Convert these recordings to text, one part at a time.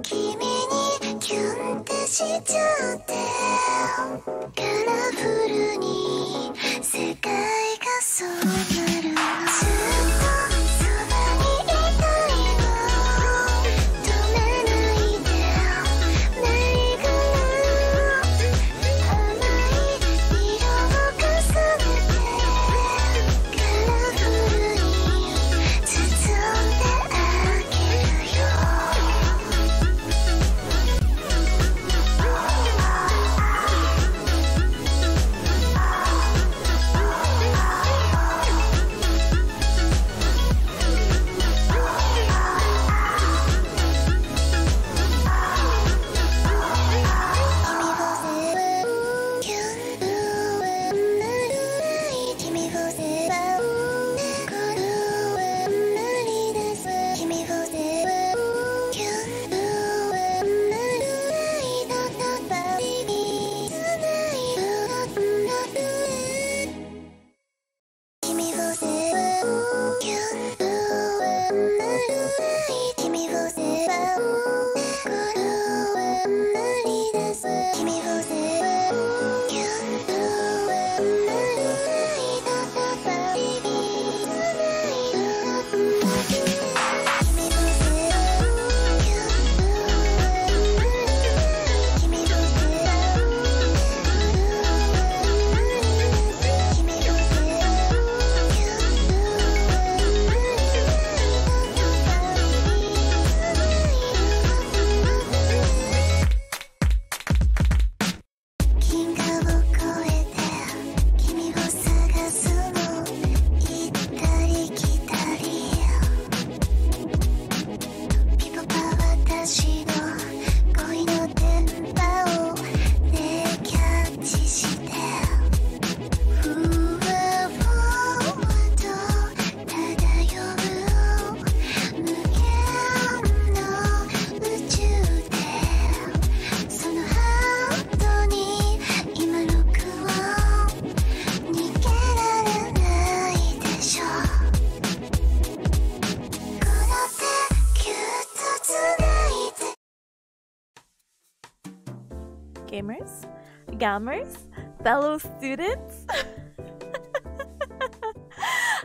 君にキュンってしちゃってカラフルに世界がそうなるのずっとそばにいたいの止めないでメリーゴー甘い色を重ねてカラフルに包んであげるよGamers, gammers, fellow students.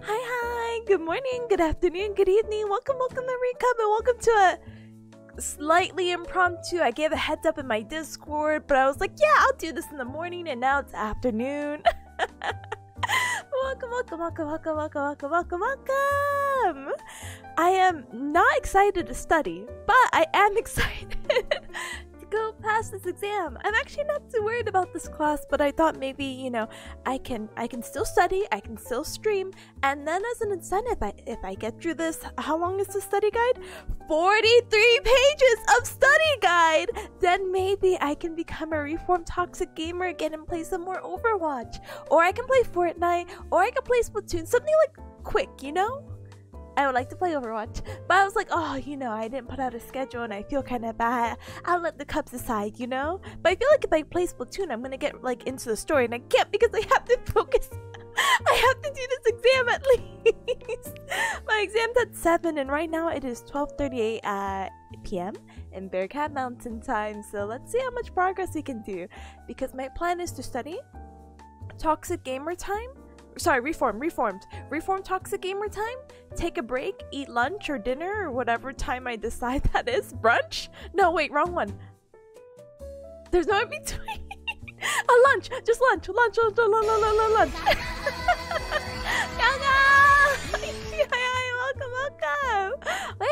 Hi, good morning, good afternoon, good evening. Welcome to Recap, and welcome to a slightly impromptu. I gave a heads up in my Discord, but I was like, yeah, I'll do this in the morning, and now it's afternoon. Welcome. I am not excited to study, but I am excited to go pass this exam. I'm actually not too worried about this class, but I thought maybe, you know, I can still study, I can still stream, and then as an incentive, if I get through this, how long is the study guide? 43 pages of study guide! Then maybe I can become a reformed toxic gamer again and play some more Overwatch. Or I can play Fortnite, or I can play Splatoon, something like quick, you know? I would like to play Overwatch, but I was like, oh, you know, I didn't put out a schedule and I feel kind of bad. I'll let the cups decide, you know? But I feel like if I play Splatoon, I'm gonna get like into the story, and I can't because I have to focus. I have to do this exam at least. My exam's at 7, and right now it is 12:38 p.m. in Bearcat Mountain time. So let's see how much progress we can do, because my plan is to study toxic gamer time. Sorry, reformed toxic gamer time, take a break, eat lunch or dinner or whatever time I decide that is. Brunch? No, wait, wrong one. There's no in between. A lunch, just lunch. Lunch. Welcome. Wait.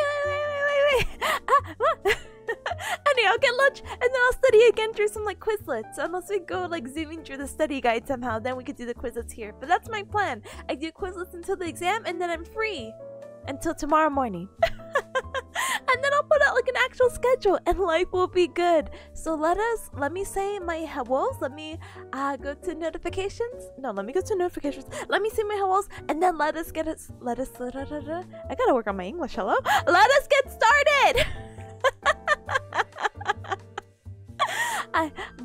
Anyway, I'll get lunch and then I'll study again through some like Quizlets. Unless we go like zooming through the study guide somehow, then we could do the Quizlets here. But that's my plan. I do Quizlets until the exam, and then I'm free until tomorrow morning. And then I'll put out out like an actual schedule, and life will be good. So let me say my hellos. Let me go to notifications. No, let me go to notifications. Let me say my hellos, and then let us I gotta work on my English. Hello. Let us get started.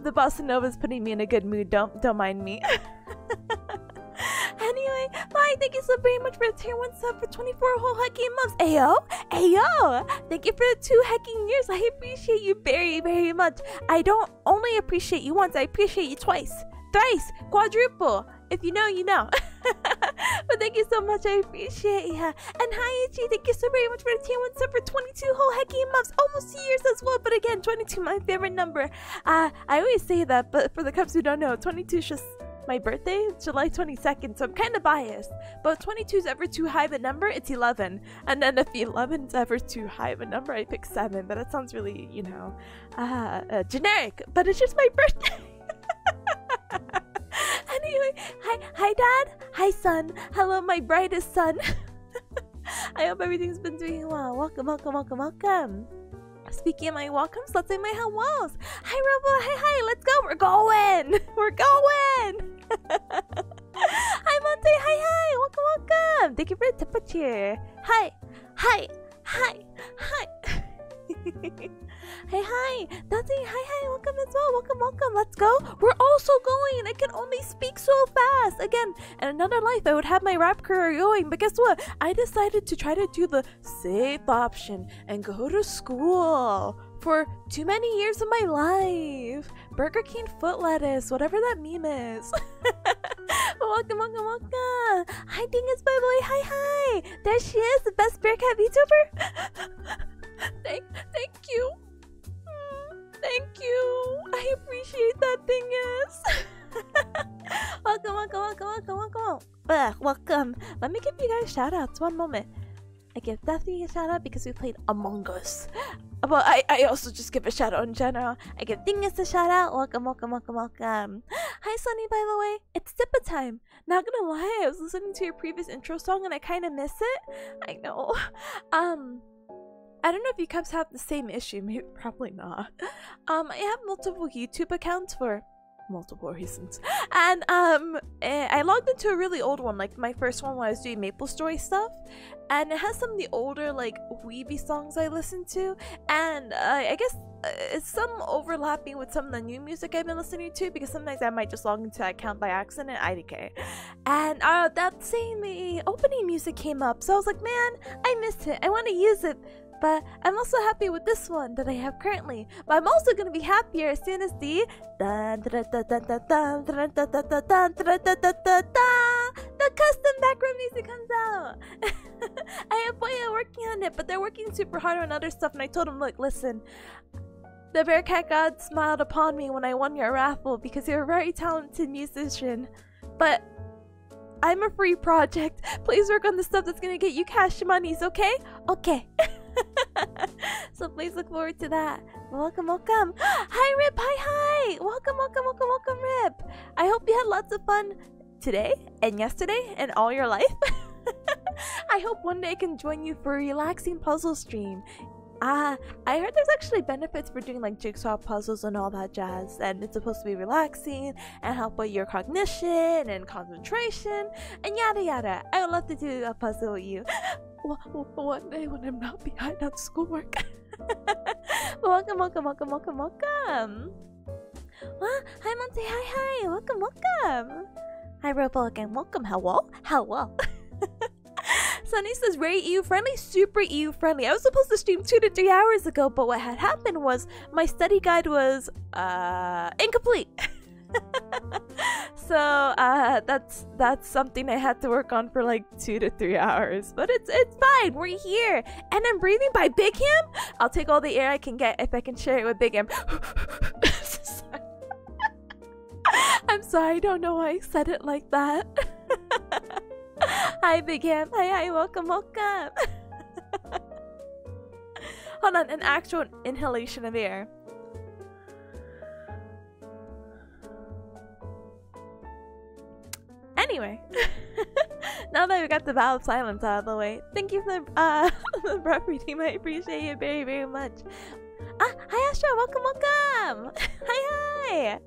The bossa nova is putting me in a good mood. Don't mind me. Anyway, bye. Thank you so very much for the tier 1 sub for 24 whole hecking months. Ayo. Thank you for the 2 hecking years. I appreciate you very, very much. I don't only appreciate you once. I appreciate you twice, thrice, quadruple. If you know, you know. But thank you so much. I appreciate you. And hi, Ichi. Thank you so very much for the tier 1 sub for 22 whole hecking months. Almost 2 years as well. But again, 22 my favorite number. I always say that, but for the cubs who don't know, 22 is just my birthday, July 22nd, so I'm kind of biased. But if 22 is ever too high of a number, it's 11. And then if 11 is ever too high of a number, I pick 7. But that sounds really, you know, generic. But it's just my birthday. Anyway, hi Dad, hi son, hello my brightest son. I hope everything's been doing well. Welcome. Speaking of my welcomes, let's say my hellos. Hi Robo, hi, let's go. We're going. Hi Monte, hi, welcome. Thank you for the tip cheer. Hi. Hi, Dante, hi, welcome as well. Welcome. Let's go. We're also going. I can only speak so fast. Again, in another life, I would have my rap career going. But guess what? I decided to try to do the safe option and go to school for too many years of my life. Burger King foot lettuce, whatever that meme is. Welcome. Hi, Dingus, by the way. Hi. There she is, the best bearcat VTuber. Thank you. Thank you. I appreciate that, Dingus. Welcome. Let me give you guys shout outs. One moment. I give Duffy a shout out because we played Among Us. Well, I also just give a shout out in general. I give Dingus a shout out. Welcome. Hi, Sunny, by the way. It's Tippa time. Not gonna lie, I was listening to your previous intro song and I kind of miss it. I know. I don't know if you cubs have the same issue. Maybe, probably not. I have multiple YouTube accounts for multiple reasons, and I logged into a really old one, like my first one when I was doing Maple Story stuff, and it has some of the older like weeby songs I listened to, and I guess it's some overlapping with some of the new music I've been listening to, because sometimes I might just log into that account by accident. IDK, and that same opening music came up, so I was like, man, I missed it. I want to use it. But I'm also happy with this one that I have currently. But I'm also gonna be happier as soon as the custom background music comes out. I have Boya working on it, but they're working super hard on other stuff. And I told them, look, listen, the Bearcat God smiled upon me when I won your raffle because you're a very talented musician. But I'm a free project. Please work on the stuff that's gonna get you cash monies, okay? Okay. So please look forward to that. Welcome. Hi Rip, hi. Welcome, Rip. I hope you had lots of fun today and yesterday and all your life. I hope one day I can join you for a relaxing puzzle stream. I heard there's actually benefits for doing like jigsaw puzzles and all that jazz, and it's supposed to be relaxing and help with your cognition and concentration and yada yada. I would love to do a puzzle with you one day when I'm not behind on schoolwork. Welcome. Well, hi Monty, hi. Welcome. Hi Robo again. Welcome. Hello. Sunny says very EU friendly, super EU friendly. I was supposed to stream 2 to 3 hours ago, but what had happened was my study guide was incomplete. So that's something I had to work on for like 2 to 3 hours. But it's fine. We're here, and I'm breathing by Big Him. I'll take all the air I can get if I can share it with Big Him. I'm sorry. I don't know why I said it like that. Hi, Big Ham. Hi. Welcome. Hold on, an actual inhalation of air. Anyway, Now that we got the vow of silence out of the way, thank you for the the breath reading. I appreciate it very, very much. Hi Astra, welcome, welcome. Hi.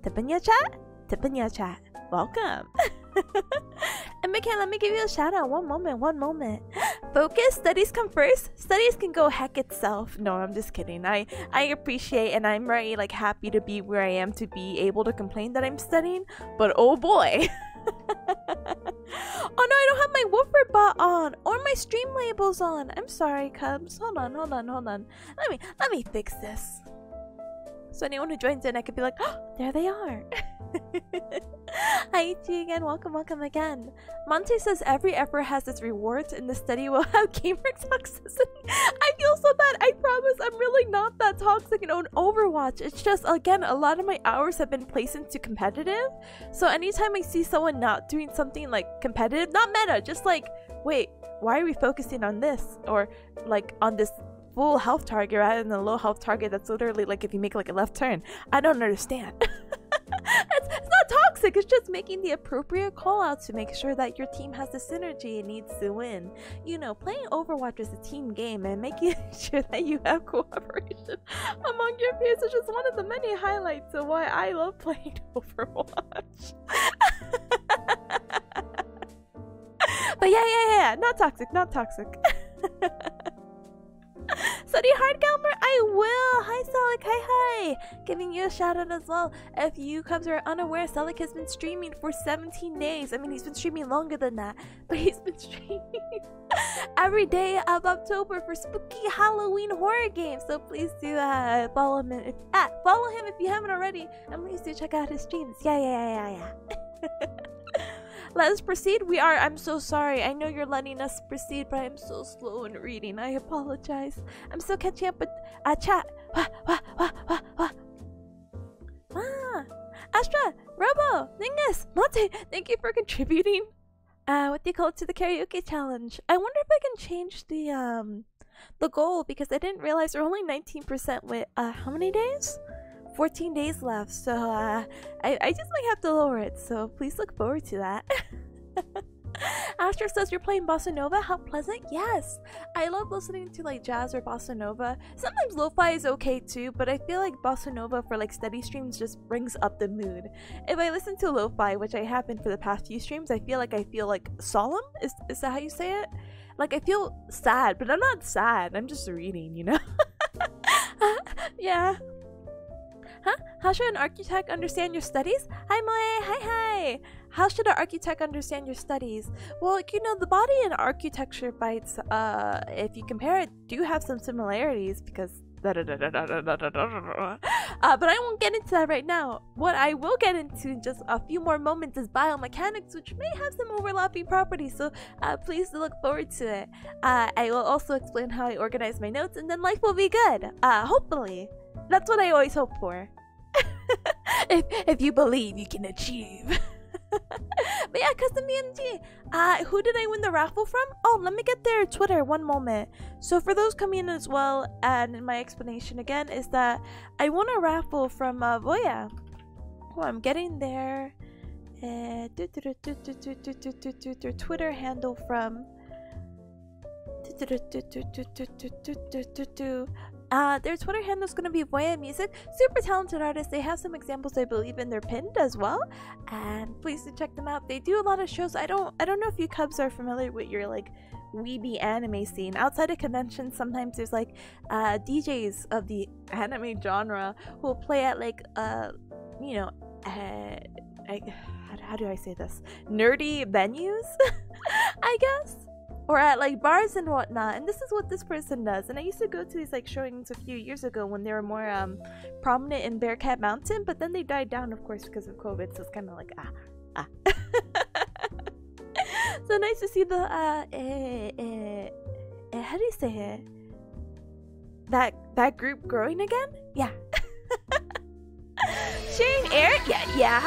Tipanya chat, Tipanya chat, welcome. And McKay, let me give you a shout out. One moment. Focus, studies come first. Studies can go heck itself. No, I'm just kidding. I appreciate and I'm very like happy to be where I am to be able to complain that I'm studying. But oh boy. Oh no, I don't have my woofer bot on or my stream labels on. I'm sorry, Cubs. Hold on. Let me fix this. So anyone who joins in, I could be like, oh, there they are. Hi Ichi again, welcome again. Monte says every effort has its rewards and the study will have gamer toxicity. I feel so bad. I promise I'm really not that toxic in Overwatch. It's just, again, a lot of my hours have been placed into competitive. So anytime I see someone not doing something like competitive, not meta, just like, wait, why are we focusing on this? Or like on this full health target rather than a low health target that's literally like if you make like a left turn. I don't understand. It's not toxic, it's just making the appropriate call out to make sure that your team has the synergy it needs to win. You know, playing Overwatch is a team game and making sure that you have cooperation among your peers is just one of the many highlights of why I love playing Overwatch. But yeah, not toxic. Study hard, Galmer? I will! Hi, Selic! Hi! Giving you a shout out as well. If you Cubs are unaware, Selic has been streaming for 17 days. I mean, he's been streaming longer than that, but he's been streaming every day of October for spooky Halloween horror games. So please do follow him if you haven't already, and please do check out his streams. Yeah. Let us proceed. We are. I'm so sorry. I know you're letting us proceed, but I'm so slow in reading. I apologize. I'm still catching up with chat. Astra, Robo, Ningus, Monte, thank you for contributing. What do you call it, to the karaoke challenge? I wonder if I can change the goal because I didn't realize we're only 19% with how many days? 14 days left, so I just might have to lower it, so please look forward to that. Astra says you're playing bossa nova. How pleasant. Yes, I love listening to like jazz or bossa nova. Sometimes lo-fi is okay too, but I feel like bossa nova for like study streams just brings up the mood. If I listen to lo-fi, which I have been for the past few streams, I feel like solemn. Is that how you say it? Like I feel sad, but I'm not sad, I'm just reading, you know. Yeah. Huh? How should an architect understand your studies? Hi Moe! Hi! How should an architect understand your studies? Well, you know, the body and architecture bites, if you compare it, do have some similarities because but I won't get into that right now. What I will get into in just a few more moments is biomechanics, which may have some overlapping properties, so please look forward to it. I will also explain how I organize my notes, and then life will be good. Hopefully. That's what I always hope for. if you believe, you can achieve. But yeah, custom BMG. Who did I win the raffle from? Oh, let me get their Twitter. One moment. So for those coming in as well, and my explanation again is that I won a raffle from Voya. Oh, I'm getting their Twitter handle from. Their Twitter handle is going to be Voya Music. Super talented artists. They have some examples I believe in their pinned as well, and please do check them out. They do a lot of shows. I don't know if you Cubs are familiar with your like weeby anime scene. Outside of conventions, sometimes there's like DJs of the anime genre who will play at like you know, how do I say this, nerdy venues I guess, or at like bars and whatnot, and this is what this person does. And I used to go to these like showings a few years ago when they were more prominent in Bearcat Mountain, but then they died down, of course, because of COVID, so it's kind of like so nice to see the how do you say it, that group growing again. Yeah. Sharing air. Yeah.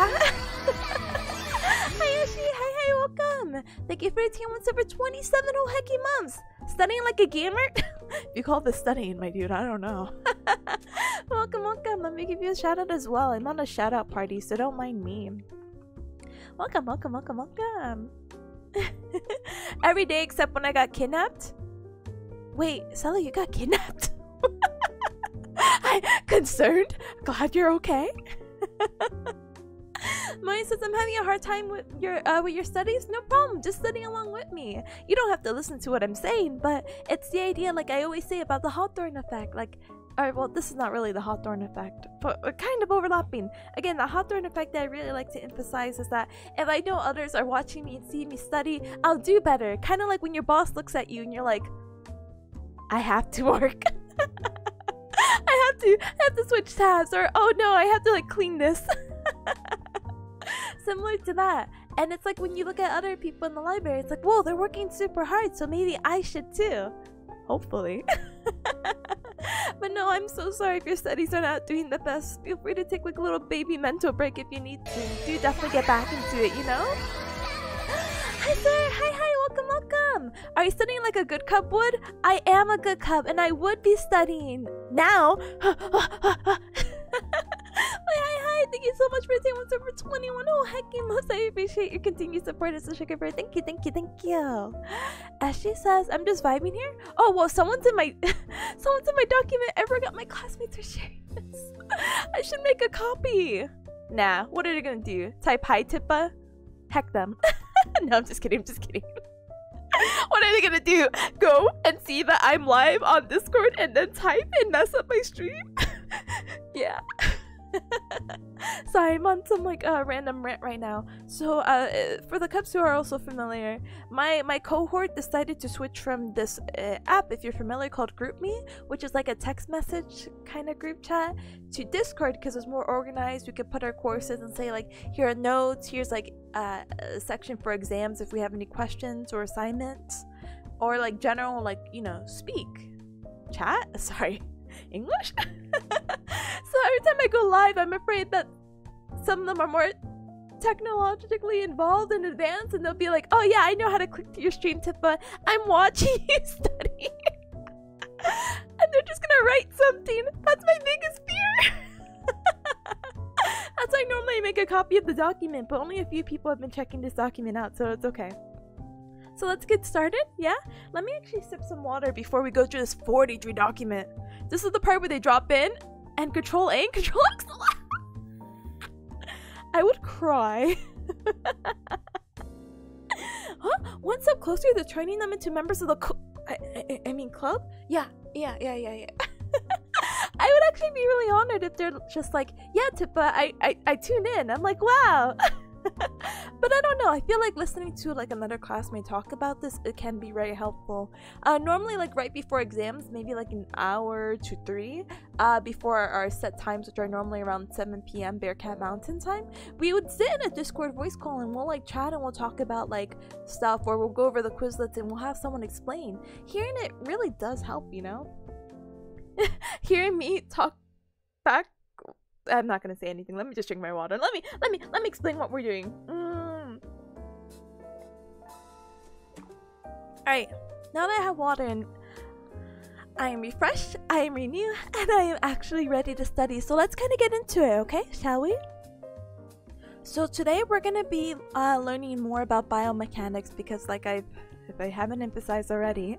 Hi Yoshi, hi, welcome. Thank you for 18 months over 27 whole hecky months. Studying like a gamer? If you call this studying, my dude, I don't know. Welcome. Let me give you a shout out as well. I'm on a shout out party, so don't mind me. Welcome. Every day except when I got kidnapped. Wait, Sally, you got kidnapped? I'm concerned. Glad you're okay. Maya says, I'm having a hard time with your studies. No problem, just study along with me. You don't have to listen to what I'm saying, but it's the idea, like I always say about the Hawthorne effect. Like, alright, well, this is not really the Hawthorne effect, but kind of overlapping. Again, the Hawthorne effect that I really like to emphasize is that if I know others are watching me and see me study, I'll do better. Kind of like when your boss looks at you and you're like, I have to work. I have to switch tabs, or oh no, I have to like clean this. Similar to that. And it's like when you look at other people in the library, it's like, whoa, they're working super hard, so maybe I should too. Hopefully. But no, I'm so sorry if your studies are not doing the best. Feel free to take like a little baby mental break if you need to. Do definitely get back into it, you know? Hi sir, hi, welcome. Are you studying like a good cub would? I am a good cub and I would be studying now. Hi, thank you so much for saying what's over 21. Oh, heck, you must. I appreciate your continued support as a sugar bird. Thank you. As she says, I'm just vibing here. Oh, well, someone's in my document. I forgot my classmates are sharing this. I should make a copy. Nah, what are they gonna do? Type hi, Tippa? Heck them. No, I'm just kidding. What are they gonna do? Go and see that I'm live on Discord and then type and mess up my stream? Yeah. Sorry, I'm on some like random rant right now. So for the cubs who are also familiar, my cohort decided to switch from this app, if you're familiar, called GroupMe, which is like a text message kind of group chat, to Discord because it's more organized. We could put our courses and say like, here are notes, here's like a section for exams if we have any questions or assignments, or like general, like, you know, speak chat, sorry, English. So every time I go live, I'm afraid that some of them are more technologically involved in advance, and they'll be like, oh yeah, I know how to click to your stream, Tippa, I'm watching you study. And they're just gonna write something. That's my biggest fear. That's why normally I make a copy of the document, but only a few people have been checking this document out, so it's okay. So let's get started, yeah? Let me actually sip some water before we go through this 43 document. This is the part where they drop in and Control A and Control X. I would cry. Huh? One step closer to turning them into members of the I mean club? Yeah. I would actually be really honored if they're just like, yeah, Tippa, I tune in. I'm like, wow. But I don't know, I feel like listening to like another classmate talk about this, it can be very helpful. Normally like right before exams, maybe like an hour to 3 before our set times, which are normally around 7 p.m. Bearcat Mountain time, we would sit in a Discord voice call and we'll like chat and we'll talk about like stuff, or we'll go over the Quizlets and we'll have someone explain. Hearing it really does help, you know? Hearing me talk back, I'm not gonna say anything. Let me just drink my water. Let me explain what we're doing. Alright, now that I have water and I am refreshed, I am renewed, and I am actually ready to study. So let's kind of get into it, okay? Shall we? So today we're gonna be learning more about biomechanics because, like if I haven't emphasized already,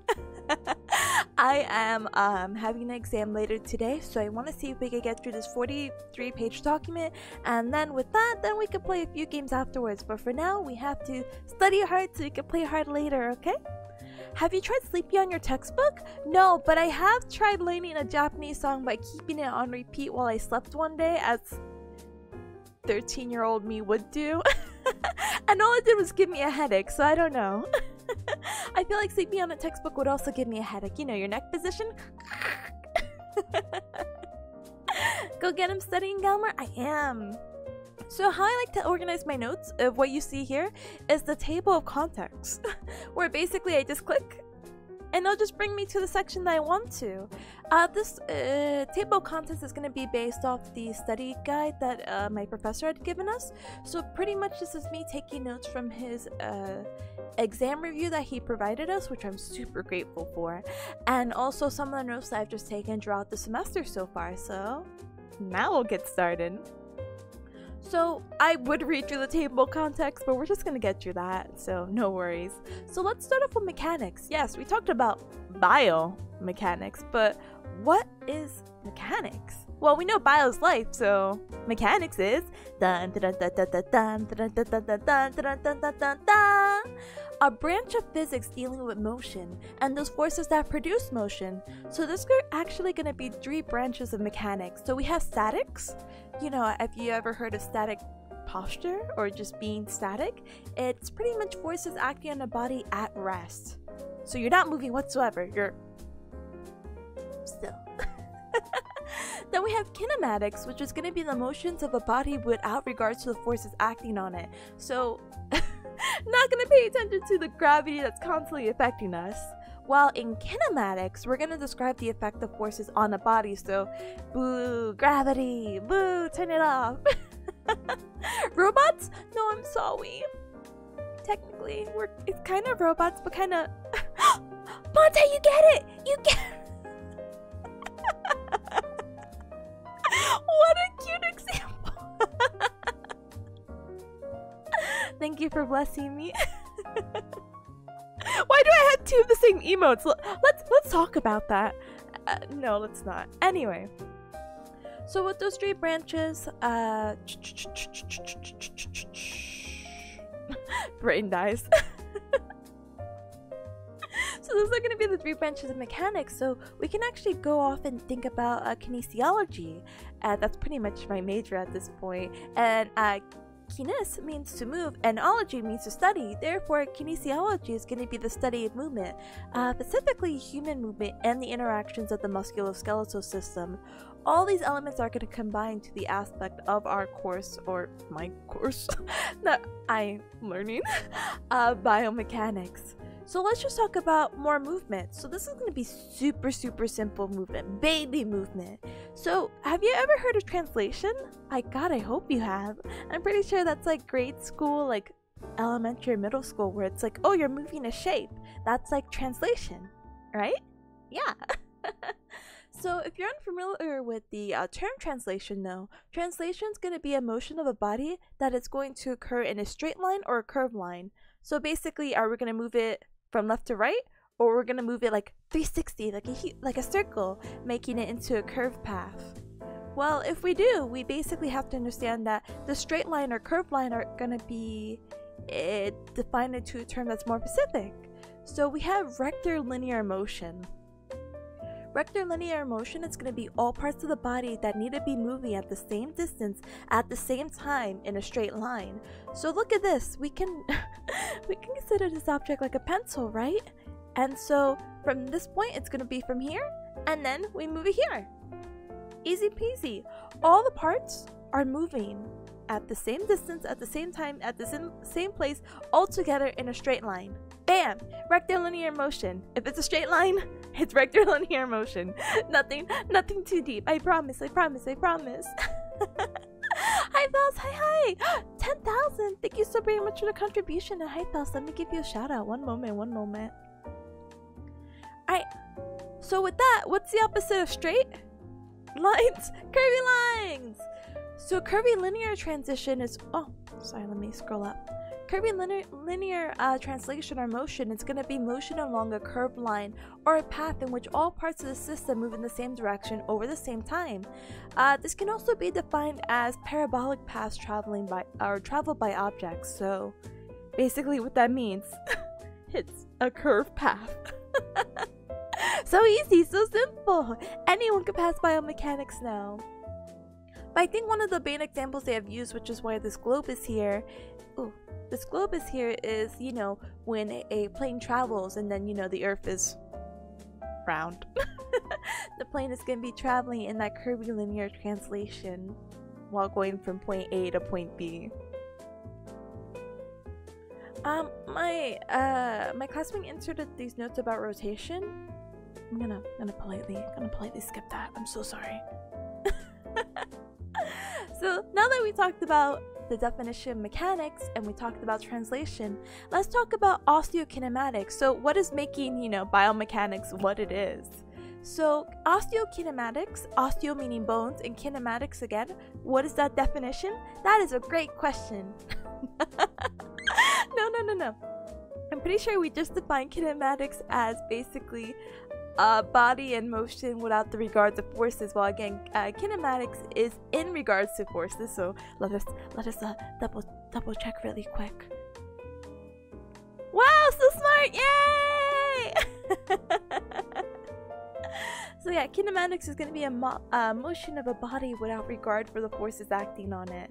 I am having an exam later today, so I want to see if we can get through this 43-page document, and then with that, then we can play a few games afterwards. But for now, we have to study hard so we can play hard later, okay? Have you tried Sleepy on your textbook? No, but I have tried learning a Japanese song by keeping it on repeat while I slept one day, as 13-year-old me would do. And all it did was give me a headache, so I don't know. I feel like Sleepy on a textbook would also give me a headache. You know, your neck position. Go get him studying, Galmer? I am. So how I like to organize my notes of what you see here is the table of contents, where basically I just click and it'll just bring me to the section that I want to. This table of contents is going to be based off the study guide that my professor had given us. So pretty much this is me taking notes from his exam review that he provided us, which I'm super grateful for, and also some of the notes that I've just taken throughout the semester so far. So now we'll get started. So I would read through the table context, but we're just gonna get through that, so no worries. So let's start off with mechanics. Yes, we talked about biomechanics, but what is mechanics? Well, we know bio is life, so mechanics is a branch of physics dealing with motion and those forces that produce motion. So there's actually going to be 3 branches of mechanics. So we have statics. You know, have you ever heard of static posture or just being static? It's pretty much forces acting on a body at rest. So you're not moving whatsoever, you're still. Then we have kinematics, which is going to be the motions of a body without regards to the forces acting on it. So not going to pay attention to the gravity that's constantly affecting us. While in kinematics, we're going to describe the effect of forces on a body. So, boo, gravity, boo, turn it off. Robots? No, I'm sorry. Technically, it's kind of robots, but kind of... Monte, you get it! You get it! What a cute example! Thank you for blessing me. Why do I have 2 of the same emotes? Let's talk about that. No, let's not. Anyway, so with those 3 branches, brain dies. So those are going to be the 3 branches of mechanics. So we can actually go off and think about kinesiology. That's pretty much my major at this point. And kines means to move, and ology means to study. Therefore, kinesiology is going to be the study of movement, specifically human movement and the interactions of the musculoskeletal system. All these elements are going to combine to the aspect of our course, or my course, that I'm learning, biomechanics. So let's just talk about more movement. So this is going to be super simple movement, baby movement. So have you ever heard of translation? I hope you have. I'm pretty sure that's like grade school, like elementary or middle school, where it's like, oh, you're moving a shape. That's like translation, right? Yeah. So if you're unfamiliar with the term translation though, translation is going to be a motion of a body that is going to occur in a straight line or a curved line. So basically, are we going to move it from left to right, or we're going to move it like 360, like a circle, making it into a curved path? Well, if we do, we basically have to understand that the straight line or curved line are going to be defined into a term that's more specific. So we have rectilinear motion. Rectilinear motion is going to be all parts of the body that need to be moving at the same distance at the same time in a straight line. So look at this. We can consider this object like a pencil, right? And so from this point, it's going to be from here, and then we move it here. Easy peasy. All the parts are moving at the same distance, at the same time, at the same place, all together in a straight line. Bam! Rectilinear motion. If it's a straight line, it's rectilinear motion. Nothing too deep. I promise. Hi, Pals. Hi. 10,000. Thank you so very much for the contribution. And hi, Pals. Let me give you a shout out. One moment. Alright. So with that, what's the opposite of straight? Lines. Curvy lines. So curvilinear transition is... Oh, sorry. Let me scroll up. Curvilinear translation or motion is going to be motion along a curved line or a path in which all parts of the system move in the same direction over the same time. This can also be defined as parabolic paths traveled by objects. So basically what that means, it's a curved path. So easy, so simple. Anyone can pass biomechanics now. But I think one of the main examples they have used, which is why this globe is here, is, you know, when a plane travels and then, you know, the earth is round. The plane is going to be traveling in that curvilinear translation while going from point A to point B. My classmate inserted these notes about rotation. I'm gonna politely skip that. I'm so sorry. So now that we talked about the definition of mechanics and we talked about translation, let's talk about osteokinematics. So what is making, you know, biomechanics what it is? So osteokinematics, osteo meaning bones, and kinematics again, what is that definition? That is a great question. No. I'm pretty sure we just defined kinematics as basically body in motion without the regards of forces. Well, again, kinematics is in regards to forces. So let us double check really quick. Wow, so smart! Yay! So yeah, kinematics is going to be a motion of a body without regard for the forces acting on it.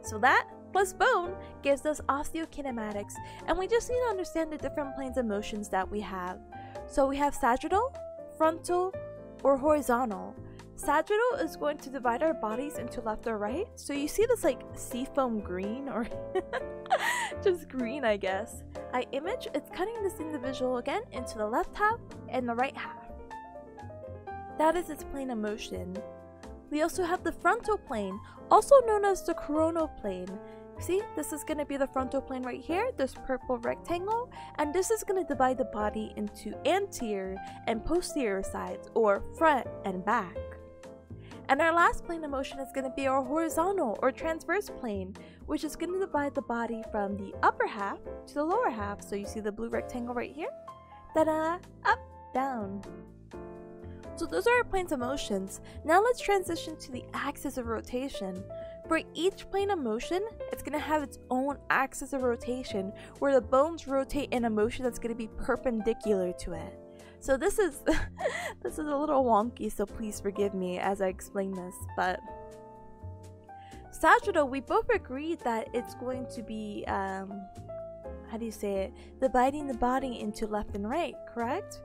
So that plus bone gives us osteokinematics, and we just need to understand the different planes of motions that we have. So we have sagittal, frontal, or horizontal. Sagittal is going to divide our bodies into left or right. So you see this like seafoam green, or just green, I guess. It's cutting this individual again into the left half and the right half. That is its plane of motion. We also have the frontal plane, also known as the coronal plane. See, this is going to be the frontal plane right here, this purple rectangle, and this is going to divide the body into anterior and posterior sides, or front and back. And our last plane of motion is going to be our horizontal or transverse plane, which is going to divide the body from the upper half to the lower half. So you see the blue rectangle right here? Ta-da! Up, down. So those are our planes of motions. Now let's transition to the axis of rotation. For each plane of motion, it's going to have its own axis of rotation, where the bones rotate in a motion that's going to be perpendicular to it. So this is this is a little wonky, so please forgive me as I explain this. But sagittal, we both agreed that it's going to be how do you say it? Dividing the body into left and right, correct?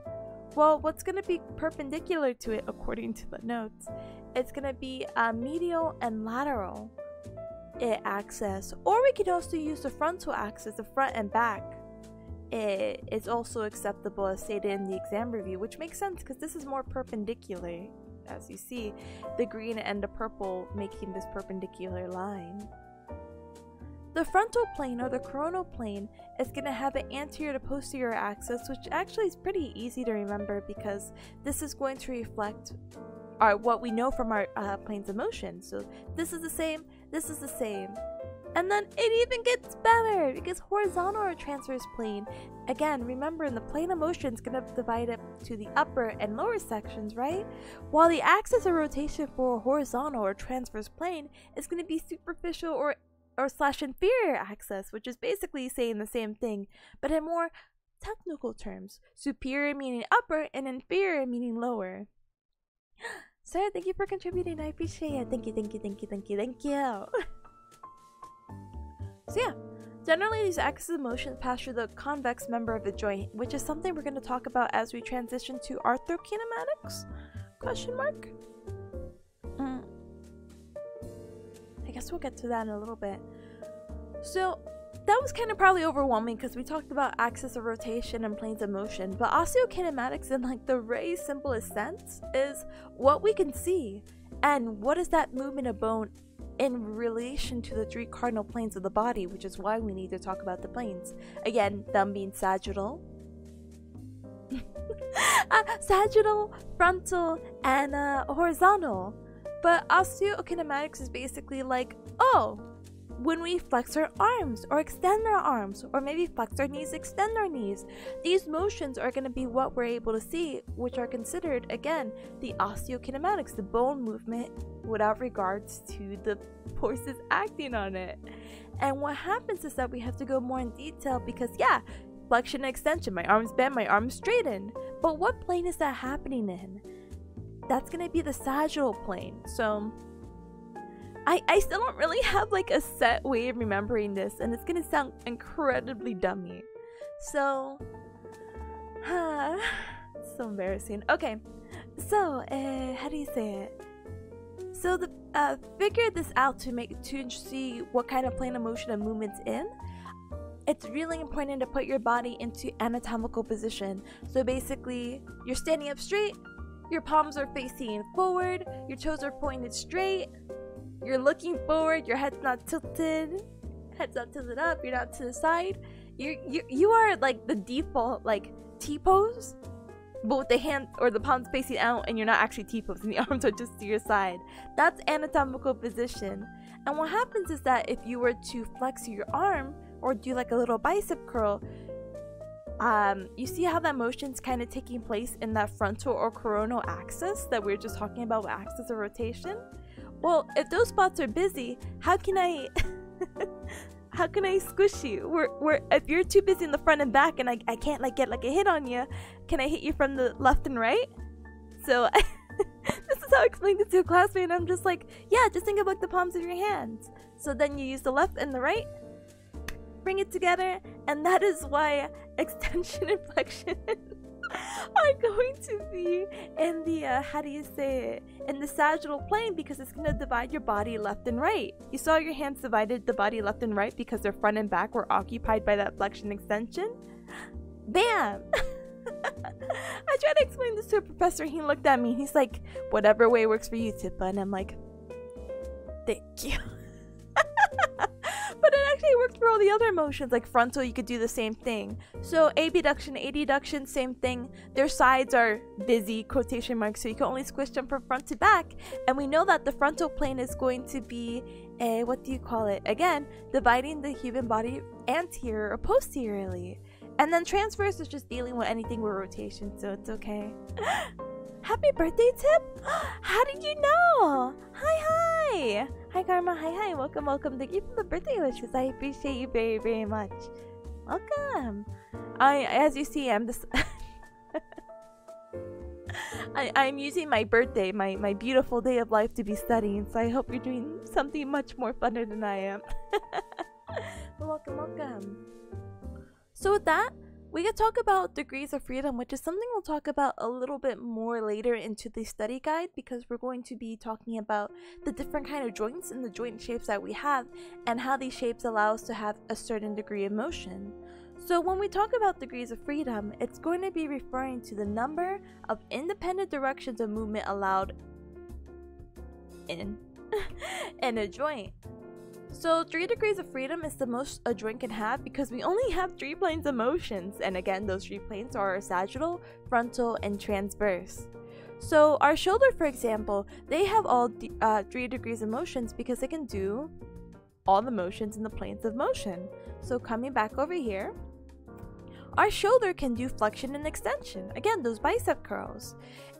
Well, what's going to be perpendicular to it according to the notes? It's going to be medial and lateral axis, or we could also use the frontal axis, the front and back. It's also acceptable as stated in the exam review, which makes sense because this is more perpendicular, as you see, the green and the purple making this perpendicular line. The frontal plane, or the coronal plane, is going to have an anterior to posterior axis, which actually is pretty easy to remember because this is going to reflect what we know from our planes of motion. So this is the same, this is the same. And then it even gets better because horizontal or transverse plane, again, remember in the plane of motion is going to divide it to the upper and lower sections, right? While the axis of rotation for a horizontal or transverse plane is going to be superficial or slash inferior axis, which is basically saying the same thing, but in more technical terms. Superior meaning upper and inferior meaning lower. Sarah, thank you for contributing. I appreciate it. Thank you. So yeah, generally these axes of motion pass through the convex member of the joint, which is something we're going to talk about as we transition to arthrokinematics? Question mark? I guess we'll get to that in a little bit. So that was kind of probably overwhelming because we talked about axis of rotation and planes of motion, but osteokinematics in like the very simplest sense is what we can see and what is that movement of bone in relation to the three cardinal planes of the body, which is why we need to talk about the planes. Again, them being sagittal, sagittal, frontal, and horizontal. But osteokinematics is basically like, oh, when we flex our arms or extend our arms, or maybe flex our knees, extend our knees, these motions are going to be what we're able to see, which are considered, again, the osteokinematics, the bone movement without regards to the forces acting on it. And what happens is that we have to go more in detail because, yeah, flexion and extension, my arms bend, my arms straighten. But what plane is that happening in? That's going to be the sagittal plane. So I still don't really have like a set way of remembering this, and it's going to sound incredibly dummy. So, it's so embarrassing. Okay, so how do you say it? So the figure this out to see what kind of plane of motion a movement's in. It's really important to put your body into anatomical position. So basically, you're standing up straight, your palms are facing forward, your toes are pointed straight, you're looking forward, your head's not tilted, head's not tilted up, you're not to the side. You are like the default like T-pose. but with the hand or the palms facing out and you're not actually T-posing, the arms are just to your side. That's anatomical position. And what happens is that if you were to flex your arm or do like a little bicep curl, you see how that motion's kind of taking place in that frontal or coronal axis that we were just talking about with axis of rotation? Well, if those spots are busy, how can I how can I squish you? If you're too busy in the front and back and I can't like get like a hit on you, can I hit you from the left and right? So this is how I explained it to a classmate, and I'm just like, yeah, just think of like the palms of your hands. So then you use the left and the right, bring it together, and that is why extension and flexion are going to be in the how do you say it, in the sagittal plane, because it's going to divide your body left and right. You saw your hands divided the body left and right because their front and back were occupied by that flexion extension. Bam. I tried to explain this to a professor. He looked at me, he's like, whatever way works for you, Tippa. And I'm like, thank you. But it actually worked for all the other motions. Like frontal, you could do the same thing. So abduction, adduction, same thing. Their sides are busy, quotation marks, so you can only squish them from front to back. And we know that the frontal plane is going to be a, what do you call it? Again, dividing the human body anterior or posteriorly. And then transverse is just dealing with anything with rotation, so it's okay. Happy birthday, Tip! How did you know? Hi! Hi, Karma. Hi. Welcome. Thank you for the birthday wishes. I appreciate you very, very much. Welcome. As you see, I'm this. I'm using my birthday, my beautiful day of life, to be studying. So I hope you're doing something much more funner than I am. Welcome. So with that, we could talk about degrees of freedom, which is something we'll talk about a little bit more later into the study guide, because we're going to be talking about the different kind of joints and the joint shapes that we have and how these shapes allow us to have a certain degree of motion. So when we talk about degrees of freedom, it's going to be referring to the number of independent directions of movement allowed in a joint. So 3 degrees of freedom is the most a joint can have, because we only have 3 planes of motions, and again, those 3 planes are sagittal, frontal, and transverse. So our shoulder, for example, they have all 3 degrees of motions because they can do all the motions in the planes of motion. So coming back over here, our shoulder can do flexion and extension, again, those bicep curls.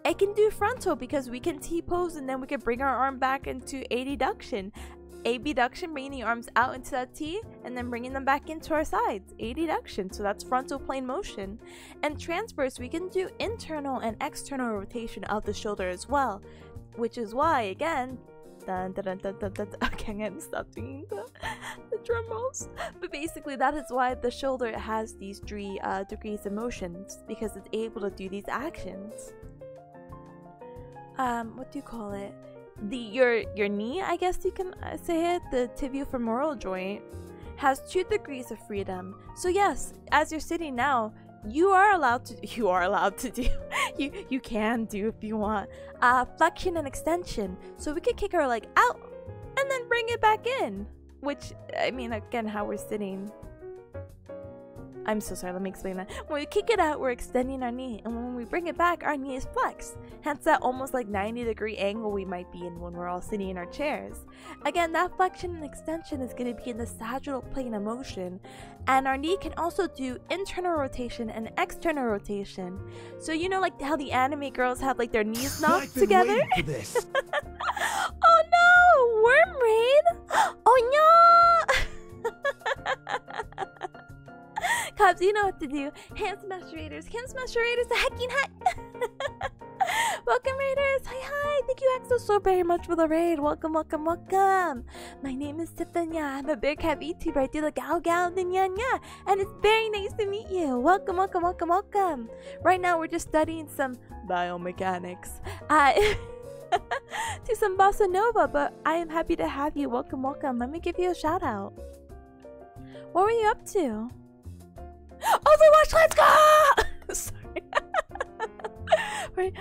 It can do frontal because we can T-pose and then we can bring our arm back into adduction. Abduction, bringing the arms out into that T and then bringing them back into our sides. Adduction, so that's frontal plane motion. And transverse, we can do internal and external rotation of the shoulder as well, which is why, again, okay, I'm gonna stop doing the drum rolls. But basically, that is why the shoulder has these 3 degrees of motions, because it's able to do these actions. What do you call it? Your knee, I guess you can say it, the tibiofemoral joint, has 2 degrees of freedom. So yes, as you're sitting now, you are allowed to do you can do, if you want, flexion and extension. So we could kick our leg out and then bring it back in, which, I mean, again, how we're sitting, I'm so sorry, let me explain that. When we kick it out, we're extending our knee, and when we bring it back, our knee is flexed. Hence that almost like 90-degree angle we might be in when we're all sitting in our chairs. Again, that flexion and extension is going to be in the sagittal plane of motion, and our knee can also do internal rotation and external rotation. So you know, like how the anime girls have like their knees knocked together? Oh no! Worm raid! Oh no! Cubs, you know what to do. Hand smash raiders, the hacking hack. Welcome raiders, hi. Thank you Axel so very much for the raid. Welcome. My name is Tipanya. I'm a bearcat Vtuber. I do the gal the nya, and it's very nice to meet you. Welcome. Right now we're just studying some biomechanics to some bossa nova, but I am happy to have you. Welcome. Let me give you a shout out. What were you up to? Overwatch, let's go! Sorry.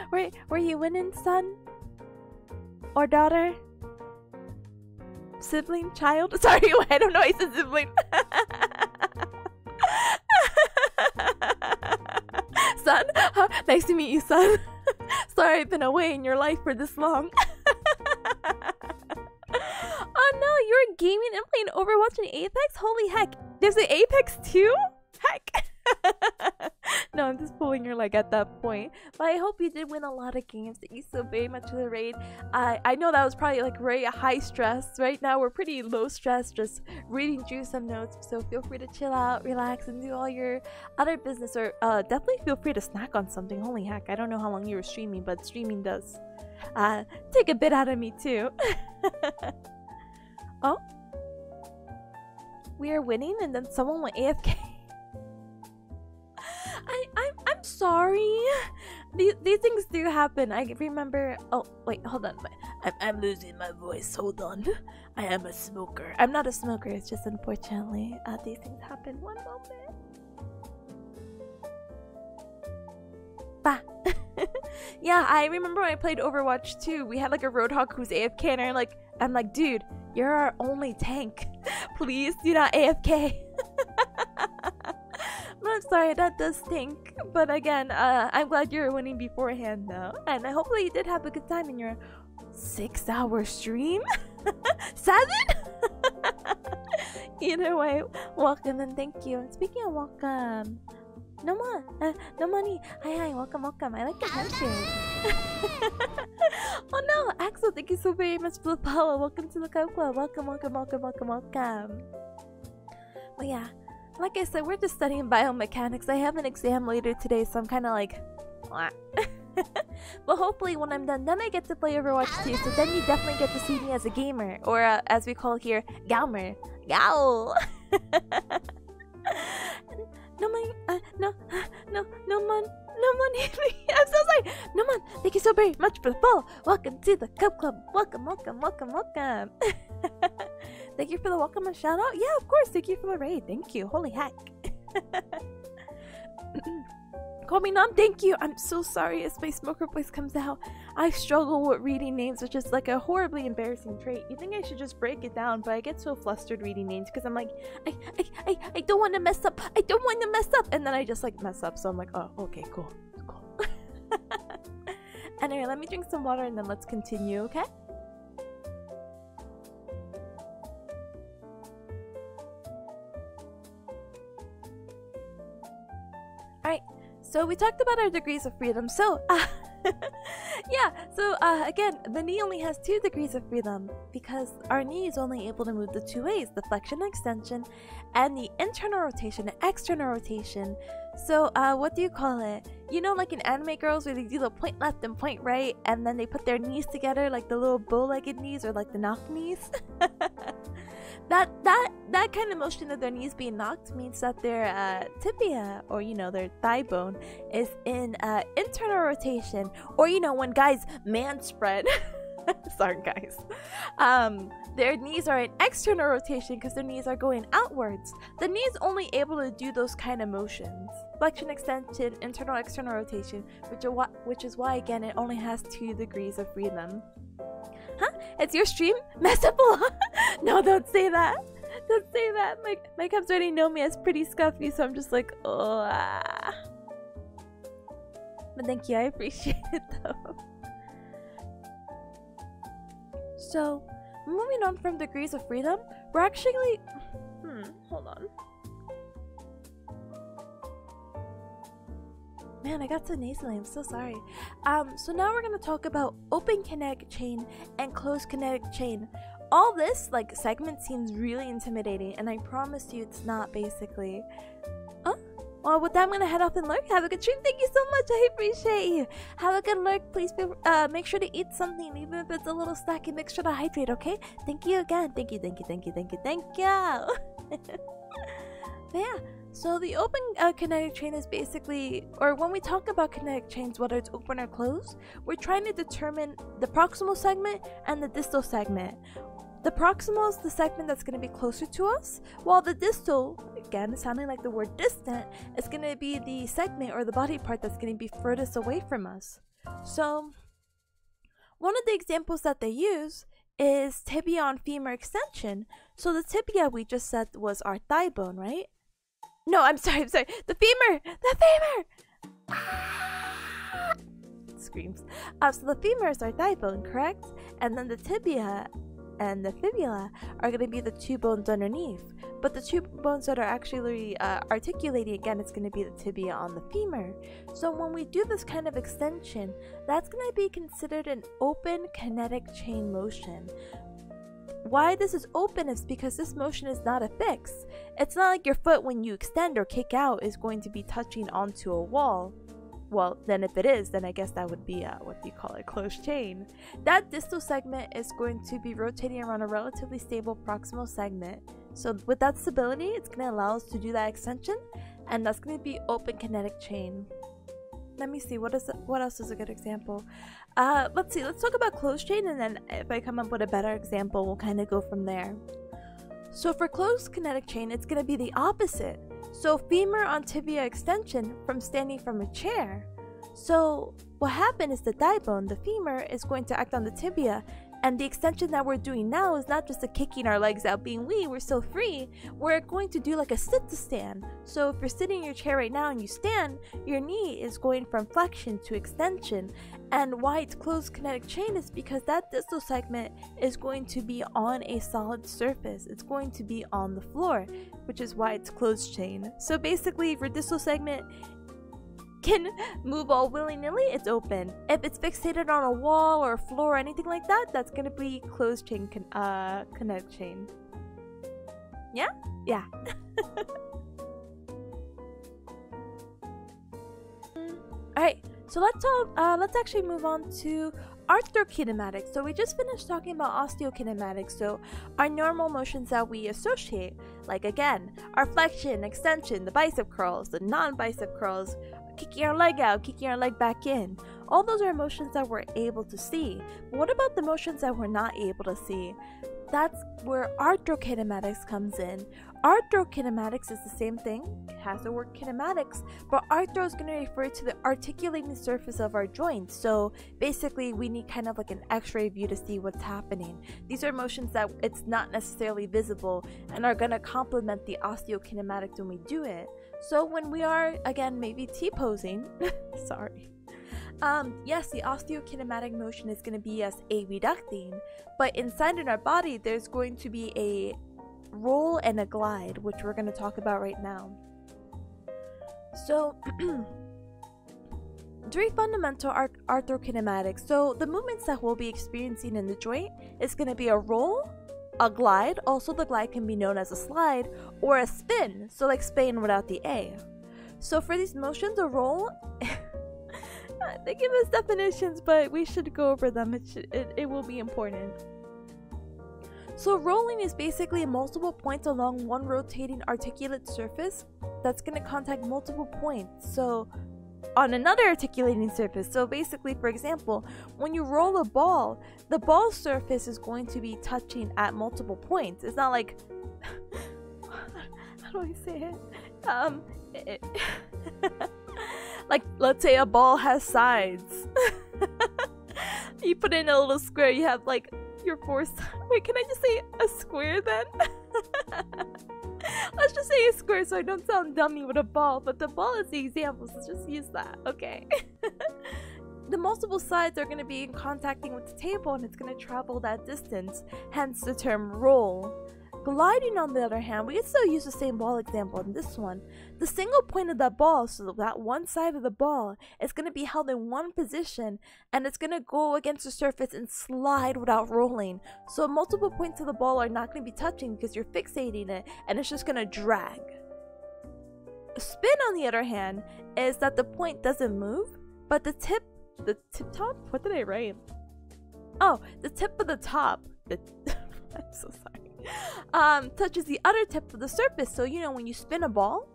Were you winning, son? Or daughter? Sibling? Child? Sorry, I don't know, I said sibling. Son? Nice to meet you, son. Sorry I've been away in your life for this long. Oh no, you're gaming and playing Overwatch and Apex? Holy heck. There's an Apex too? Heck. No, I'm just pulling your leg at that point. But I hope you did win a lot of games. Thank you so very much for the raid. I know that was probably like very high stress. Right now we're pretty low stress, just reading through some notes. So feel free to chill out, relax, and do all your other business. Or definitely feel free to snack on something. Holy heck, I don't know how long you were streaming, but streaming does take a bit out of me too. Oh? We are winning and then someone went AFK. I'm sorry. These things do happen. I remember. Oh wait, hold on. I'm losing my voice. Hold on. I am a smoker. I'm not a smoker. It's just unfortunately these things happen. One moment. Bah. Yeah, I remember when I played Overwatch 2. We had like a Roadhog who's AFK, and I'm like, dude, you're our only tank. Please do not AFK. I'm sorry, that does stink. But again, I'm glad you were winning beforehand though. And hopefully you did have a good time in your 6-hour stream. 7? Either way, welcome and thank you. And speaking of welcome, no money. Hi, welcome. I like the handshake. Oh no, Axel, thank you so very much for the follow. Welcome to the club. Welcome. Well, yeah. Like I said, we're just studying biomechanics. I have an exam later today, so I'm kind of like, but hopefully when I'm done, then I get to play Overwatch too. So then you definitely get to see me as a gamer, or as we call here, gamer. Gal. No money. No money. I'm so sorry. No man. Thank you so very much for the follow. Welcome to the club. Welcome. Thank you for the welcome and shout out. Yeah, of course. Thank you for the raid. Thank you. Holy heck. Call me Nom. Thank you. I'm so sorry as my smoker voice comes out. I struggle with reading names, which is like a horribly embarrassing trait. You think I should just break it down, but I get so flustered reading names because I'm like, I don't want to mess up. And then I just like mess up. So I'm like, oh, okay, cool. Anyway, let me drink some water and then let's continue, okay? Alright, so we talked about our degrees of freedom. So, yeah, so again, the knee only has 2 degrees of freedom because our knee is only able to move the 2 ways, the flexion and extension, and the internal rotation and external rotation. So, what do you call it? You know, like in anime girls where they do the point left and point right, and then they put their knees together, like the little bow-legged knees or like the knock knees? That kind of motion of their knees being knocked means that their tibia, or you know, their thigh bone, is in internal rotation. Or you know, when guys man spread, sorry guys, their knees are in external rotation because their knees are going outwards. The knee is only able to do those kind of motions: flexion, extension, internal, external rotation, which is why again it only has 2 degrees of freedom. Huh? It's your stream? Mess up a lot? No, don't say that. Don't say that. My cubs already know me as pretty scuffy, so I'm just like, oh. But thank you, I appreciate it though. So, moving on from degrees of freedom, we're actually... hold on. Man, I got so nasally, I'm so sorry. So now we're gonna talk about open kinetic chain and closed kinetic chain. All this, like, segment seems really intimidating, and I promise you it's not, basically. Well, with that, I'm gonna head off and lurk. Have a good stream. Thank you so much, I appreciate you. Have a good lurk. Please make sure to eat something, even if it's a little snacky. Make sure to hydrate, okay? Thank you again. Thank you. But yeah. So the open kinetic chain is basically, or when we talk about kinetic chains, whether it's open or closed, we're trying to determine the proximal segment and the distal segment. The proximal is the segment that's going to be closer to us, while the distal, again sounding like the word distant, is going to be the segment or the body part that's going to be furthest away from us. So one of the examples that they use is tibia on femur extension. So the tibia we just said was our thigh bone, right? No, I'm sorry. The femur! dreams. So the femur is our thigh bone, correct? And then the tibia and the fibula are going to be the two bones underneath. But the two bones that are actually articulating, again, it's going to be the tibia on the femur. So when we do this kind of extension, that's going to be considered an open kinetic chain motion. Why this is open is because this motion is not a fix. It's not like your foot, when you extend or kick out, is going to be touching onto a wall. Well, then if it is, then I guess that would be what do you call it, closed chain. That distal segment is going to be rotating around a relatively stable proximal segment. So with that stability, it's going to allow us to do that extension, and that's going to be open kinetic chain. Let me see, what else is a good example? Let's talk about closed chain, and then if I come up with a better example, we'll kind of go from there. So for closed kinetic chain, it's going to be the opposite. So femur on tibia extension from standing from a chair. So what happened is the thigh bone, the femur, is going to act on the tibia, and the extension that we're doing now is not just a kicking our legs out being we're still free. We're going to do like a sit to stand. So if you're sitting in your chair right now and you stand, your knee is going from flexion to extension. And why it's closed kinetic chain is because that distal segment is going to be on a solid surface. It's going to be on the floor, which is why it's closed chain. So basically, if your distal segment can move all willy-nilly, it's open. If it's fixated on a wall or a floor or anything like that, that's going to be closed chain kinetic chain. Yeah? Yeah. Alright, so let's actually move on to arthrokinematics. So we just finished talking about osteokinematics, so our normal motions that we associate, like again, our flexion, extension, the bicep curls, the non-bicep curls, kicking our leg out, kicking our leg back in. All those are motions that we're able to see. But what about the motions that we're not able to see? That's where arthrokinematics comes in. Arthrokinematics is the same thing, it has the word kinematics, but arthro is going to refer to the articulating surface of our joints. So basically we need kind of like an x-ray view to see what's happening. These are motions that it's not necessarily visible and are going to complement the osteokinematics when we do it. So when we are, again, maybe T-posing, sorry. Yes, the osteokinematic motion is going to be as abducting, but inside in our body, there's going to be a roll and a glide, which we're going to talk about right now. So, three fundamental arthrokinematics. So the movements that we'll be experiencing in the joint is going to be a roll, a glide. Also, the glide can be known as a slide, or a spin. So like Spain without the A. So for these motions, a roll, they give us definitions, but we should go over them. It will be important. So rolling is basically multiple points along one rotating articulate surface that's going to contact multiple points. So on another articulating surface. So basically, for example, when you roll a ball, the ball surface is going to be touching at multiple points. It's not like how do I say it? Like, let's say a ball has sides. You put in a little square, you have like your four sides. Wait, can I just say a square then? Let's just say a square so I don't sound dummy with a ball, but the ball is the example, so just use that, okay? The multiple sides are going to be contacting with the table, and it's going to travel that distance, hence the term roll. Gliding, on the other hand, we can still use the same ball example in this one. The single point of that ball, so that one side of the ball, is going to be held in one position, and it's going to go against the surface and slide without rolling. So multiple points of the ball are not going to be touching because you're fixating it, and it's just going to drag. Spin, on the other hand, is that the point doesn't move, but the tip top? What did I write? Oh, the tip of the top. I'm so sorry. Touches the other tip of the surface. So you know, when you spin a ball,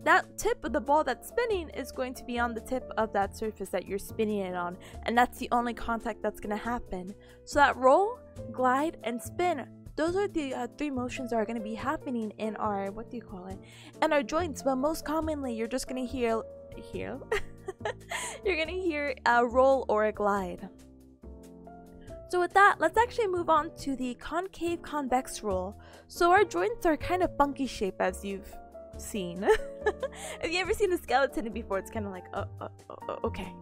that tip of the ball that's spinning is going to be on the tip of that surface that you're spinning it on, and that's the only contact that's going to happen. So that roll, glide, and spin, those are the three motions that are going to be happening in our, what do you call it, in our joints. But most commonly, you're just going to hear you're going to hear a roll or a glide. So with that, let's actually move on to the concave convex roll. So our joints are kind of funky shape, as you've seen. If you ever seen a skeleton before, it's kind of like, okay.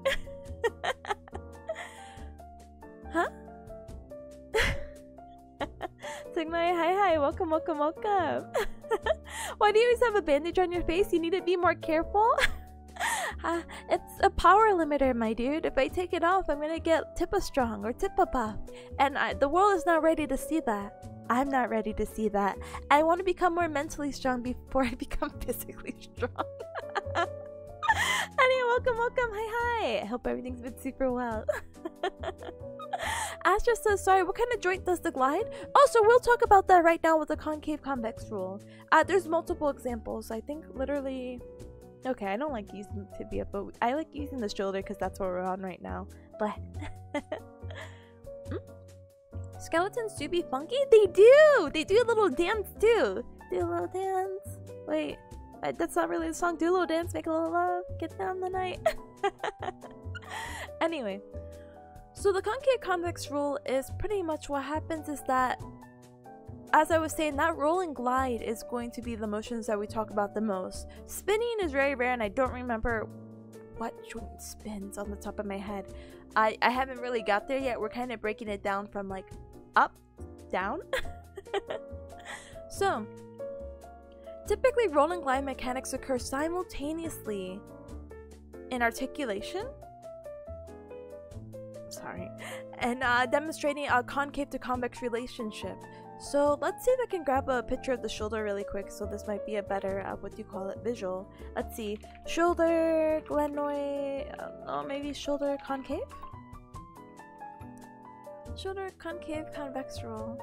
Tigmai, hi, welcome. Why do you always have a bandage on your face? You need to be more careful. It's a power limiter, my dude. If I take it off, I'm gonna get Tippa strong or Tippa buff, and the world is not ready to see that. I'm not ready to see that. I want to become more mentally strong before I become physically strong. Anyway, welcome. Hi. I hope everything's been super well. Astra says, sorry, what kind of joint does the glide? Oh, so we'll talk about that right now with the concave convex rule. There's multiple examples. I think literally... Okay, I don't like using the tibia, but I like using the shoulder because that's what we're on right now. But... Skeletons do be funky? They do! They do a little dance too! Do a little dance. Wait, that's not really the song. Do a little dance, make a little love, get down the night. Anyway, so the concave convex rule is pretty much what happens is that, as I was saying, that roll and glide is going to be the motions that we talk about the most. Spinning is very rare, and I don't remember what joint spins on the top of my head. I haven't really got there yet. We're kind of breaking it down from like up, down. So, typically roll and glide mechanics occur simultaneously in articulation. Sorry. And demonstrating a concave to convex relationship. So let's see if I can grab a picture of the shoulder really quick. So this might be a better, what do you call it, visual. Let's see. Shoulder, glenoid, oh, maybe shoulder concave? Shoulder concave convex roll.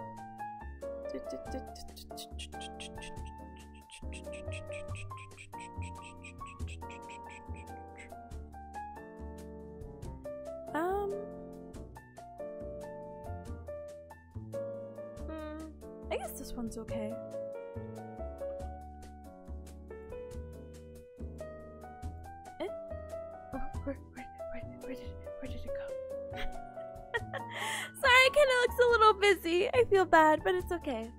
I guess this one's okay. Eh? Oh, where did it go? Sorry, it kind of looks a little busy. I feel bad, but it's okay.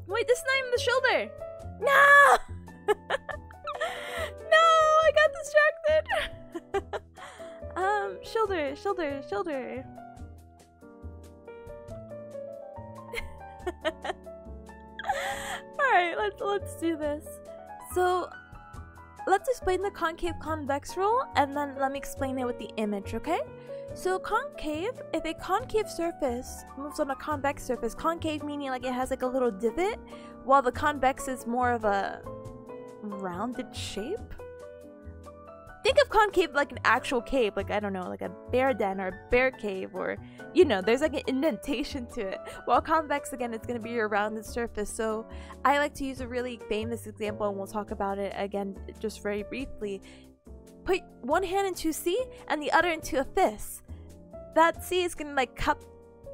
Wait, this is not even the shoulder. No! No, I got distracted. Shoulder. Alright, let's do this. So let's explain the concave convex rule, and then let me explain it with the image, okay? So concave, if a concave surface moves on a convex surface, concave meaning like it has like a little divot, while the convex is more of a rounded shape. Think of concave like an actual cave, like I don't know, like a bear den or a bear cave, or you know, there's like an indentation to it. While convex, again, it's going to be your rounded surface. So I like to use a really famous example, and we'll talk about it again just very briefly. Put one hand into C and the other into a fist. That C is going to like cup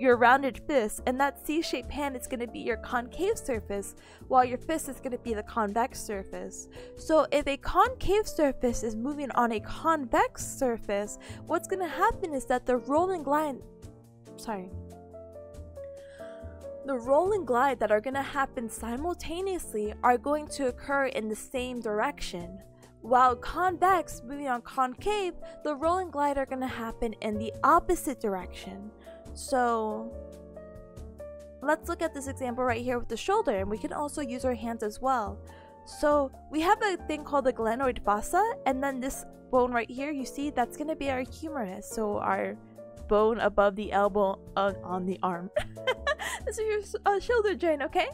your rounded fist, and that C-shaped hand is going to be your concave surface, while your fist is going to be the convex surface. So if a concave surface is moving on a convex surface, what's going to happen is that the roll and glide that are going to happen simultaneously are going to occur in the same direction. While convex moving on concave, the roll and glide are going to happen in the opposite direction. So let's look at this example right here with the shoulder, and we can also use our hands as well. So we have a thing called the glenoid fossa, and then this bone right here, you see, that's going to be our humerus, so our bone above the elbow on the arm. This is your shoulder joint, okay?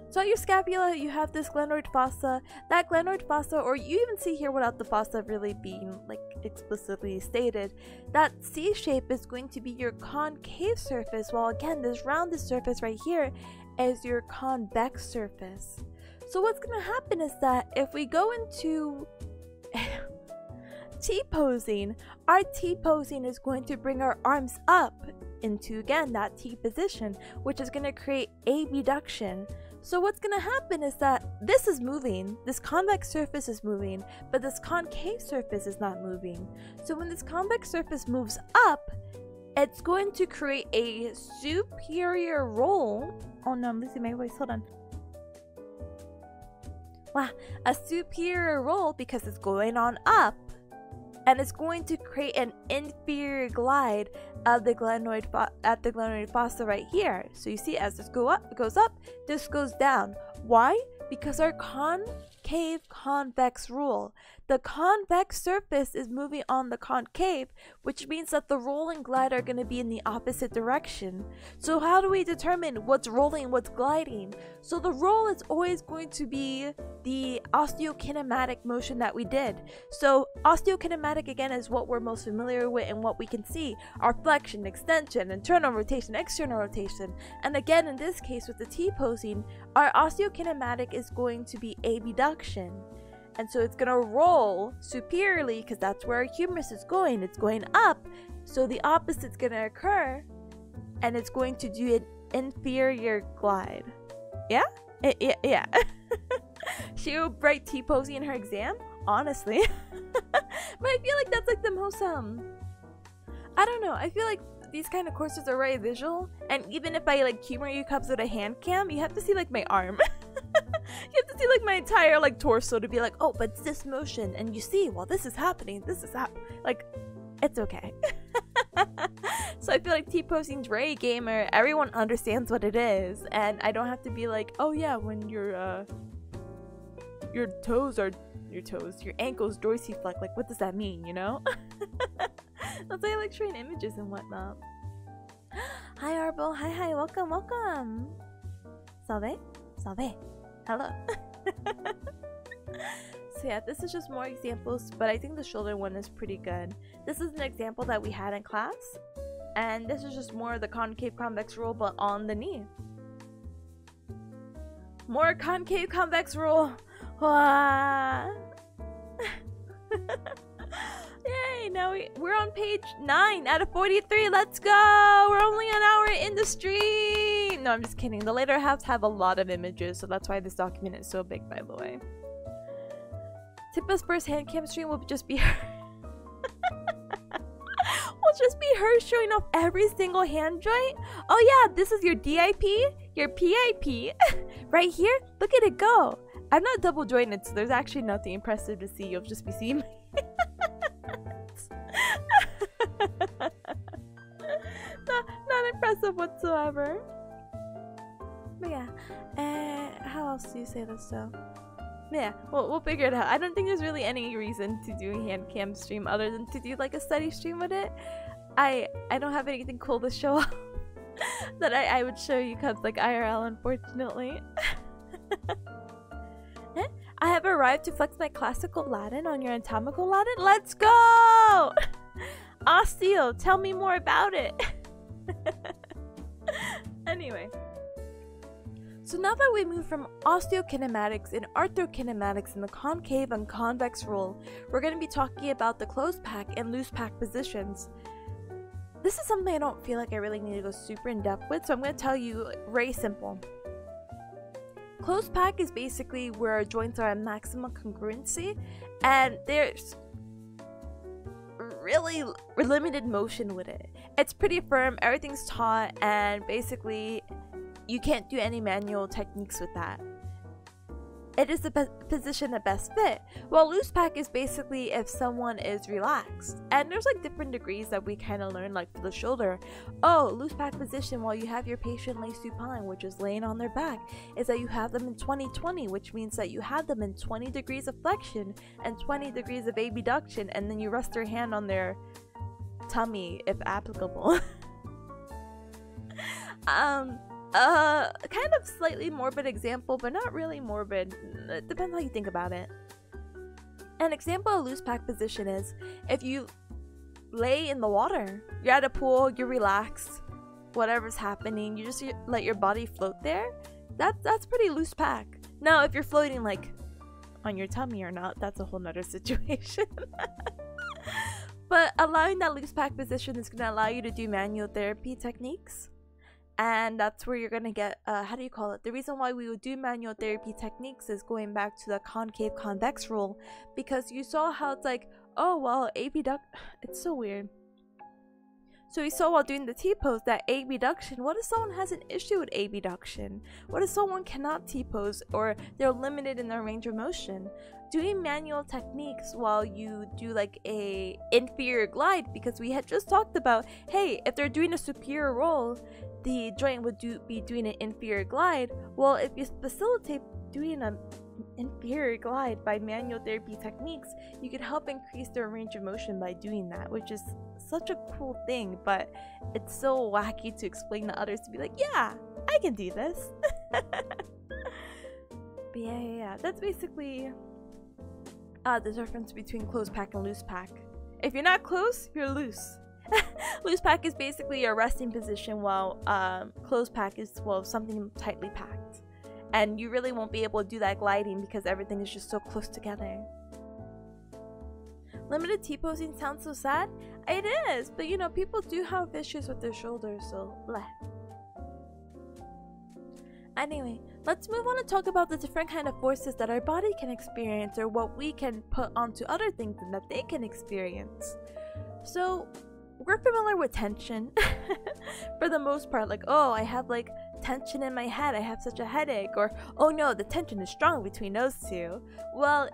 So at your scapula, you have this glenoid fossa. That glenoid fossa, or you even see here without the fossa really being like explicitly stated, that C shape is going to be your concave surface, while again, this rounded surface right here is your convex surface. So what's going to happen is that if we go into T-posing, our T-posing is going to bring our arms up into, again, that T position, which is going to create abduction. So what's going to happen is that this is moving, this convex surface is moving, but this concave surface is not moving. So when this convex surface moves up, it's going to create a superior roll. Oh no, I'm losing my voice, hold on. Wow, a superior roll because it's going on up. and it's going to create an inferior glide of the at the glenoid fossa right here. So you see, as this goes up, this goes down. Why? Because our concave convex rule. The convex surface is moving on the concave, which means that the roll and glide are going to be in the opposite direction. So how do we determine what's rolling, what's gliding? So the roll is always going to be the osteokinematic motion that we did. So osteokinematic, again, is what we're most familiar with and what we can see. Our flexion, extension, internal rotation, external rotation. And again, in this case with the T-posing, our osteokinematic is going to be abduction. And so it's going to roll superiorly because that's where our humerus is going. It's going up. So the opposite's going to occur. And it's going to do an inferior glide. Yeah? Yeah. She will write T-posing in her exam? Honestly. But I feel like that's like the most, I don't know. I feel like these kind of courses are very visual. And even if I like humor you cups with a hand cam, you have to see like my arm. You have to see like my entire like torso to be like, oh, but it's this motion, and you see, well, this is happening, like, it's okay. So I feel like T-posing's very gamer. Everyone understands what it is, and I don't have to be like, oh yeah, when your ankles dorsiflex, like what does that mean, you know? That's why I like showing images and whatnot. Hi Arbo, hi, welcome. Salve. Hello. So yeah, this is just more examples, but I think the shoulder one is pretty good. This is an example that we had in class, and this is just more of the concave convex roll, but on the knee. More concave convex roll. Yay, now we're on page 9 out of 43. Let's go. We're only an hour in the stream. No, I'm just kidding. The later halves have a lot of images, so that's why this document is so big, by the way. Tippa's first hand cam stream will just be her. Will just be her showing off every single hand joint. Oh yeah, this is your DIP, your PIP. Right here, look at it go. I'm not double jointed, so there's actually nothing impressive to see. You'll just be seeing my not impressive whatsoever. But yeah, how else do you say this though? Yeah, we'll figure it out. I don't think there's really any reason to do a hand cam stream other than to do like a study stream with it. I don't have anything cool to show off that I would show you cubs like IRL, unfortunately. I have arrived to flex my classical Latin on your anatomical Latin. Let's go! Osteo, tell me more about it. Anyway, so now that we move from osteokinematics and arthrokinematics in the concave and convex roll, we're going to be talking about the closed pack and loose pack positions. This is something I don't feel like I really need to go super in depth with, so I'm going to tell you very simple. Closed pack is basically where our joints are at maximum congruency, and there's really limited motion with it. It's pretty firm, everything's taut, and basically you can't do any manual techniques with that. It is the position at best fit. While loose pack is basically if someone is relaxed. And there's like different degrees that we kind of learn, like for the shoulder. Oh, loose pack position while you have your patient lay supine, which is laying on their back, is that you have them in 20-20, which means that you have them in 20 degrees of flexion and 20 degrees of abduction, and then you rest your hand on their tummy if applicable. Kind of slightly morbid example, but not really morbid. It depends how you think about it. An example of loose pack position is if you lay in the water. You're at a pool, you're relaxed, whatever's happening, you just let your body float there. That's pretty loose pack. Now, if you're floating like on your tummy or not, that's a whole nother situation. But allowing that loose pack position is going to allow you to do manual therapy techniques. And that's where you're going to get, how do you call it? The reason why we would do manual therapy techniques is going back to the concave convex rule. Because you saw how it's like, oh, well, abduct, it's so weird. So we saw while doing the T-pose that abduction. What if someone has an issue with abduction? What if someone cannot T-pose or they're limited in their range of motion? Doing manual techniques while you do like a inferior glide, because we had just talked about, hey, if they're doing a superior roll, the joint would be doing an inferior glide. Well, if you facilitate doing an inferior glide by manual therapy techniques, you could help increase their range of motion by doing that, which is such a cool thing, but it's so wacky to explain to others to be like, yeah, I can do this. But yeah, that's basically the difference between close pack and loose pack. If you're not close, you're loose. Loose pack is basically a resting position, while close pack is, well, something tightly packed. And you really won't be able to do that gliding because everything is just so close together. Limited T-posing sounds so sad. It is, but you know, people do have issues with their shoulders, so bleh. Anyway, let's move on and talk about the different kind of forces that our body can experience, or what we can put onto other things and that they can experience. So, we're familiar with tension for the most part, like, oh, I have like tension in my head, I have such a headache, or oh no, the tension is strong between those two. Well,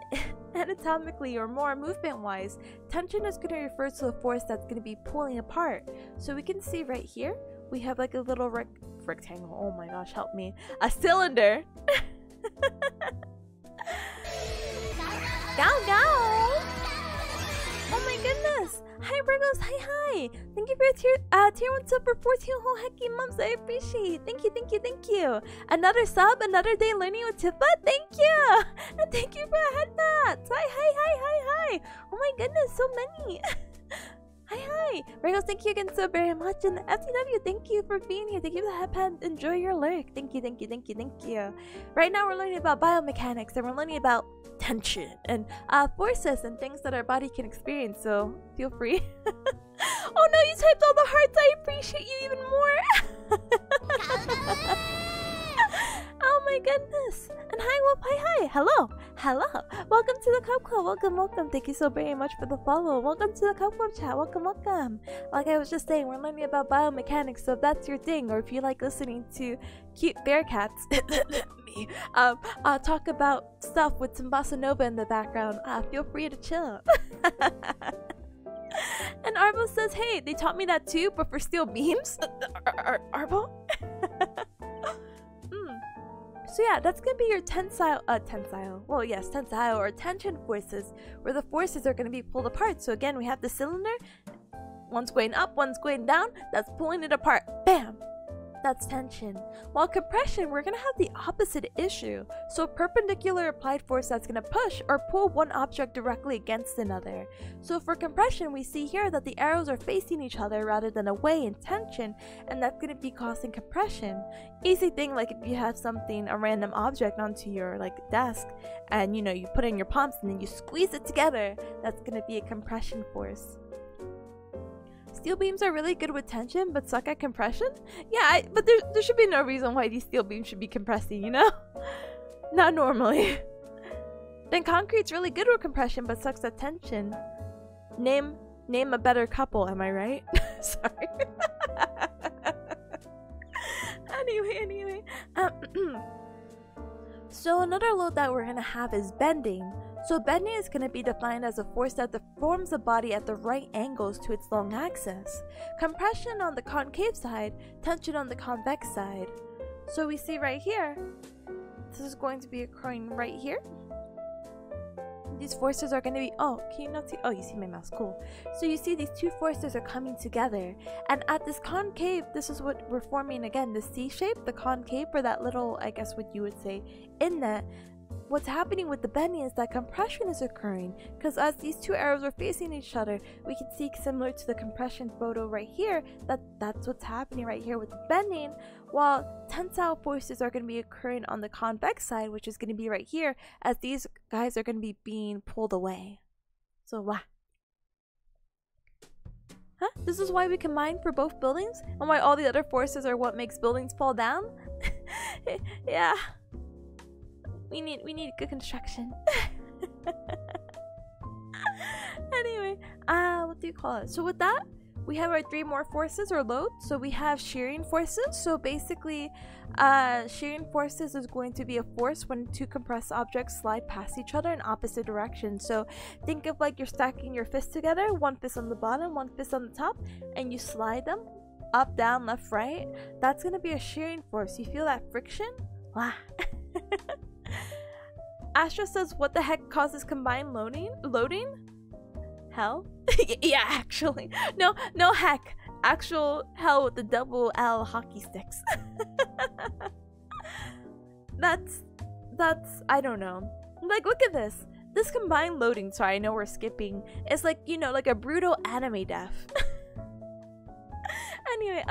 anatomically or more movement wise, tension is going to refer to a force that's going to be pulling apart. So we can see right here, we have like a little rectangle, oh my gosh, help me, a cylinder. Go go! Oh my goodness! Hi Virgos, hi! Thank you for your tier 1 sub for 14 whole hecky months. I appreciate. Thank you. Another sub, another day learning with Tipa. Thank you! And thank you for a headband. Hi! Oh my goodness, so many. Hi! Virgos, thank you again so very much. And FTW, thank you for being here. Thank you for the headband. Enjoy your lurk. Thank you. Right now we're learning about biomechanics, and we're learning about tension and forces and things that our body can experience, so feel free. Oh no, you typed all the hearts. I appreciate you even more. Oh my goodness. And hi Wolf, hi. Hello. Welcome to the Cup Club. Welcome. Thank you so very much for the follow. Welcome to the Cup Club chat. Welcome. Like I was just saying, we're learning about biomechanics, so if that's your thing, or if you like listening to cute bearcats me talk about stuff with some bossa nova in the background, feel free to chill. And Arbo says, hey, they taught me that too, but for steel beams. Arbo. So yeah, that's gonna be your tensile or tension forces, where the forces are gonna be pulled apart. So again, we have the cylinder, one's going up, one's going down, that's pulling it apart. Bam! That's tension. While compression, we're gonna have the opposite issue. So a perpendicular applied force that's gonna push or pull one object directly against another. So for compression, we see here that the arrows are facing each other rather than away in tension, and that's gonna be causing compression. Easy thing, like if you have something, a random object onto your like desk, and you know, you put it in your palms and then you squeeze it together, that's gonna be a compression force. Steel beams are really good with tension, but suck at compression? Yeah, but there should be no reason why these steel beams should be compressing, you know? Not normally. Then concrete's really good with compression, but sucks at tension. Name a better couple, am I right? Sorry. Anyway. So another load that we're gonna have is bending. So bending is going to be defined as a force that deforms the body at the right angles to its long axis. Compression on the concave side, tension on the convex side. So we see right here, this is going to be occurring right here. These forces are going to be, oh, can you not see? Oh, you see my mouse, cool. So you see these two forces are coming together. And at this concave, this is what we're forming again, the C shape, the concave, for that little, I guess what you would say, inlet. What's happening with the bending is that compression is occurring, because as these two arrows are facing each other, we can see, similar to the compression photo right here, that's what's happening right here with the bending, while tensile forces are going to be occurring on the convex side, which is going to be right here, as these guys are going to be being pulled away. So wow. Huh? This is why we combine for both buildings, and why all the other forces are what makes buildings fall down? Yeah. We need good construction. Anyway, what do you call it? So with that, we have our 3 more forces or loads. So we have shearing forces. So basically, shearing forces is going to be a force when 2 compressed objects slide past each other in opposite directions. So think of like you're stacking your fists together, one fist on the bottom, one fist on the top, and you slide them up, down, left, right. That's gonna be a shearing force. You feel that friction? Wow. Astra says, what the heck causes combined loading? Hell? Yeah, actually. No heck. Actual hell with the double L hockey sticks. That's I don't know. Like, look at this. This combined loading, sorry, I know we're skipping. It's like, you know, like a brutal anime death. Anyway,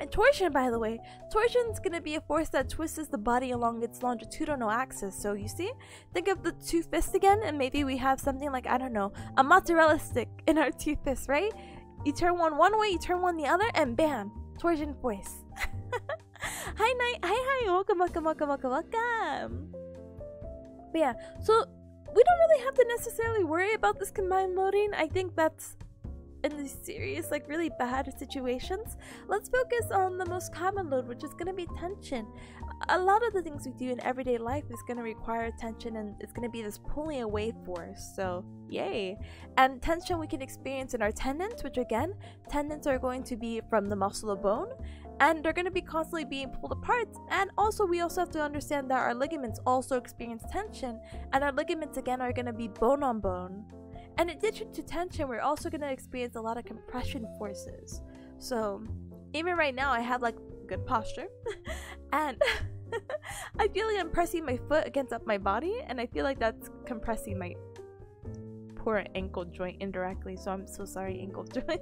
and torsion, by the way, torsion's gonna be a force that twists the body along its longitudinal axis. So you see, think of the 2 fists again, and maybe we have something like, I don't know, a mozzarella stick in our 2 fists, right? You turn one way, you turn one the other, and bam, torsion force. Hi Night, hi, welcome. But yeah, so we don't really have to necessarily worry about this combined loading. I think that's in these serious, like really bad situations. Let's focus on the most common load, which is going to be tension. A lot of the things we do in everyday life is going to require tension, and it's going to be this pulling away force. So yay. And tension we can experience in our tendons, which again, tendons are going to be from the muscle of bone, and they're going to be constantly being pulled apart. And also we also have to understand that our ligaments also experience tension, and our ligaments again are going to be bone on bone. And in addition to tension, we're also going to experience a lot of compression forces. So even right now I have like good posture and I feel like I'm pressing my foot against up my body, and I feel like that's compressing my poor ankle joint indirectly. So I'm so sorry, ankle joint.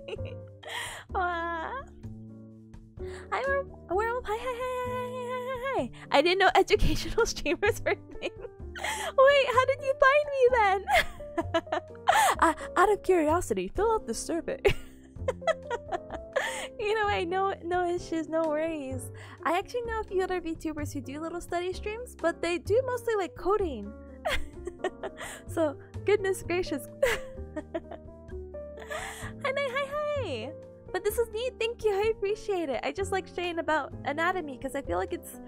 Hi, werewolf. Hi. I didn't know educational streamers were a thing. Wait, how did you find me then? Out of curiosity, fill out the survey. You know, I know, no issues, no worries. I actually know a few other VTubers who do little study streams, but they do mostly like coding. So, goodness gracious. Hi. But this is neat, thank you, I appreciate it. I just like sharing about anatomy because I feel like it's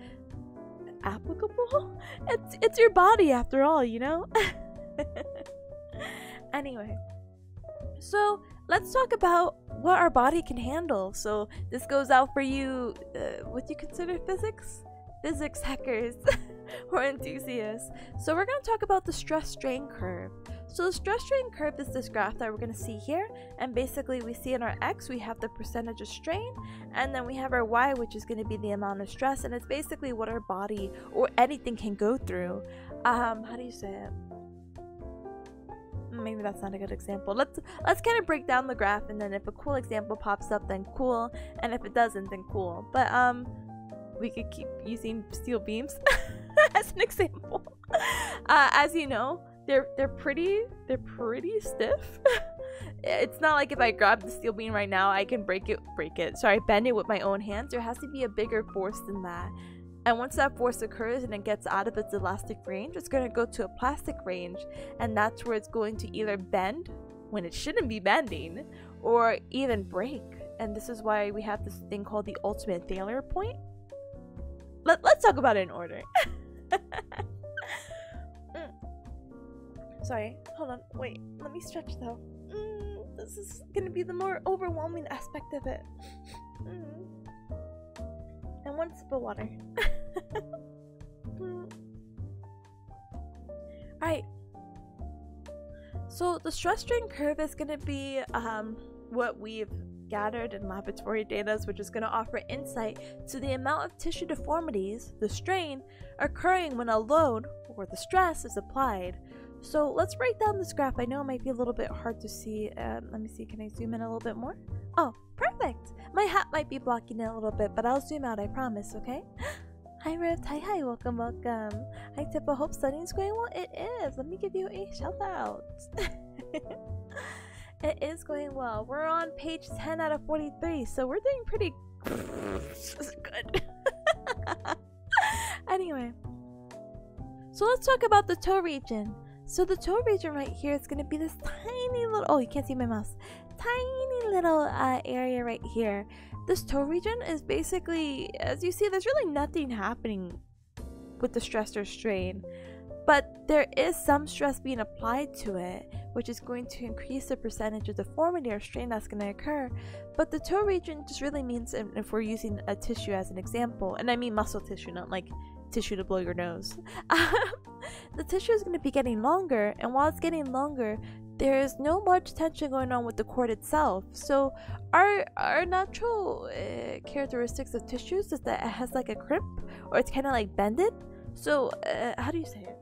applicable. It's your body after all, you know. Anyway, so let's talk about what our body can handle. So this goes out for you, what do you consider physics hackers or enthusiasts. So we're going to talk about the stress strain curve. So the stress strain curve is this graph that we're going to see here, and basically we see in our x we have the percentage of strain, and then we have our y, which is going to be the amount of stress, and it's basically what our body or anything can go through. How do you say it? Maybe that's not a good example. Let's kind of break down the graph, and then if a cool example pops up, then cool, and if it doesn't, then cool. But we could keep using steel beams as an example. As you know, they're pretty stiff. It's not like if I grab the steel beam right now I can bend it with my own hands. There has to be a bigger force than that. And once that force occurs and it gets out of its elastic range, it's going to go to a plastic range, and that's where it's going to either bend when it shouldn't be bending or even break. And this is why we have this thing called the ultimate failure point. Let's talk about it in order. Sorry, hold on, wait, let me stretch though. This is gonna be the more overwhelming aspect of it. And 1 sip of water. Alright, so the stress strain curve is gonna be what we've gathered in laboratory data, which is going to offer insight to the amount of tissue deformities, the strain, occurring when a load or the stress is applied. So let's break down this graph. I know it might be a little bit hard to see. Let me see, can I zoom in a little bit more? Oh, perfect! My hat might be blocking it a little bit, but I'll zoom out, I promise, okay? Hi Rift, hi, welcome. Hi Tippa, hope studying's going well. It is, let me give you a shout out. It is going well. We're on page 10 out of 43, so we're doing pretty good. Anyway, so let's talk about the toe region. So the toe region right here is going to be this tiny little, oh, you can't see my mouse, tiny little area right here. This toe region is basically, as you see, there's really nothing happening with the stress or strain, but there is some stress being applied to it, which is going to increase the percentage of deformity or strain that's going to occur. But the toe region just really means, if we're using a tissue as an example, and I mean muscle tissue, not like tissue to blow your nose, the tissue is going to be getting longer, and while it's getting longer, there is no much tension going on with the cord itself. So our natural characteristics of tissues is that it has like a crimp, or it's kind of like bended. So how do you say it?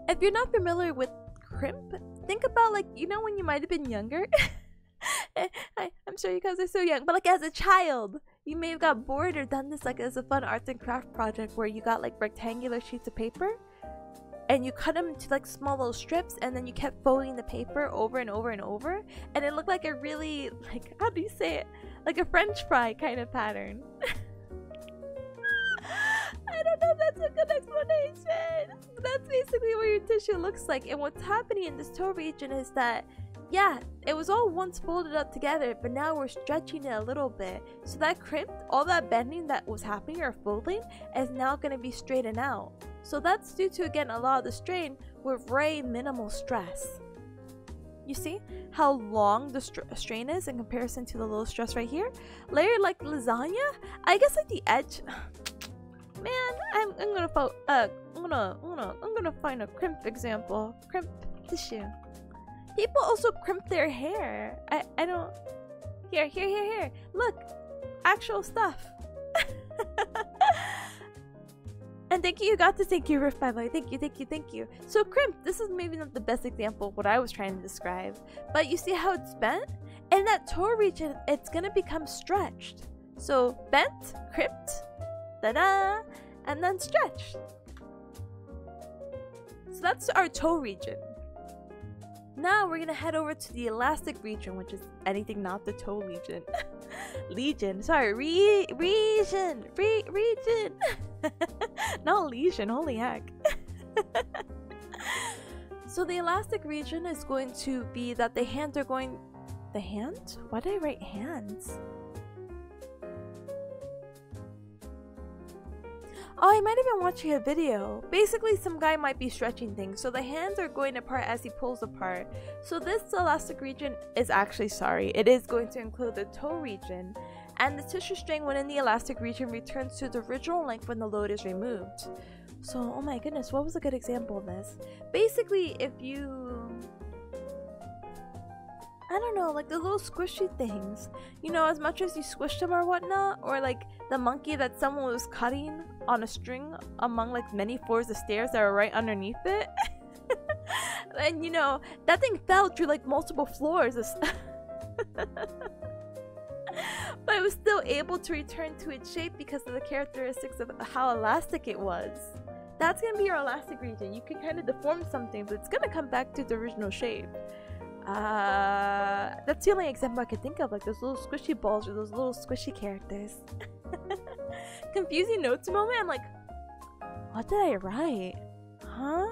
If you're not familiar with crimp, think about, like, you know, when you might have been younger. I'm sure you guys are so young, but like as a child, you may have got bored or done this like as a fun arts and craft project where you got like rectangular sheets of paper and you cut them into like small little strips, and then you kept folding the paper over and over and over, and it looked like a really, like, how do you say it, like a French fry kind of pattern. I don't know if that's a good explanation. That's basically what your tissue looks like. And what's happening in this toe region is that, yeah, it was all once folded up together, but now we're stretching it a little bit. So that crimp, all that bending that was happening or folding, is now going to be straightened out. So that's due to, again, a lot of the strain with very minimal stress. You see how long the strain is in comparison to the little stress right here? Layered like lasagna? I guess like the edge. Man, I'm gonna find a crimp example. Crimp tissue. People also crimp their hair. I don't. Here. Look, actual stuff. And thank you got to thank you, Riff, by the way. Thank you. So crimp, this is maybe not the best example of what I was trying to describe, but you see how it's bent? In that toe region, it's gonna become stretched. So bent, crimped, ta-da, and then stretched. So that's our toe region. Now we're gonna head over to the elastic region, which is anything not the toe region. Region, sorry, region. Not lesion, holy heck. So the elastic region is going to be that the hands are going... The hand? Why did I write hands? Oh, I might have been watching a video. Basically, some guy might be stretching things, so the hands are going apart as he pulls apart. So this elastic region is actually, it is going to include the toe region, and the tissue strain within the elastic region returns to the original length when the load is removed. So, oh my goodness, what was a good example of this? Basically, if you... I don't know, like the little squishy things, you know, as much as you squish them or whatnot, or like the monkey that someone was cutting on a string among like many floors of stairs that are right underneath it. And you know, that thing fell through like multiple floors. But it was still able to return to its shape because of the characteristics of how elastic it was. That's gonna be your elastic region. You can kind of deform something, but it's gonna come back to the original shape. That's the only example I could think of, like those little squishy balls or those little squishy characters. Confusing notes moment. I'm like, what did I write? Huh?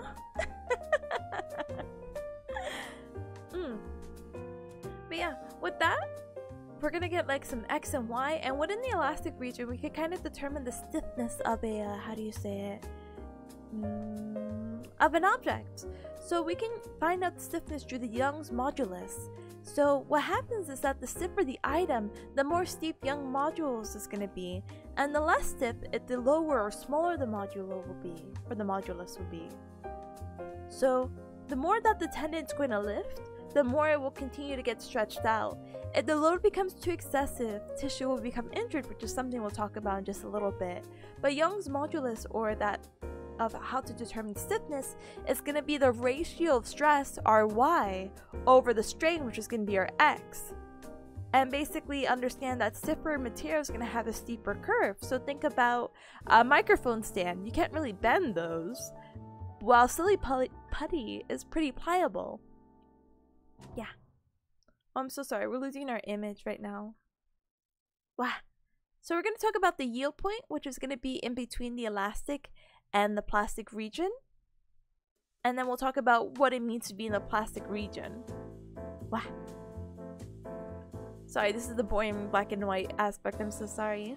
But yeah, with that, we're gonna get like some X and Y, and within the elastic region, we can kind of determine the stiffness of a, how do you say it? Of an object. So we can find out the stiffness through the Young's modulus. So what happens is that the stiffer the item, the more steep Young modulus is going to be, and the less stiff, the lower or smaller the modulo will be, or the modulus will be. So the more that the tendon is going to lift, the more it will continue to get stretched out. If the load becomes too excessive, tissue will become injured, which is something we'll talk about in just a little bit. But Young's modulus, or that of how to determine stiffness, is going to be the ratio of stress, our Y, over the strain, which is going to be our X. And basically understand that stiffer material is going to have a steeper curve. So think about a microphone stand. You can't really bend those, while silly putty is pretty pliable. Yeah. Oh, I'm so sorry. We're losing our image right now. Wow. So we're going to talk about the yield point, which is going to be in between the elastic and the plastic region, and then we'll talk about what it means to be in the plastic region. Wow. Sorry, this is the boring black and white aspect. I'm so sorry.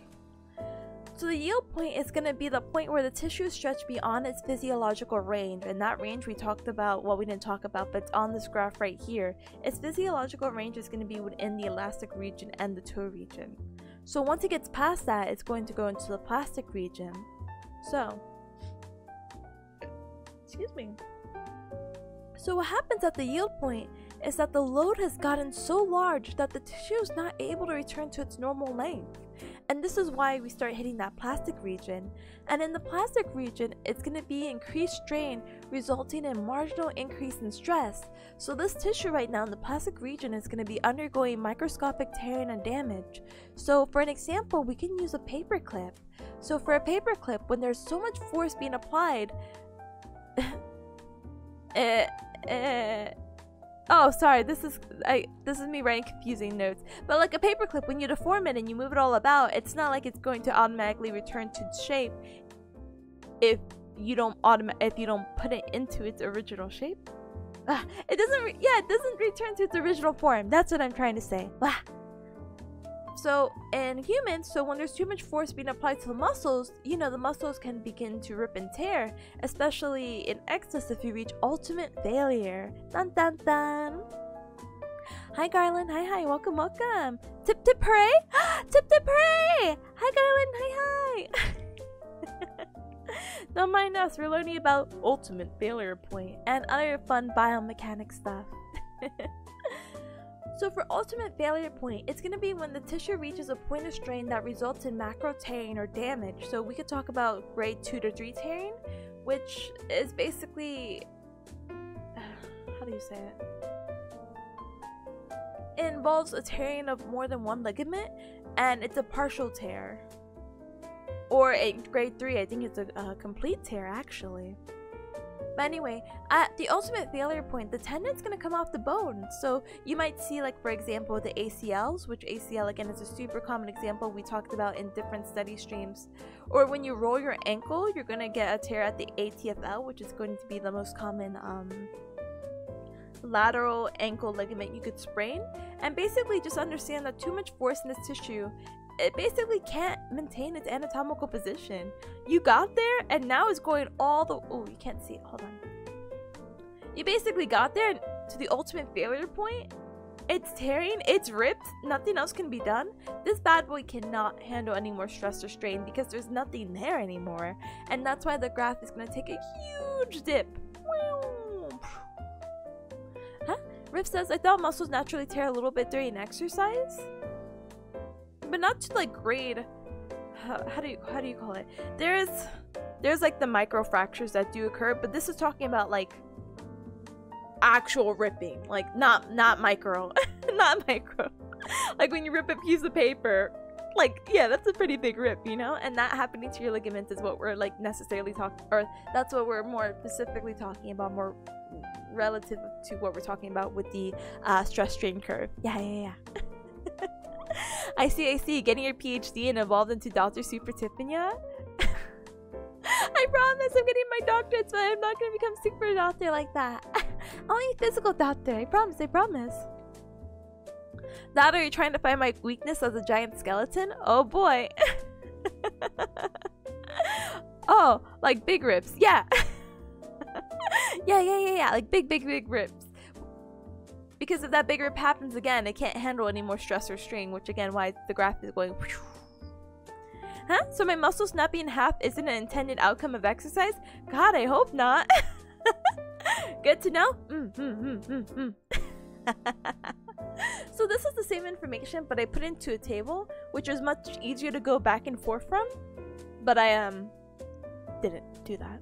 So the yield point is going to be the point where the tissue is stretched beyond its physiological range. And that range we talked about, well, we didn't talk about, but it's on this graph right here. Its physiological range is going to be within the elastic region and the toe region. So once it gets past that, it's going to go into the plastic region. So, excuse me. So what happens at the yield point is that the load has gotten so large that the tissue is not able to return to its normal length. And this is why we start hitting that plastic region. And in the plastic region, it's going to be increased strain, resulting in marginal increase in stress. So this tissue right now in the plastic region is going to be undergoing microscopic tearing and damage. So for an example, we can use a paper clip. So for a paper clip, when there's so much force being applied, oh, sorry, this is me writing confusing notes. But like a paperclip, when you deform it and you move it all about, it's not like it's going to automatically return to its shape if you don't put it into its original shape. It doesn't return to its original form. That's what I'm trying to say. So in humans, so when there's too much force being applied to the muscles, you know, the muscles can begin to rip and tear, especially in excess if you reach ultimate failure. Dun dun dun. Hi Garland, hi, welcome, welcome. Tip tip hooray! Tip tip hooray! Hi Garland, hi. Don't mind us, we're learning about ultimate failure point and other fun biomechanics stuff. So for ultimate failure point, it's going to be when the tissue reaches a point of strain that results in macro tearing or damage. So we could talk about grade 2 to 3 tearing, which is basically, how do you say it? It involves a tearing of more than one ligament, and it's a partial tear. Or in grade 3, I think it's a complete tear actually. But anyway, at the ultimate failure point, the tendon's going to come off the bone. So you might see, like, for example, the ACLs, which ACL, again, is a super common example we talked about in different study streams. Or when you roll your ankle, you're going to get a tear at the ATFL, which is going to be the most common lateral ankle ligament you could sprain. And basically just understand that too much force in this tissue, it basically can't maintain its anatomical position. You got there and now it's going all the— oh, you can't see it, hold on. You basically got there to the ultimate failure point. It's tearing, it's ripped, nothing else can be done. This bad boy cannot handle any more stress or strain because there's nothing there anymore. And that's why the graph is going to take a huge dip. Huh? Riff says, I thought muscles naturally tear a little bit during exercise, but not to like grade. How do you call it? There's like the micro fractures that do occur, but this is talking about like actual ripping, like not micro. Not micro. Like when you rip a piece of paper, like, yeah, that's a pretty big rip, you know? And that happening to your ligaments is what we're like necessarily talking, or that's what we're more specifically talking about, more relative to what we're talking about with the stress strain curve. Yeah. I see, getting your PhD and evolved into Dr. Super Tipanya. I promise I'm getting my doctorates, but I'm not gonna become super doctor like that. Only physical doctor, I promise. That, or you're trying to find my weakness as a giant skeleton? Oh boy. Oh, like big rips, yeah. Yeah, like big rips. Because if that big rip happens again, it can't handle any more stress or strain, which again, why the graph is going. Huh? So my muscle snapping in half isn't an intended outcome of exercise? God, I hope not. Good to know. So this is the same information, but I put into a table, which is much easier to go back and forth from. But I didn't do that.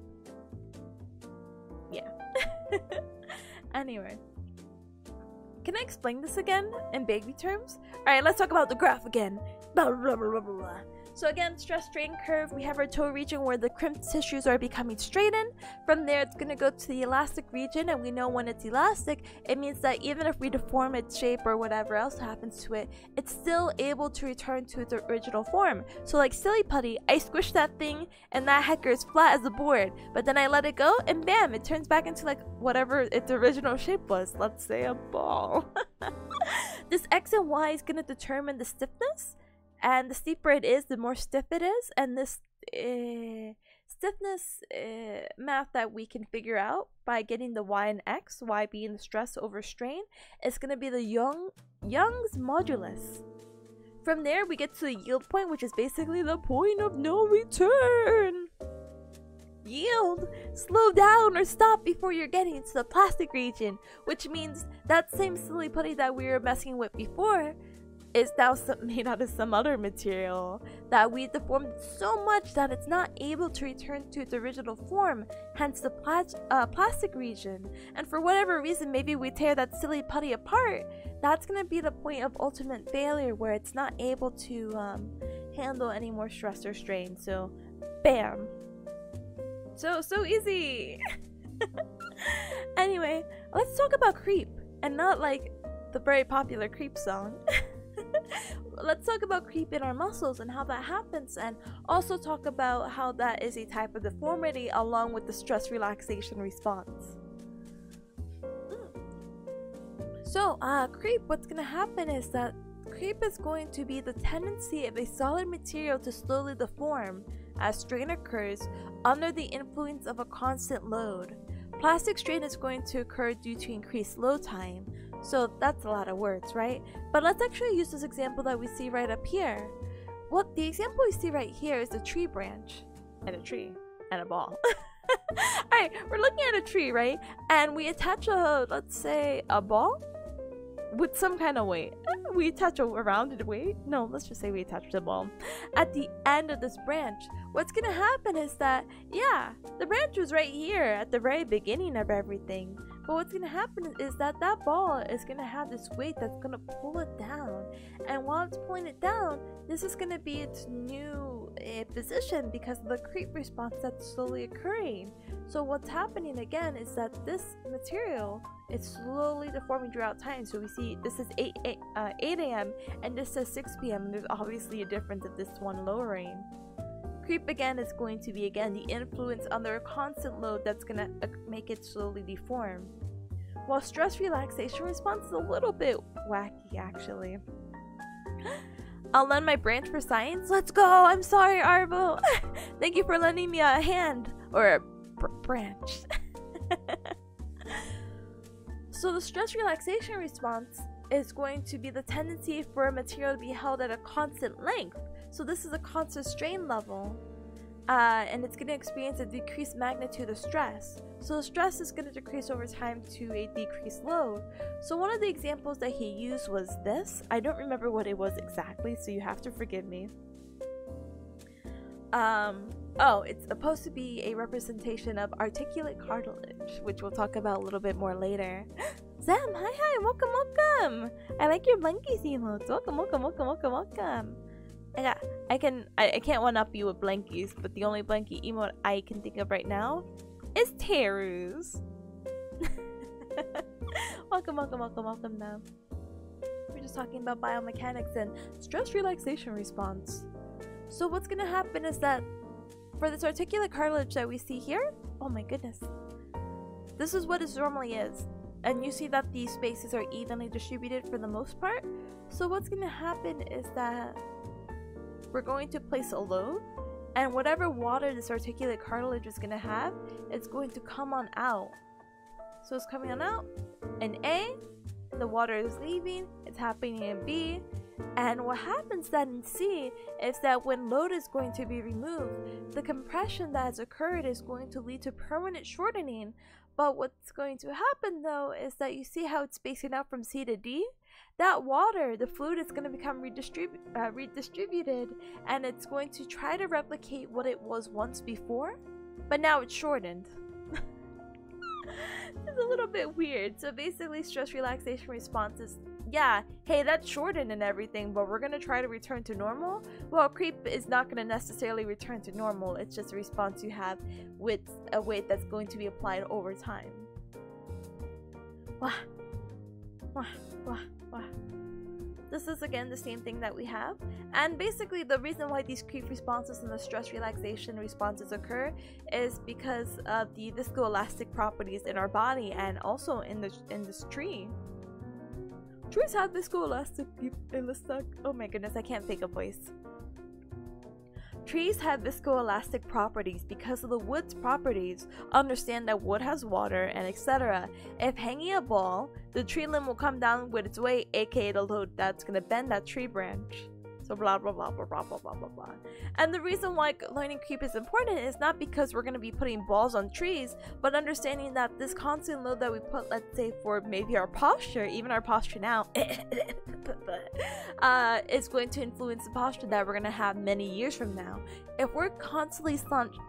Yeah. Anyway. Can I explain this again in baby terms? Alright, let's talk about the graph again. Blah, blah, blah, blah, blah. So again, stress strain curve, we have our toe region where the crimped tissues are becoming straightened. From there, it's going to go to the elastic region, and we know when it's elastic, it means that even if we deform its shape or whatever else happens to it, it's still able to return to its original form. So like silly putty, I squish that thing and that hecker is flat as a board, but then I let it go and bam, it turns back into like whatever its original shape was. Let's say a ball. This X and Y is going to determine the stiffness, and the steeper it is, the more stiff it is, and this stiffness math that we can figure out by getting the Y and X, Y being the stress over strain, is going to be the Young's modulus. From there, we get to the yield point, which is basically the point of no return. Yield, slow down or stop before you're getting to the plastic region, which means that same silly putty that we were messing with before is now made out of some other material that we deformed so much that it's not able to return to its original form, hence the plastic region. And for whatever reason, maybe we tear that silly putty apart, that's going to be the point of ultimate failure where it's not able to handle any more stress or strain. So bam, so easy. Anyway, let's talk about creep, and not like the very popular creep song. Let's talk about creep in our muscles and how that happens, and also talk about how that is a type of deformity along with the stress relaxation response. So creep, what's going to happen is that creep is going to be the tendency of a solid material to slowly deform as strain occurs under the influence of a constant load. Plastic strain is going to occur due to increased load time. So that's a lot of words, right? But let's actually use this example that we see right up here. What the example we see right here is a tree branch and a tree and a ball. Alright, we're looking at a tree, right? And we attach let's say a ball with some kind of weight. We attach a rounded weight. No, let's just say we attach the ball at the end of this branch. What's gonna happen is that, yeah, the branch was right here at the very beginning of everything. But what's going to happen is that that ball is going to have this weight that's going to pull it down. And while it's pulling it down, this is going to be its new position because of the creep response that's slowly occurring. So what's happening again is that this material is slowly deforming throughout time. So we see this is 8 a.m. and this says 6 p.m. and there's obviously a difference of this one lowering. Creep again is going to be again the influence under a constant load that's going to make it slowly deform. While stress relaxation response is a little bit wacky actually. I'll lend my branch for science. Let's go! I'm sorry, Arvo! Thank you for lending me a hand. Or a branch. So the stress relaxation response is going to be the tendency for a material to be held at a constant length. So this is a constant strain level, and it's going to experience a decreased magnitude of stress. So the stress is going to decrease over time to a decreased load. So one of the examples that he used was this. I don't remember what it was exactly, so you have to forgive me. Oh, it's supposed to be a representation of articulate cartilage, which we'll talk about a little bit more later. Zam, hi, welcome. I like your blankies emotes. Welcome. I can't one up you with blankies, but the only blankie emote I can think of right now is Teru's. welcome now. We're just talking about biomechanics and stress relaxation response. So what's gonna happen is that for this articulate cartilage that we see here, oh my goodness, this is what it normally is. And you see that these spaces are evenly distributed for the most part. So what's gonna happen is that we're going to place a load, and whatever water this articulate cartilage is going to have, it's going to come on out. So it's coming on out in A, the water is leaving, it's happening in B, and what happens then in C is that when load is going to be removed, the compression that has occurred is going to lead to permanent shortening. But what's going to happen though is that you see how it's spacing out from C to D? That water, the fluid, is going to become redistributed, and it's going to try to replicate what it was once before, but now it's shortened. It's a little bit weird. So basically stress relaxation response is, yeah, hey, that's shortened and everything, but we're going to try to return to normal. Well, creep is not going to necessarily return to normal. It's just a response you have with a weight that's going to be applied over time. Wah. This is again the same thing that we have, and basically the reason why these creep responses and the stress relaxation responses occur is because of the viscoelastic properties in our body and also in this tree. trees have viscoelastic oh my goodness, I can't fake a voice. Trees have viscoelastic properties because of the wood's properties. Understand that wood has water and etc. If hanging a ball, the tree limb will come down with its weight, aka the load that's gonna bend that tree branch. So blah blah blah blah blah blah blah blah blah. And the reason why learning creep is important is not because we're gonna be putting balls on trees, but understanding that this constant load that we put, let's say for maybe our posture, even our posture now, is going to influence the posture that we're gonna have many years from now. If we're constantly slouched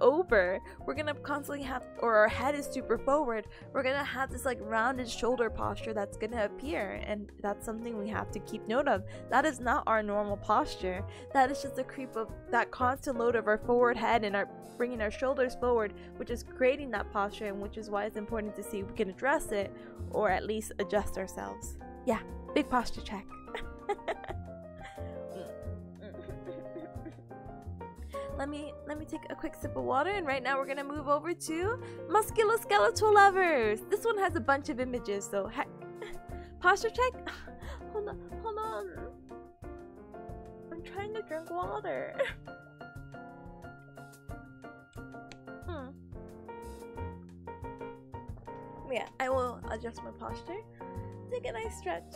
over, we're gonna constantly have, or our head is super forward, we're gonna have this like rounded shoulder posture that's gonna appear, and that's something we have to keep note of. That is not our normal posture. That is just a creep of that constant load of our forward head and our bringing our shoulders forward, which is creating that posture, and which is why it's important to see if we can address it or at least adjust ourselves. Yeah, big posture check. Let me take a quick sip of water, and right now we're gonna move over to musculoskeletal levers. This one has a bunch of images, so posture check. Hold on. I'm trying to drink water. Yeah, I will adjust my posture. Take a nice stretch.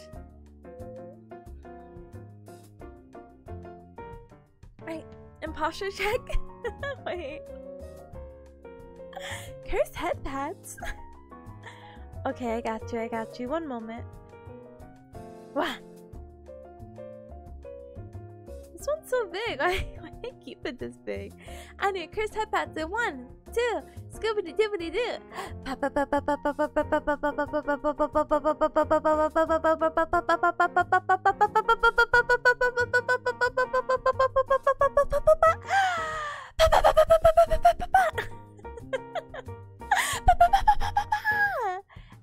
Right. And posture check. Wait. Cursed head pads. Okay, I got you. One moment. Wow. This one's so big. Why keep it this big? I need cursed head pads in 1, 2, scoobity doobity doo.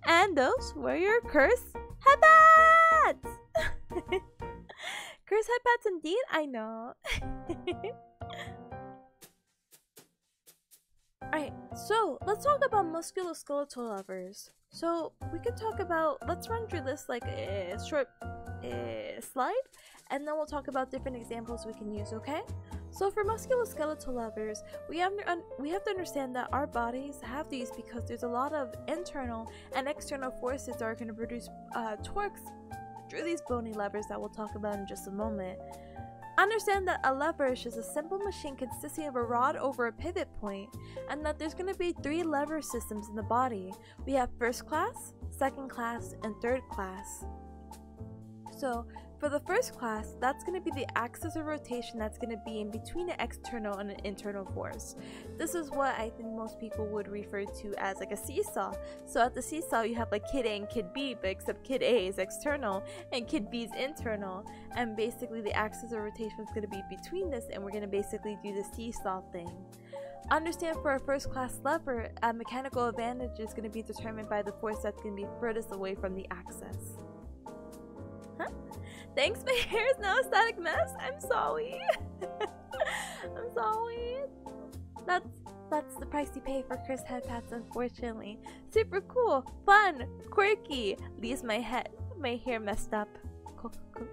And those were your cursed headpads. Cursed headpads indeed, I know. Alright, so let's talk about musculoskeletal levers. So we could talk about, let's run through this like a short slide, and then we'll talk about different examples we can use, okay? So for musculoskeletal levers, we have to understand that our bodies have these because there's a lot of internal and external forces that are going to produce torques through these bony levers that we'll talk about in just a moment. Understand that a lever is just a simple machine consisting of a rod over a pivot point, and that there's going to be 3 lever systems in the body. We have first class, second class, and third class. So for the first class, that's going to be the axis of rotation that's going to be in between an external and an internal force. This is what I think most people would refer to as like a seesaw. So at the seesaw, you have like kid A and kid B, but except kid A is external and kid B is internal. And basically the axis of rotation is going to be between this, and we're going to basically do the seesaw thing. Understand for a first class lever, a mechanical advantage is going to be determined by the force that's going to be furthest away from the axis. Huh? Thanks, my hair is now a static mess. I'm sorry. I'm sorry. That's the price you pay for cursed head pads, unfortunately. Super cool, fun, quirky. Leaves my hair messed up.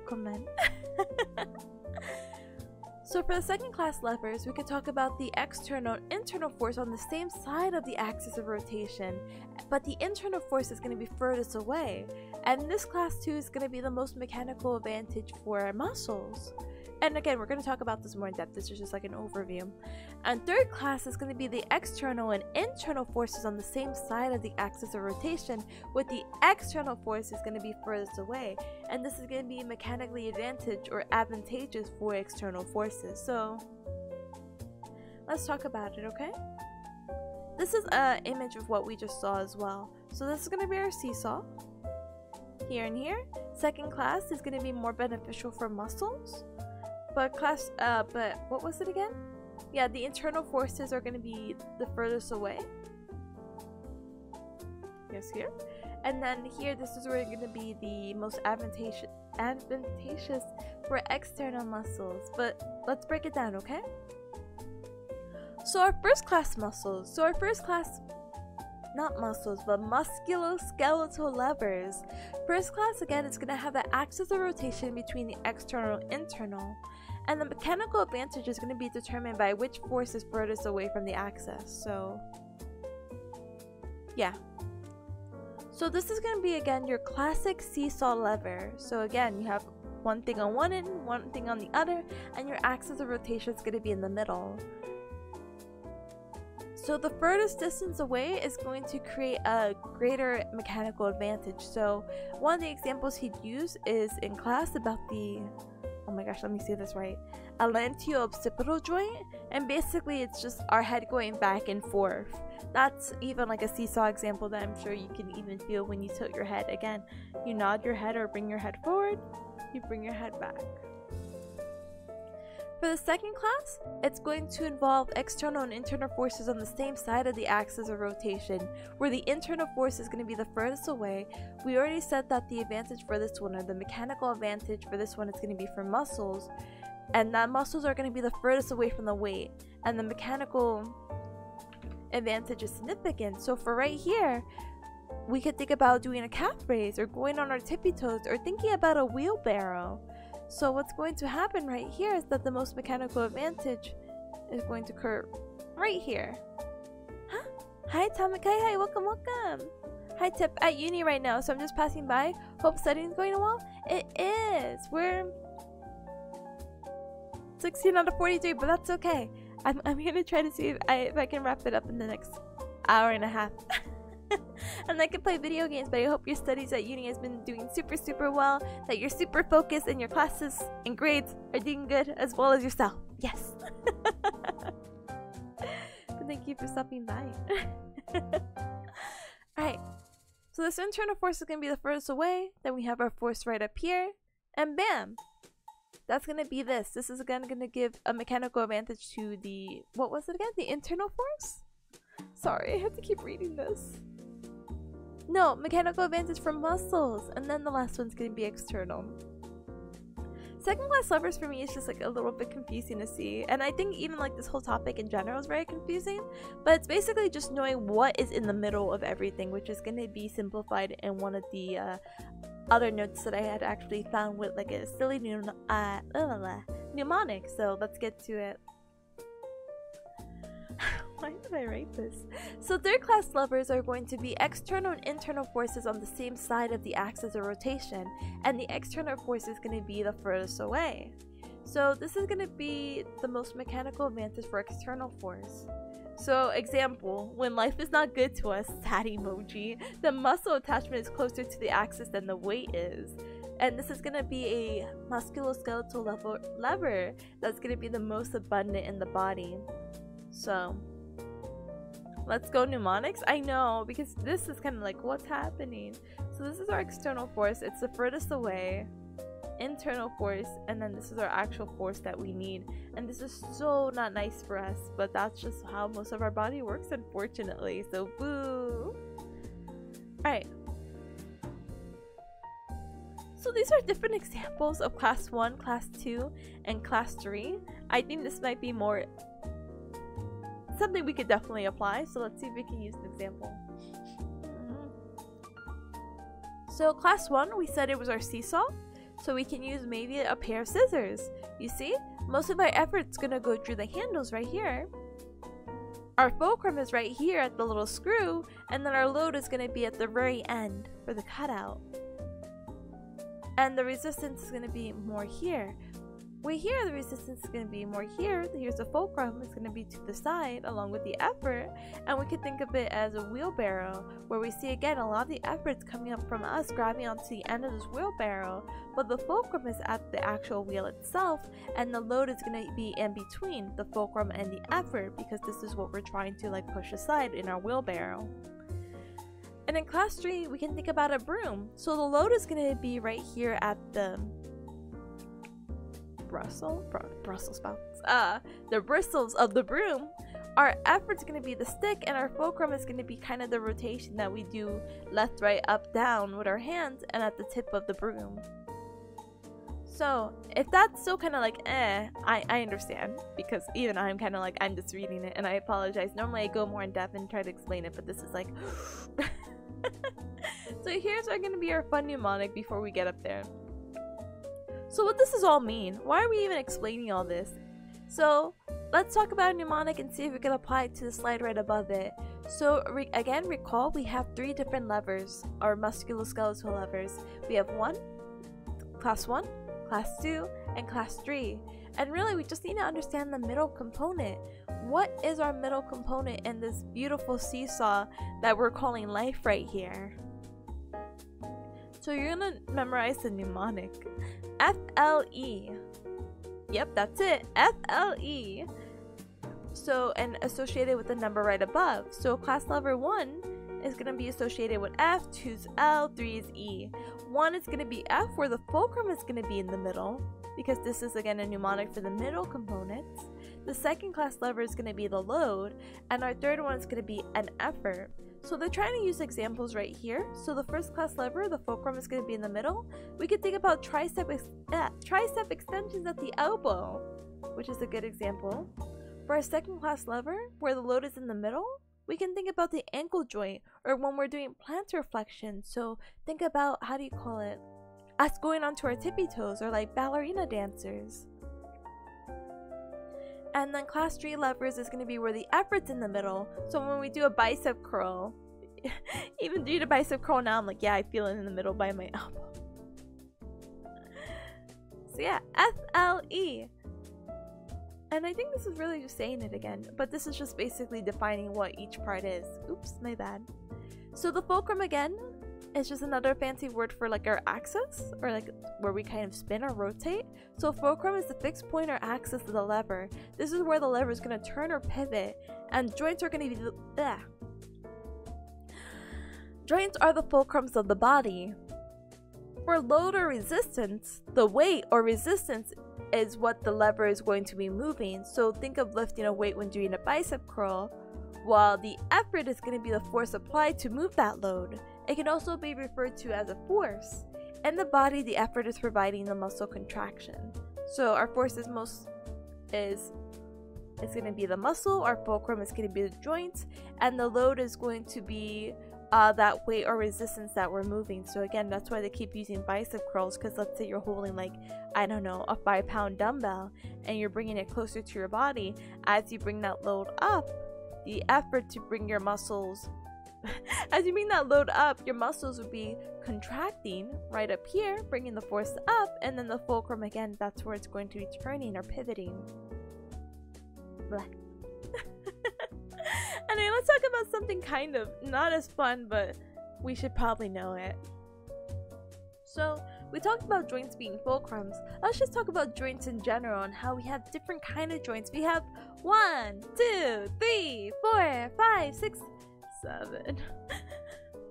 Comment. So for the second class levers, we could talk about the external and internal force on the same side of the axis of rotation, but the internal force is going to be furthest away. And this class 2 is going to be the most mechanical advantage for our muscles. And again, we're going to talk about this more in depth. This is just like an overview. And third class is going to be the external and internal forces on the same side of the axis of rotation, with the external force is going to be furthest away. And this is going to be mechanically advantageous for external forces. So let's talk about it, okay? This is an image of what we just saw as well. So this is going to be our seesaw. Here and here. Second class is going to be more beneficial for muscles. But what was it again? Yeah, the internal forces are going to be the furthest away. Yes, here. And then here, this is where it's going to be the most advantageous for external muscles. But let's break it down, okay? So our first class muscles. So our first class not muscles, but musculoskeletal levers. First class, again, is going to have an axis of rotation between the external and internal. And the mechanical advantage is going to be determined by which force is furthest away from the axis. So, yeah. So this is going to be, again, your classic seesaw lever. So again, you have one thing on one end, one thing on the other, and your axis of rotation is going to be in the middle. So the furthest distance away is going to create a greater mechanical advantage. So one of the examples he'd use is in class about the, oh my gosh, let me say this right, atlanto-occipital joint, and basically it's just our head going back and forth. That's even like a seesaw example that I'm sure you can even feel when you tilt your head. Again, you nod your head or bring your head forward, you bring your head back. For the second class, it's going to involve external and internal forces on the same side of the axis of rotation, where the internal force is going to be the furthest away. We already said that the advantage for this one, or the mechanical advantage for this one, is going to be for muscles, and that muscles are going to be the furthest away from the weight, and the mechanical advantage is significant. So for right here, we could think about doing a calf raise, or going on our tippy toes, or thinking about a wheelbarrow. So what's going to happen right here is that the most mechanical advantage is going to occur right here. Huh? Hi Tamakai, hi, welcome, welcome. Hi Tip, at uni right now, so I'm just passing by. Hope studying's going well. It is. We're 16 out of 43, but that's okay. I'm gonna try to see if I can wrap it up in the next hour and a half. And I can play video games, but I hope your studies at uni has been doing super well, that you're super focused and your classes and grades are doing good as well as yourself. Yes. Thank you for stopping by. Alright, so this internal force is going to be the furthest away. Then we have our force right up here, and bam, that's going to be this. This is again going to give a mechanical advantage to the, what was it again? The internal force? Sorry, I have to keep reading this. No, mechanical advantage for muscles, and then the last one's going to be external. Second class levers for me is just like a little bit confusing to see, and I think even like this whole topic in general is very confusing, but it's basically just knowing what is in the middle of everything, which is going to be simplified in one of the other notes that I had actually found with like a silly mnemonic. So let's get to it. Why did I write this? So third class levers are going to be external and internal forces on the same side of the axis of rotation, and the external force is going to be the furthest away. So this is going to be the most mechanical advantage for external force. So example, when life is not good to us, sad emoji, the muscle attachment is closer to the axis than the weight is. And this is going to be a musculoskeletal lever that's going to be the most abundant in the body. So let's go mnemonics. I know, because this is kind of like what's happening. So this is our external force, it's the furthest away. Internal force, and then this is our actual force that we need, and this is so not nice for us, but that's just how most of our body works, unfortunately. So boo. Alright, so these are different examples of class 1, class 2, and class 3. I think this might be more something we could definitely apply, so let's see if we can use an example. So class 1, we said it was our seesaw, so we can use maybe a pair of scissors. You see, most of my effort's gonna go through the handles right here. Our fulcrum is right here at the little screw, and then our load is gonna be at the very end for the cutout. And the resistance is gonna be more here. Way here, the resistance is going to be more here. Here's the fulcrum, it's going to be to the side along with the effort. And we could think of it as a wheelbarrow, where we see again a lot of the effort's coming up from us grabbing onto the end of this wheelbarrow, but the fulcrum is at the actual wheel itself, and the load is going to be in between the fulcrum and the effort, because this is what we're trying to like push aside in our wheelbarrow. And in class 3, we can think about a broom. So the load is going to be right here at the Brussels sprouts. The bristles of the broom. Our effort's going to be the stick, and our fulcrum is going to be kind of the rotation that we do left, right, up, down with our hands and at the tip of the broom. So if that's still kind of like I understand, because even I'm kind of like, I'm just reading it, and I apologize. Normally I go more in depth and try to explain it, but this is like so here's going to be our fun mnemonic before we get up there. So what does this all mean? Why are we even explaining all this? So let's talk about a mnemonic and see if we can apply it to the slide right above it. So again, recall we have 3 different levers, or musculoskeletal levers. We have class 1, class 2, and class 3. And really we just need to understand the middle component. What is our middle component in this beautiful seesaw that we're calling life right here? So you're gonna memorize the mnemonic. FLE. Yep, that's it. FLE. So, and associated with the number right above. So class lever 1 is going to be associated with F, 2 is L, 3 is E. 1 is going to be F, where the fulcrum is going to be in the middle, because this is again a mnemonic for the middle components. The second class lever is going to be the load, and our third one is going to be an effort. So they're trying to use examples right here. So the first class lever, the fulcrum is going to be in the middle. We could think about tricep extensions at the elbow, which is a good example. For our second class lever, where the load is in the middle, we can think about the ankle joint, or when we're doing plantar flexion. So think about, how do you call it? Us going onto our tippy toes, or like ballerina dancers. And then class 3 levers is going to be where the effort's in the middle. So when we do a bicep curl, even doing a bicep curl now, I'm like, yeah, I feel it in the middle by my elbow. So yeah, FLE. And I think this is really just saying it again, but this is just basically defining what each part is. Oops, my bad. So the fulcrum again is just another fancy word for like our axis, or like where we kind of spin or rotate. So fulcrum is the fixed point or axis of the lever. This is where the lever is going to turn or pivot, and joints are going to be joints are the fulcrums of the body. For load or resistance, the weight or resistance is what the lever is going to be moving. So think of lifting a weight when doing a bicep curl, while the effort is going to be the force applied to move that load. It can also be referred to as a force. In the body, the effort is providing the muscle contraction. So our force is going to be the muscle, our fulcrum is going to be the joints, and the load is going to be that weight or resistance that we're moving. So again, that's why they keep using bicep curls, because let's say you're holding like, I don't know, a 5-pound dumbbell and you're bringing it closer to your body. As you bring that load up, the effort to bring your muscles as you bring that load up, your muscles would be contracting right up here, bringing the force up, and then the fulcrum again, that's where it's going to be turning or pivoting. Anyway, let's talk about something kind of not as fun, but we should probably know it. So we talked about joints being fulcrums. Let's just talk about joints in general and how we have different kind of joints. We have 1, 2, 3, 4, 5, 6, 7.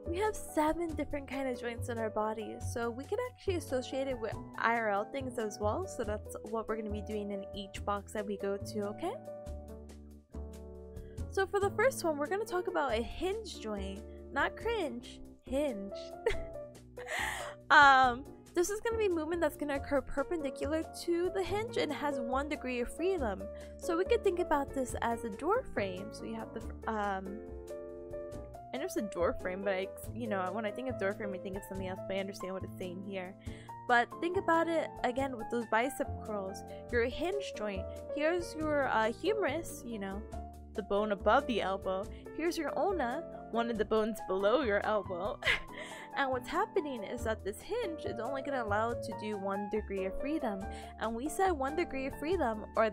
We have 7 different kind of joints in our body, so we can actually associate it with IRL things as well. So that's what we're going to be doing in each box that we go to, okay? So for the first one, we're going to talk about a hinge joint, not cringe, hinge. This is going to be movement that's going to occur perpendicular to the hinge and has 1 degree of freedom. So we could think about this as a door frame. So you have the I know it's a door frame, but when I think of door frame, I think of something else, but I understand what it's saying here. But think about it again with those bicep curls. Your hinge joint, here's your humerus, the bone above the elbow. Here's your ulna, one of the bones below your elbow. And what's happening is that this hinge is only going to allow it to do 1 degree of freedom. And we said 1 degree of freedom, or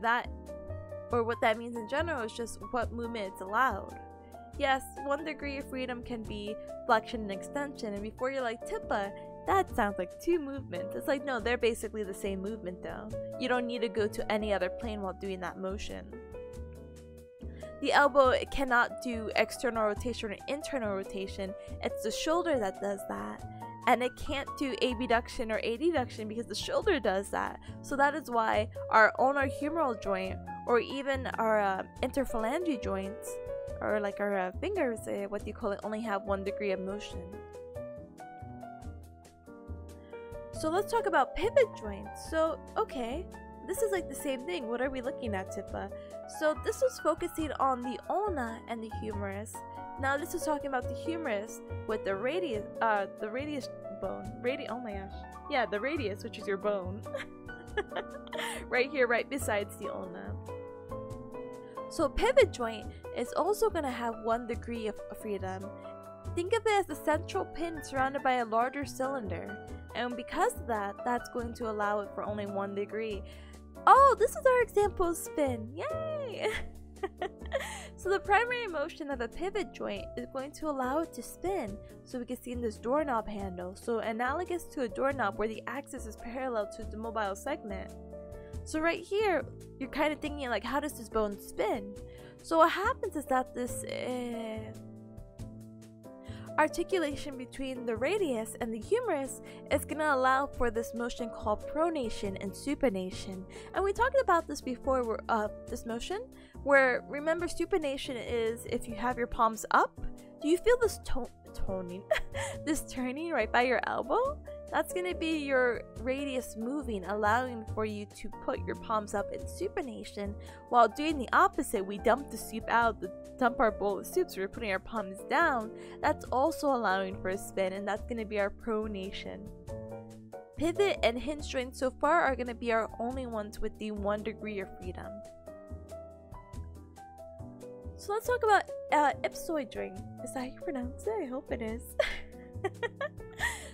what that means in general is just what movement it's allowed. Yes, 1 degree of freedom can be flexion and extension, and before you're like, Tippa, that sounds like 2 movements. It's like, no, they're basically the same movement though. You don't need to go to any other plane while doing that motion. The elbow cannot do external rotation or internal rotation. It's the shoulder that does that. And it can't do abduction or adduction because the shoulder does that. So that is why our ulnar humeral joint, or even our interphalangeal joints, or like our fingers, only have 1 degree of motion. So let's talk about pivot joints. So, okay, this is like the same thing. What are we looking at, Tippa? So this was focusing on the ulna and the humerus. Now this is talking about the humerus with the radius bone. Oh my gosh. Yeah, the radius, which is your bone. Right here, right besides the ulna. So a pivot joint is also going to have 1 degree of freedom. Think of it as a central pin surrounded by a larger cylinder. And because of that, that's going to allow it for only 1 degree. Oh, this is our example spin. Yay! So the primary motion of a pivot joint is going to allow it to spin. So we can see in this doorknob handle. So analogous to a doorknob where the axis is parallel to the mobile segment. So right here, you're kind of thinking like, how does this bone spin? So what happens is that this articulation between the radius and the humerus is going to allow for this motion called pronation and supination. And we talked about this before, this motion, where remember supination is if you have your palms up. Do you feel this this turning right by your elbow? That's going to be your radius moving, allowing for you to put your palms up in supination. While doing the opposite, we dump the soup out, dump our bowl of soup, so we're putting our palms down. That's also allowing for a spin, and that's going to be our pronation. Pivot and hinge joints so far are going to be our only ones with the 1 degree of freedom. So let's talk about ipsoid joint. Is that how you pronounce it? I hope it is.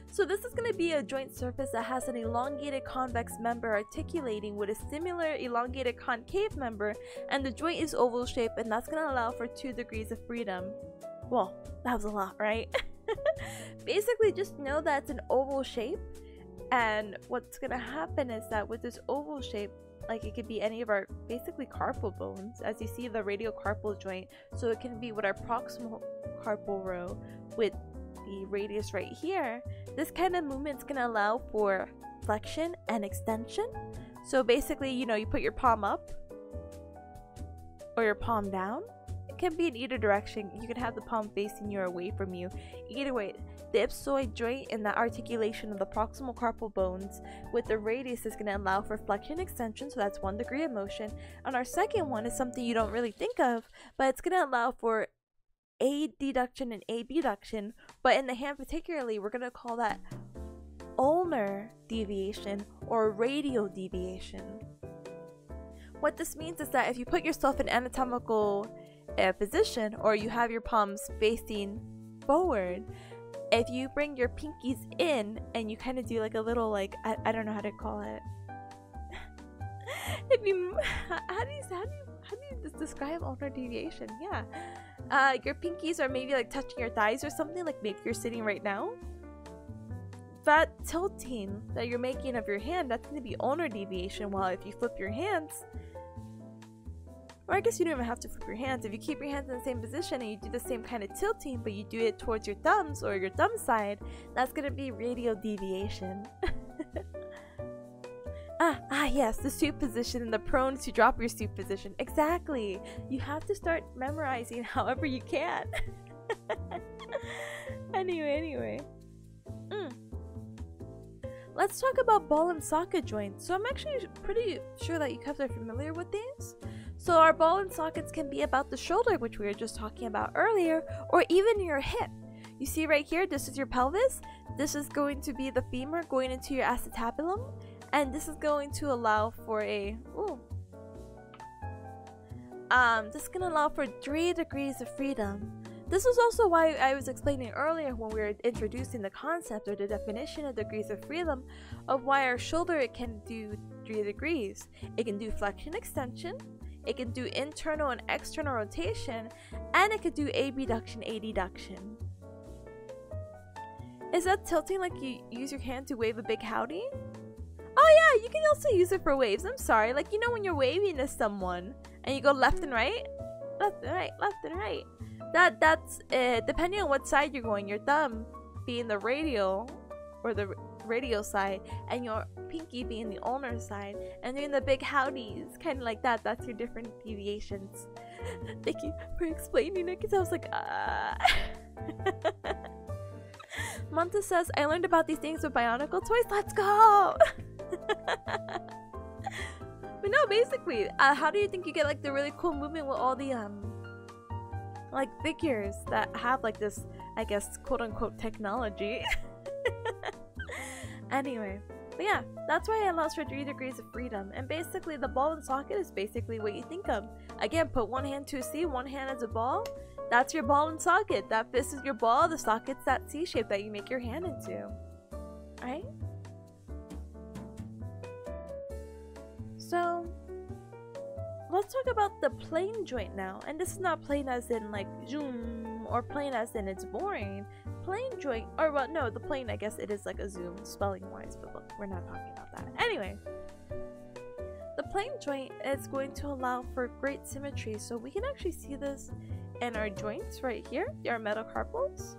So this is going to be a joint surface that has an elongated convex member articulating with a similar elongated concave member, and the joint is oval shaped, and that's going to allow for 2 degrees of freedom. Well, that was a lot, right? Basically, just know that it's an oval shape, and what's going to happen is that with this oval shape, like it could be any of our basically carpal bones, as you see the radiocarpal joint, so it can be with our proximal carpal row with the radius right here. This kind of movement is going to allow for flexion and extension. So basically, you know, you put your palm up or your palm down. It can be in either direction. You can have the palm facing you or away from you. Either way, the ipsoid joint and the articulation of the proximal carpal bones with the radius is going to allow for flexion and extension, so that's 1 degree of motion. And our second one is something you don't really think of, but it's going to allow for adduction and abduction, but in the hand particularly, we're going to call that ulnar deviation or radial deviation. What this means is that if you put yourself in anatomical position, or you have your palms facing forward, if you bring your pinkies in and you kind of do like a little like I don't know how to call it. If you how do you describe ulnar deviation? Yeah. Your pinkies are maybe like touching your thighs or something, like maybe you're sitting right now. That tilting that you're making of your hand, that's going to be ulnar deviation. While if you flip your hands, or I guess you don't even have to flip your hands. If you keep your hands in the same position and you do the same kind of tilting, but you do it towards your thumbs or your thumb side, that's going to be radial deviation. Yes, the soup position and the prone to drop your soup position. Exactly. You have to start memorizing however you can. Anyway. Let's talk about ball and socket joints. So I'm actually pretty sure that you guys are familiar with these. So our ball and sockets can be about the shoulder, which we were just talking about earlier, or even your hip. You see right here, this is your pelvis. This is going to be the femur going into your acetabulum. And this is going to allow for a, this is going to allow for 3 degrees of freedom. This is also why I was explaining earlier when we were introducing the concept or the definition of degrees of freedom of why our shoulder, it can do 3 degrees. It can do flexion extension, it can do internal and external rotation, and it could do abduction, adduction. Is that tilting like you use your hand to wave a big howdy? Oh yeah, you can also use it for waves. I'm sorry, like you know when you're waving to someone and you go left and right, left and right, left and right. That's depending on what side you're going. Your thumb being the radial or the radial side, and your pinky being the ulnar side, and doing the big howdies, kind of like that. That's your different deviations. Thank you for explaining it, because I was like, Monta says, I learned about these things with Bionicle toys. Let's go! But no, basically, how do you think you get like the really cool movement with all the like figures that have like this, I guess, quote-unquote technology? Anyway, but yeah, that's why it allows for 3 degrees of freedom. And basically, the ball and socket is basically what you think of. Again, put one hand to a C, one hand as a ball. That's your ball and socket. That fist is your ball, the socket's that C shape that you make your hand into. Right? So, let's talk about the plane joint now. And this is not plane as in like zoom, or plane as in it's boring. Plane joint, or well, no, the plane, I guess it is like a zoom spelling wise, but look, we're not talking about that. Anyway, the plane joint is going to allow for great symmetry. So we can actually see this in our joints right here, our metacarpals.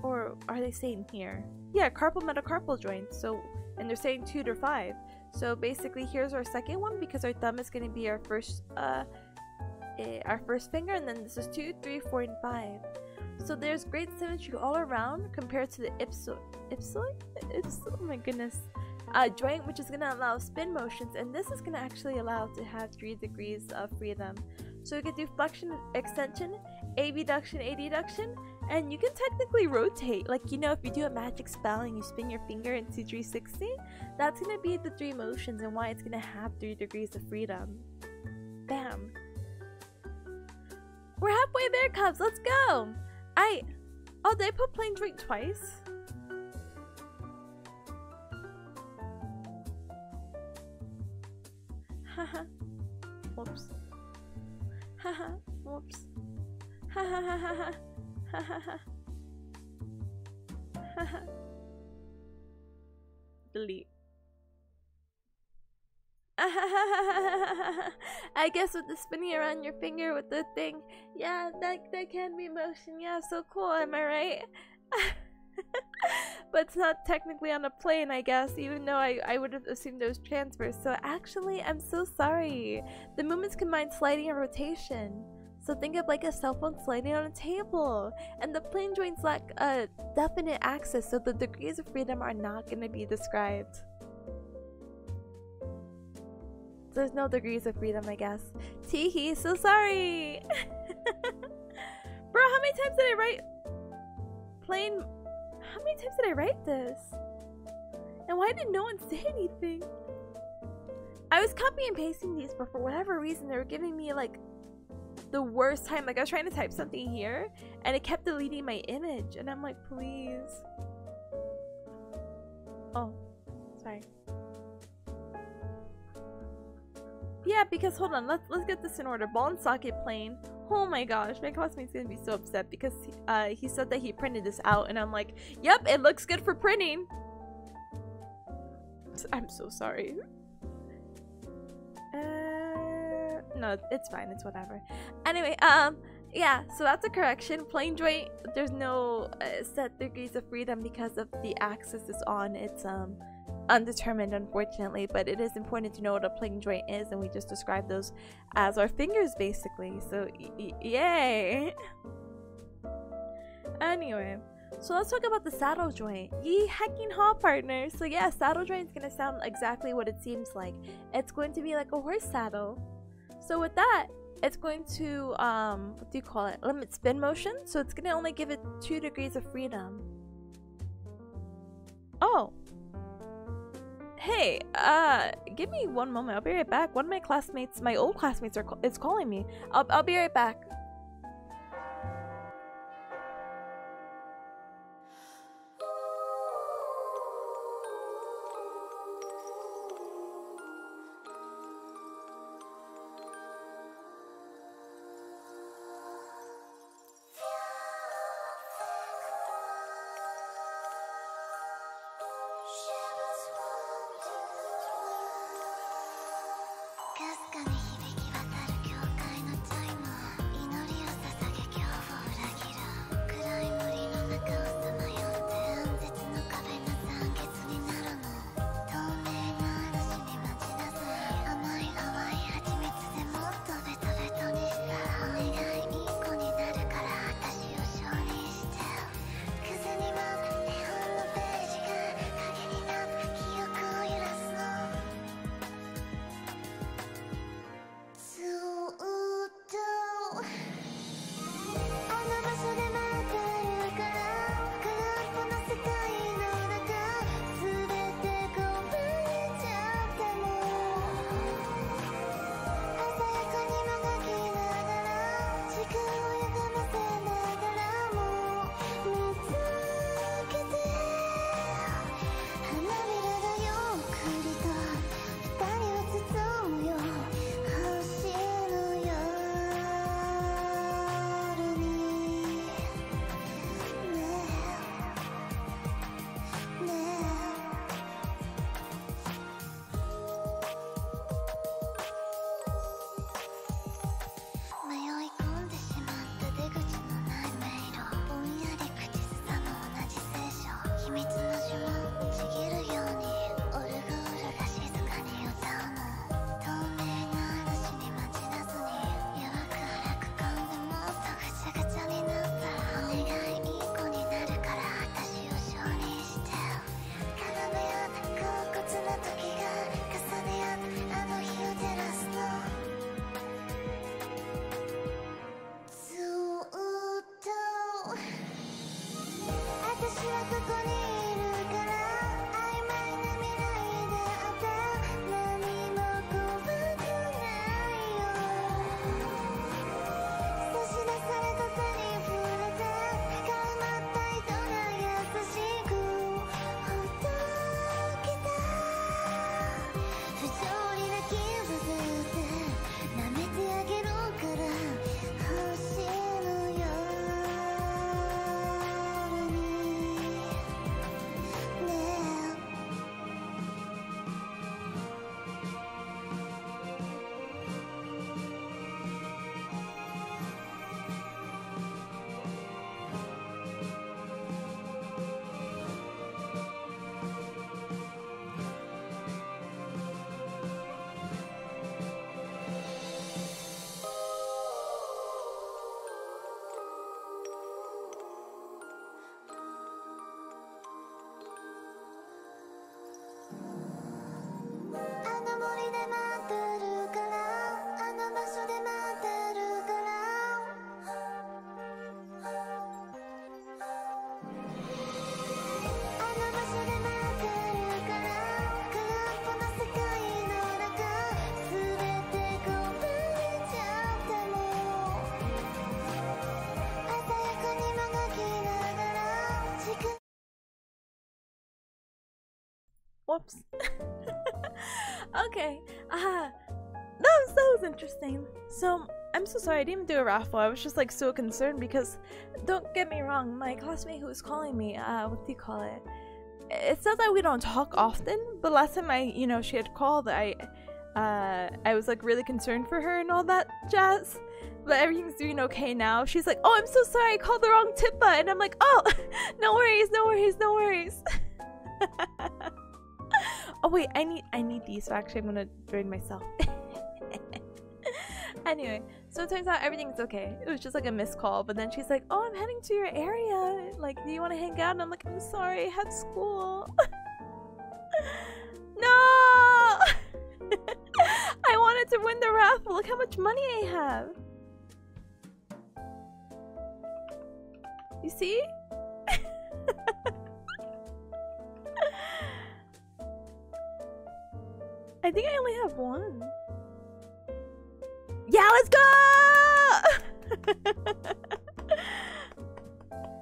Or are they saying here? Yeah, carpal metacarpal joints. So, and they're saying 2 to 5. So basically, here's our second one because our thumb is going to be our first finger, and then this is 2, 3, 4, and 5. So there's great symmetry all around compared to the oh my goodness, joint, which is going to allow spin motions, and this is going to actually allow to have 3 degrees of freedom. So you can do flexion, extension, abduction, adduction, and you can technically rotate. Like, you know, if you do a magic spell and you spin your finger into 360, that's going to be the 3 motions and why it's going to have 3 degrees of freedom. Bam. We're halfway there, Cubs. Let's go. Oh, did I put plane joint twice? Haha. Whoops. Haha. Whoops. Ha ha ha ha ha. Ha ha ha. Ha ha. Delete. I guess with the spinning around your finger with the thing, yeah, that can be motion. Yeah, so cool, am I right? But it's not technically on a plane, I guess, even though I would have assumed those transfers. So actually, I'm so sorry. The movements combine sliding and rotation. So think of like a cell phone sliding on a table. And the plane joints lack a definite axis, so the degrees of freedom are not going to be described. There's no degrees of freedom, I guess. Teehee, so sorry! Bro, how many times did I write plane? How many times did I write this? And why did no one say anything? I was copy and pasting these, but for whatever reason, they were giving me like the worst time. Like I was trying to type something here, and it kept deleting my image, and I'm like, please. Oh, sorry. Yeah, because hold on, let's get this in order. Ball and socket plane. Oh my gosh, my classmate's gonna be so upset because he said that he printed this out, and I'm like, yep, it looks good for printing. I'm so sorry. No, it's fine, it's whatever. Anyway, yeah, so that's a correction. Plane joint, there's no set degrees of freedom because of the axis is on. It's undetermined, unfortunately, but it is important to know what a plane joint is, and we just describe those as our fingers basically. So yay. Anyway, so let's talk about the saddle joint. Yee hecking haw, partners. So yeah, saddle joint is gonna sound exactly what it seems like. It's going to be like a horse saddle. So with that, it's going to what do you call it, limit spin motion, so it's gonna only give it 2 degrees of freedom. Oh, hey, give me one moment. I'll be right back. One of my classmates, my old classmates, is calling me. I'll be right back. Whoops. Okay. That was interesting. So I'm so sorry I didn't even do a raffle. I was just like so concerned because, don't get me wrong, my classmate who was calling me, what do you call it? It's not that we don't talk often, but last time she had called, I was like really concerned for her and all that jazz. But everything's doing okay now. She's like, oh, I'm so sorry, I called the wrong Tippa, and I'm like, oh, no worries, no worries, no worries. Oh wait, I need these, so actually I'm gonna drain myself. Anyway, so it turns out everything's okay. It was just like a missed call, but then she's like, oh, I'm heading to your area. Like, do you want to hang out? And I'm like, I'm sorry, I had school. No! I wanted to win the raffle. Look how much money I have. You see? I think I only have one. Yeah, let's go!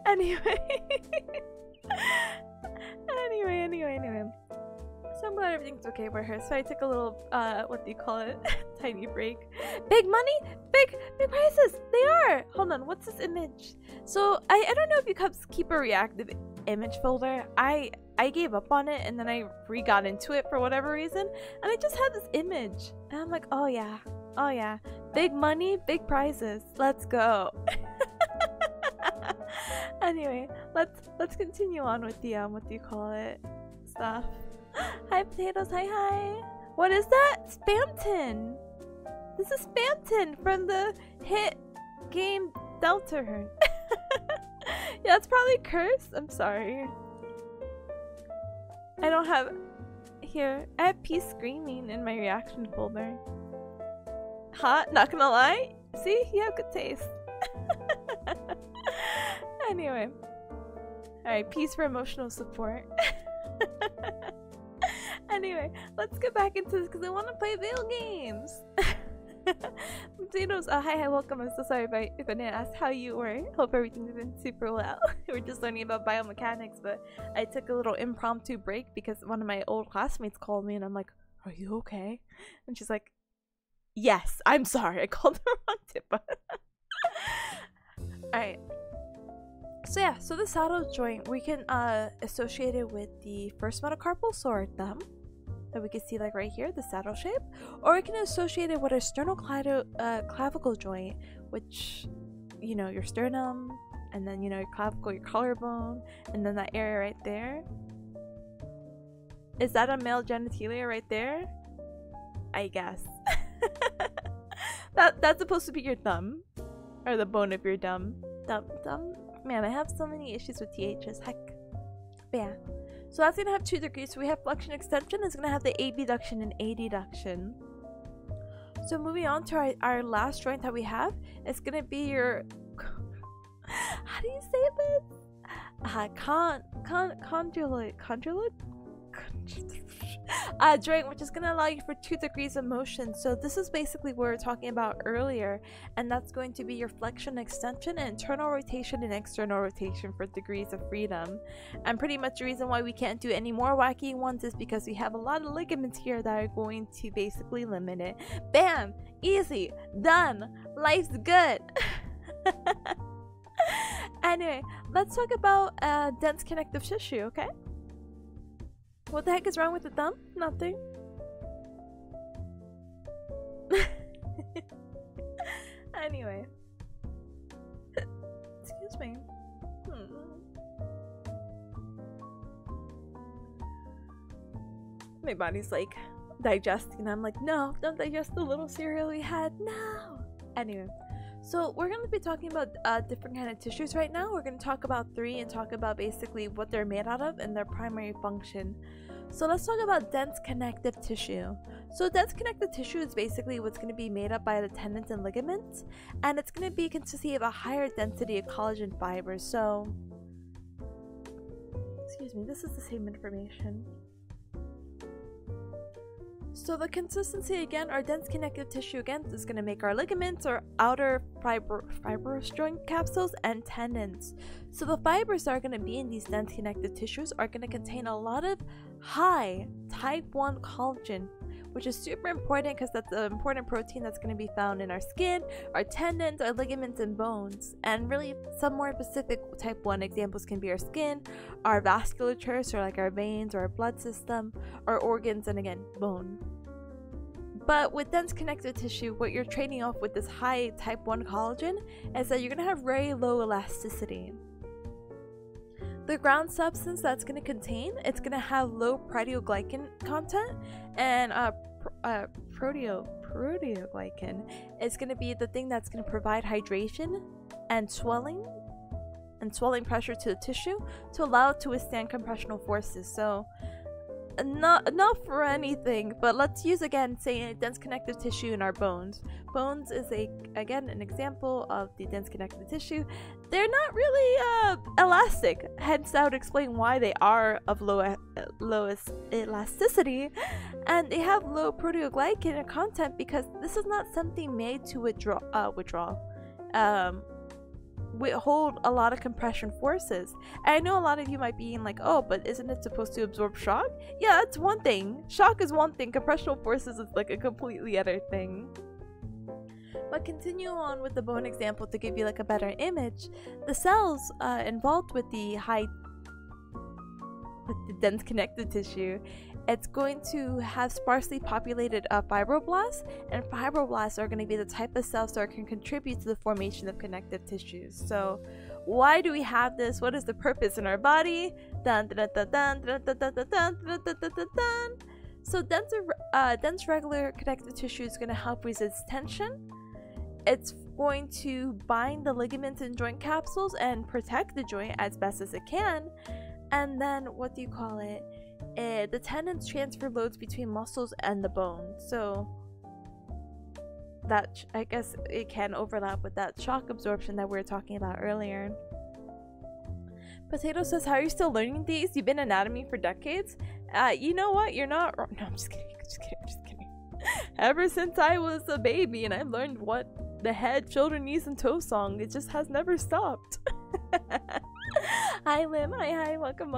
Anyway. Anyway. So I'm glad everything's okay for her. So I took a little, what do you call it? Tiny break. Big money? Big prices! They are! Hold on, what's this image? So, I don't know if you keep a reactive image folder. I gave up on it and then I re-got into it for whatever reason. And I just had this image. And I'm like, oh yeah. Big money, big prizes. Let's go. Anyway, let's continue on with the what do you call it? Stuff. Hi potatoes, hi. What is that? Spamton. This is Spamton from the hit game Deltarune. Yeah, it's probably cursed. I'm sorry. I don't have here. I have Peace Screaming in my reaction folder. Hot, not gonna lie. See, you have good taste. Anyway. Alright, peace for emotional support. Anyway, let's get back into this because I want to play video games. Potatoes, hi, welcome. I'm so sorry if I didn't ask how you were. Hope everything's been super well. We're just learning about biomechanics, but I took a little impromptu break because one of my old classmates called me and I'm like, are you okay? And she's like, yes, I'm sorry, I called the wrong Tippa. Alright. So yeah, so the saddle joint, we can associate it with the first metacarpal, so our thumb, that we can see like right here, the saddle shape. Or we can associate it with our sternoclavicle joint, which, you know, your sternum, and then, you know, your clavicle, your collarbone, and then that area right there. Is that a male genitalia right there? I guess. That's supposed to be your thumb, or the bone of your thumb. Man, I have so many issues with THs. Heck. But yeah. So that's gonna have 2 degrees. So we have flexion extension. It's gonna have the abduction and adduction. So moving on to our last joint that we have, it's gonna be your how do you say this? Condyloid joint, which is going to allow you for 2 degrees of motion. So this is basically what we were talking about earlier, and that's going to be your flexion, extension, and internal rotation and external rotation for degrees of freedom. And pretty much the reason why we can't do any more wacky ones is because we have a lot of ligaments here that are going to basically limit it. Bam! Easy! Done! Life's good! Anyway, let's talk about dense connective tissue, okay? What the heck is wrong with the thumb? Nothing. Anyway. Excuse me. My body's like digesting. I'm like, no, don't digest the little cereal we had. No. Anyway. So we're going to be talking about different kind of tissues right now. We're going to talk about 3 and talk about basically what they're made out of and their primary function. So let's talk about dense connective tissue. So dense connective tissue is basically what's going to be made up by the tendons and ligaments, and it's going to be consisting of a higher density of collagen fibers. So, excuse me, this is the same information. So the consistency again, our dense connective tissue again is going to make our ligaments or outer fibrous joint capsules and tendons. So the fibers that are going to be in these dense connective tissues are going to contain a lot of high type 1 collagen, which is super important because that's an important protein that's going to be found in our skin, our tendons, our ligaments, and bones. And really some more specific type 1 examples can be our skin, our vasculature, so like our veins or our blood system, our organs, and again, bone. But with dense connective tissue, what you're trading off with this high type 1 collagen is that you're going to have very low elasticity. The ground substance that's going to contain, it's going to have low proteoglycan content, and proteoglycan is going to be the thing that's going to provide hydration and swelling pressure to the tissue to allow it to withstand compressional forces. So not for anything, but let's use again say dense connective tissue in our bones. Bones is again an example of the dense connective tissue. They're not really elastic, hence that would explain why they are of lowest elasticity, and they have low proteoglycan content because this is not something made to hold a lot of compression forces. And I know a lot of you might be like, oh, but isn't it supposed to absorb shock? Yeah, that's one thing. Shock is one thing. Compressional forces is like a completely other thing. But continue on with the bone example to give you like a better image. The cells involved with the dense connective tissue, it's going to have sparsely populated fibroblasts, and fibroblasts are going to be the type of cells that can contribute to the formation of connective tissues. So why do we have this? What is the purpose in our body? So dense regular connective tissue is going to help resist tension. It's going to bind the ligaments and joint capsules and protect the joint as best as it can. And then the tendons transfer loads between muscles and the bone. So that, I guess it can overlap with that shock absorption that we were talking about earlier. Potato says, how are you still learning these? You've been anatomy for decades? You know what? You're not wrong. No, I'm just kidding. Ever since I was a baby and I learned what the head, shoulder, knees, and toe song, it just has never stopped. Hi Lim, hi, welcome.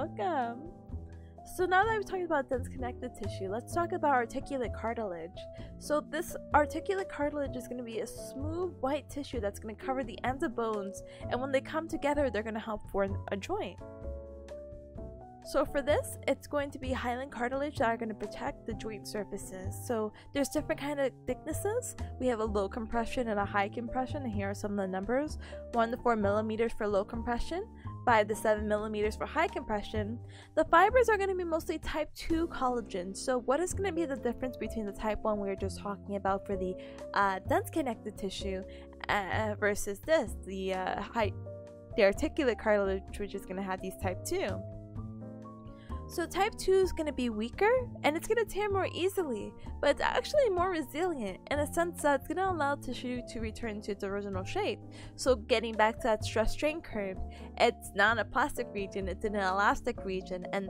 So now that we've talked about dense connective tissue, let's talk about articulate cartilage. So this articulate cartilage is going to be a smooth white tissue that's going to cover the ends of bones, and when they come together, they're going to help form a joint. So for this, it's going to be hyaline cartilage that are going to protect the joint surfaces. So there's different kind of thicknesses. We have a low compression and a high compression, and here are some of the numbers. 1 to 4 millimeters for low compression, 5 to 7 millimeters for high compression. The fibers are going to be mostly type 2 collagen. So what is going to be the difference between the type 1 we were just talking about for the dense connective tissue versus this, the articulate cartilage, which is going to have these type 2. So type 2 is going to be weaker and it's going to tear more easily, but it's actually more resilient in a sense that it's going to allow tissue to return to its original shape. So getting back to that stress strain curve, it's not a plastic region, it's an elastic region, and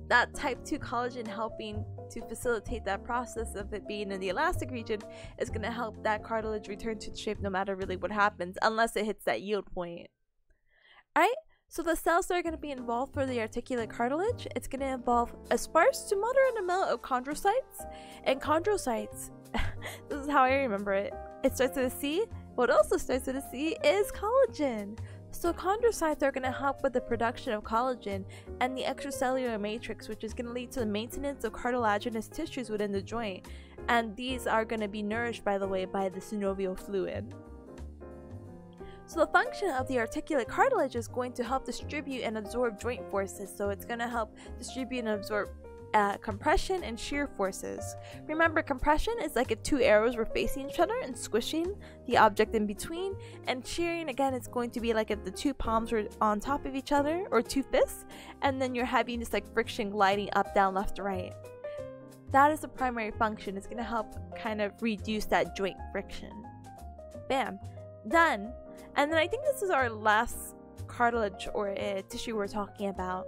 that type 2 collagen helping to facilitate that process of it being in the elastic region is going to help that cartilage return to its shape no matter really what happens, unless it hits that yield point. Alright? So the cells that are going to be involved for the articulate cartilage, it's going to involve a sparse to moderate amount of chondrocytes. And chondrocytes, this is how I remember it. It starts with a C. What also starts with a C is collagen. So chondrocytes are going to help with the production of collagen and the extracellular matrix, which is going to lead to the maintenance of cartilaginous tissues within the joint. And these are going to be nourished, by the way, by the synovial fluid. So the function of the articulate cartilage is going to help distribute and absorb joint forces. So it's going to help distribute and absorb compression and shear forces. Remember, compression is like if two arrows were facing each other and squishing the object in between. And shearing, again, it's going to be like if the two palms were on top of each other, or two fists, and then you're having this like friction gliding up, down, left, right. That is the primary function. It's going to help kind of reduce that joint friction. Bam. Done. And then I think this is our last cartilage or tissue we're talking about.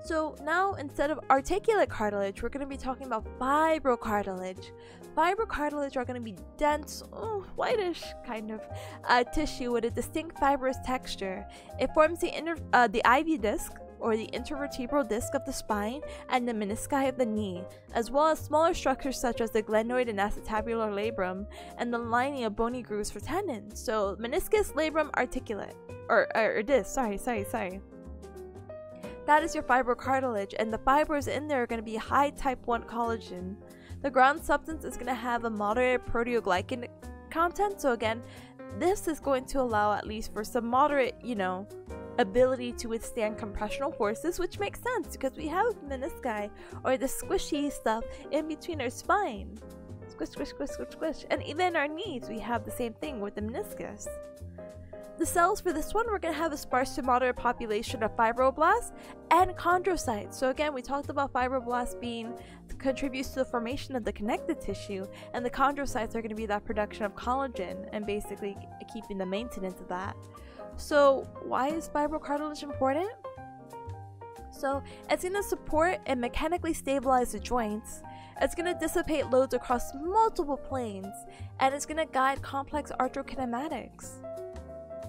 So now instead of articulate cartilage, we're going to be talking about fibrocartilage. Fibrocartilage are going to be dense, whitish kind of tissue with a distinct fibrous texture. It forms the ivy disc, or the intervertebral disc of the spine, and the menisci of the knee, as well as smaller structures such as the glenoid and acetabular labrum, and the lining of bony grooves for tendons. So meniscus, labrum, articulate, or disc, sorry. That is your fibrocartilage, and the fibers in there are going to be high type 1 collagen. The ground substance is going to have a moderate proteoglycan content, so again, this is going to allow at least for some moderate, ability to withstand compressional forces, which makes sense because we have menisci, or the squishy stuff in between our spine. Squish. And even our knees, we have the same thing with the meniscus. The cells for this one, we're going to have a sparse to moderate population of fibroblasts and chondrocytes. So again, we talked about fibroblasts contributes to the formation of the connective tissue, and the chondrocytes are going to be that production of collagen and basically keeping the maintenance of that. So why is fibrocartilage important? So it's going to support and mechanically stabilize the joints. It's going to dissipate loads across multiple planes, and it's going to guide complex arthrokinematics.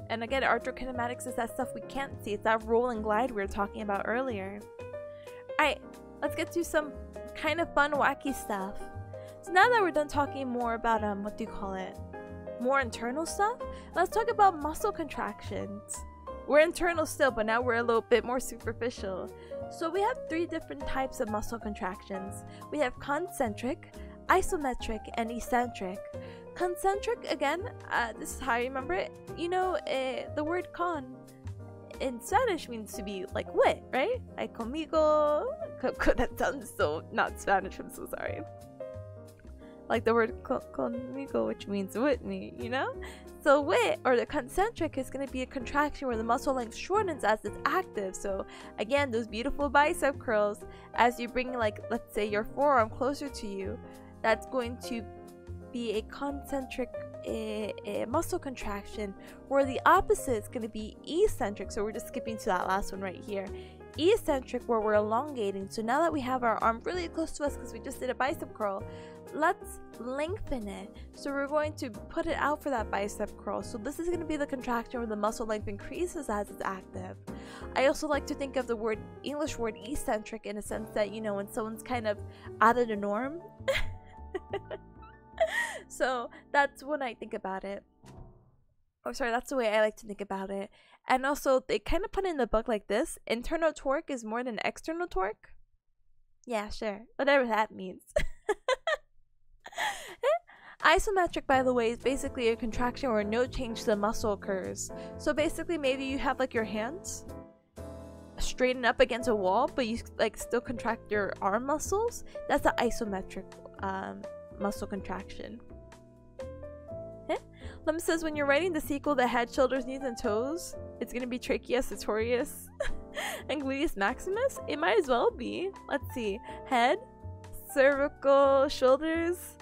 And again, arthrokinematics is that stuff we can't see. It's that roll and glide we were talking about earlier. Alright, let's get to some kind of fun, wacky stuff. So now that we're done talking more about, more internal stuff, let's talk about muscle contractions. We're internal still, but now we're a little bit more superficial. So we have 3 different types of muscle contractions. We have concentric, isometric, and eccentric. Concentric, again, this is how you remember it. The word con in Spanish means to be like with, right? Like conmigo. That sounds so not Spanish, I'm so sorry. Like the word conmigo, which means with me, So with, or the concentric, is going to be a contraction where the muscle length shortens as it's active. So again, those beautiful bicep curls, as you bring, let's say your forearm closer to you, that's going to be a concentric muscle contraction, where the opposite is going to be eccentric. So we're just skipping to that last one right here. Eccentric, where we're elongating. So now that we have our arm really close to us because we just did a bicep curl, let's lengthen it. So we're going to put it out for that bicep curl. So this is going to be the contraction where the muscle length increases as it's active. I also like to think of the English word eccentric in a sense that, when someone's kind of out of the norm. So that's when I think about it. That's the way I like to think about it. And also, they kind of put it in the book like this: internal torque is more than external torque. Yeah, sure. Whatever that means. Isometric, by the way, is basically a contraction where no change to the muscle occurs. So basically, maybe you have your hands straighten up against a wall, but you still contract your arm muscles. That's the isometric muscle contraction. Lem says when you're writing the sequel, the head, shoulders, knees, and toes, it's going to be tracheus, sartorius, and gluteus maximus. It might as well be. Let's see. Head, cervical, shoulders,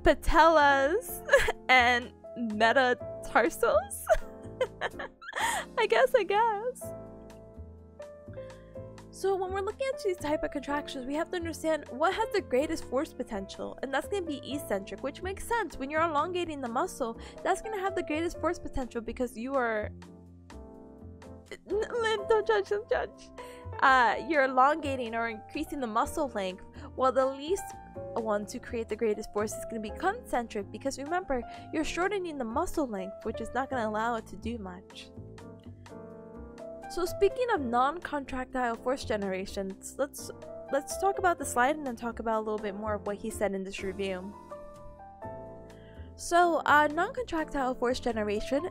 patellas, and metatarsals. I guess. So when we're looking at these type of contractions, we have to understand what has the greatest force potential, and that's going to be eccentric, which makes sense. When you're elongating the muscle, that's going to have the greatest force potential because you are... Don't judge. You're elongating or increasing the muscle length, while the least one to create the greatest force is going to be concentric, because remember, you're shortening the muscle length, which is not going to allow it to do much. So speaking of non-contractile force generations, let's talk about the slide and then talk about a little bit more of what he said in this review. So non-contractile force generation,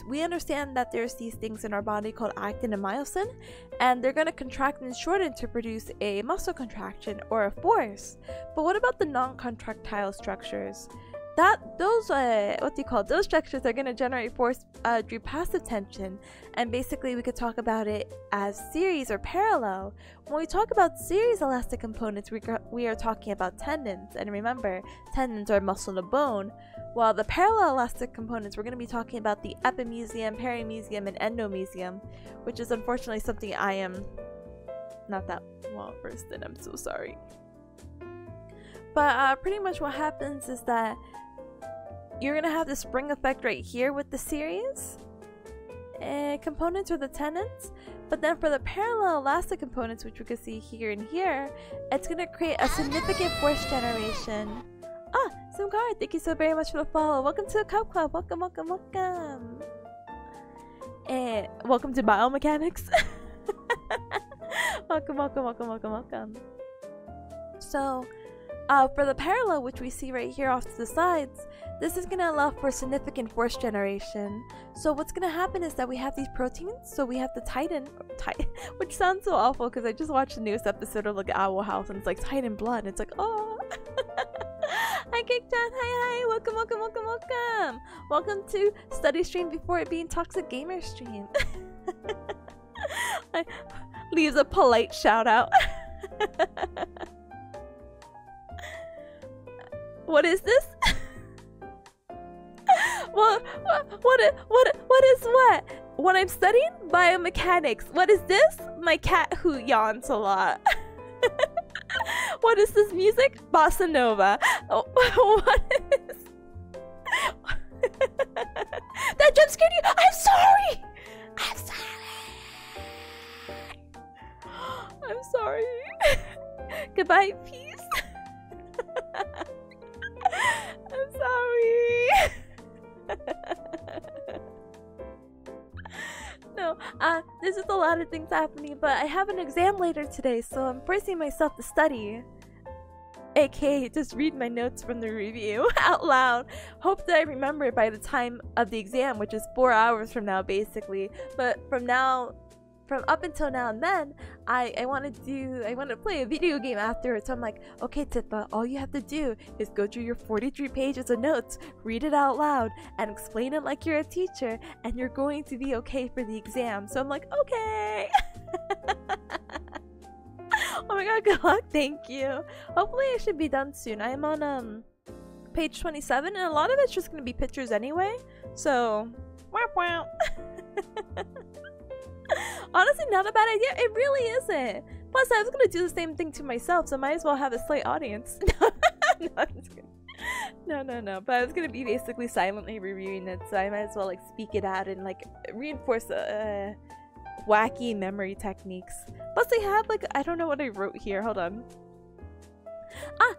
we understand that there's these things in our body called actin and myosin, and they're going to contract and shorten to produce a muscle contraction or a force. But what about the non-contractile structures? those structures are going to generate force through passive tension, and basically we could talk about it as series or parallel. When we talk about series elastic components, we are talking about tendons, and remember, tendons are muscle to bone, while the parallel elastic components, we're going to be talking about the epimysium, perimysium, and endomysium, which is unfortunately something I am not that well versed in. I'm so sorry. But pretty much what happens is that you're gonna have the spring effect right here with the series components or the tendons, but then for the parallel elastic components, which we can see here and here, it's gonna create a significant force generation. Ah, Simgar, thank you so very much for the follow. Welcome to the Cup Club. Welcome, welcome, welcome. And welcome to biomechanics. Welcome, welcome, welcome, welcome, welcome. So, for the parallel, which we see right here off to the sides, this is going to allow for significant force generation. So what's going to happen is that we have these proteins. So we have the Titan, which sounds so awful because I just watched the newest episode of like Owl House and it's like Titan blood. It's like, oh. Hi Cake Chan, hi, welcome, welcome, welcome, welcome. Welcome to Study Stream Before It Being Toxic Gamer Stream. Leaves a polite shout out. What is this? What is what? What I'm studying? Biomechanics. What is this? My cat who yawns a lot. What is this music? Bossa Nova. Oh, what is... That jump scared you? I'm sorry! I'm sorry! I'm sorry. Goodbye, peace. I'm sorry. No, there's just a lot of things happening, but I have an exam later today, so I'm forcing myself to study. AKA just read my notes from the review out loud. Hope that I remember it by the time of the exam, which is 4 hours from now, basically. But from up until now and then, I want to play a video game afterwards. So I'm like, okay, Tipa, all you have to do is go through your 43 pages of notes, read it out loud, and explain it like you're a teacher, and you're going to be okay for the exam. So I'm like, okay. Oh my god, good luck. Thank you. Hopefully I should be done soon. I am on page 27, and a lot of it's just gonna be pictures anyway. So, wow, wow. Honestly, not a bad idea. It really isn't. Plus, I was gonna do the same thing to myself, so I might as well have a slight audience. No, I'm just kidding. No. But I was gonna be basically silently reviewing it, so I might as well like speak it out and like reinforce wacky memory techniques. Plus, I have like, I don't know what I wrote here. Hold on.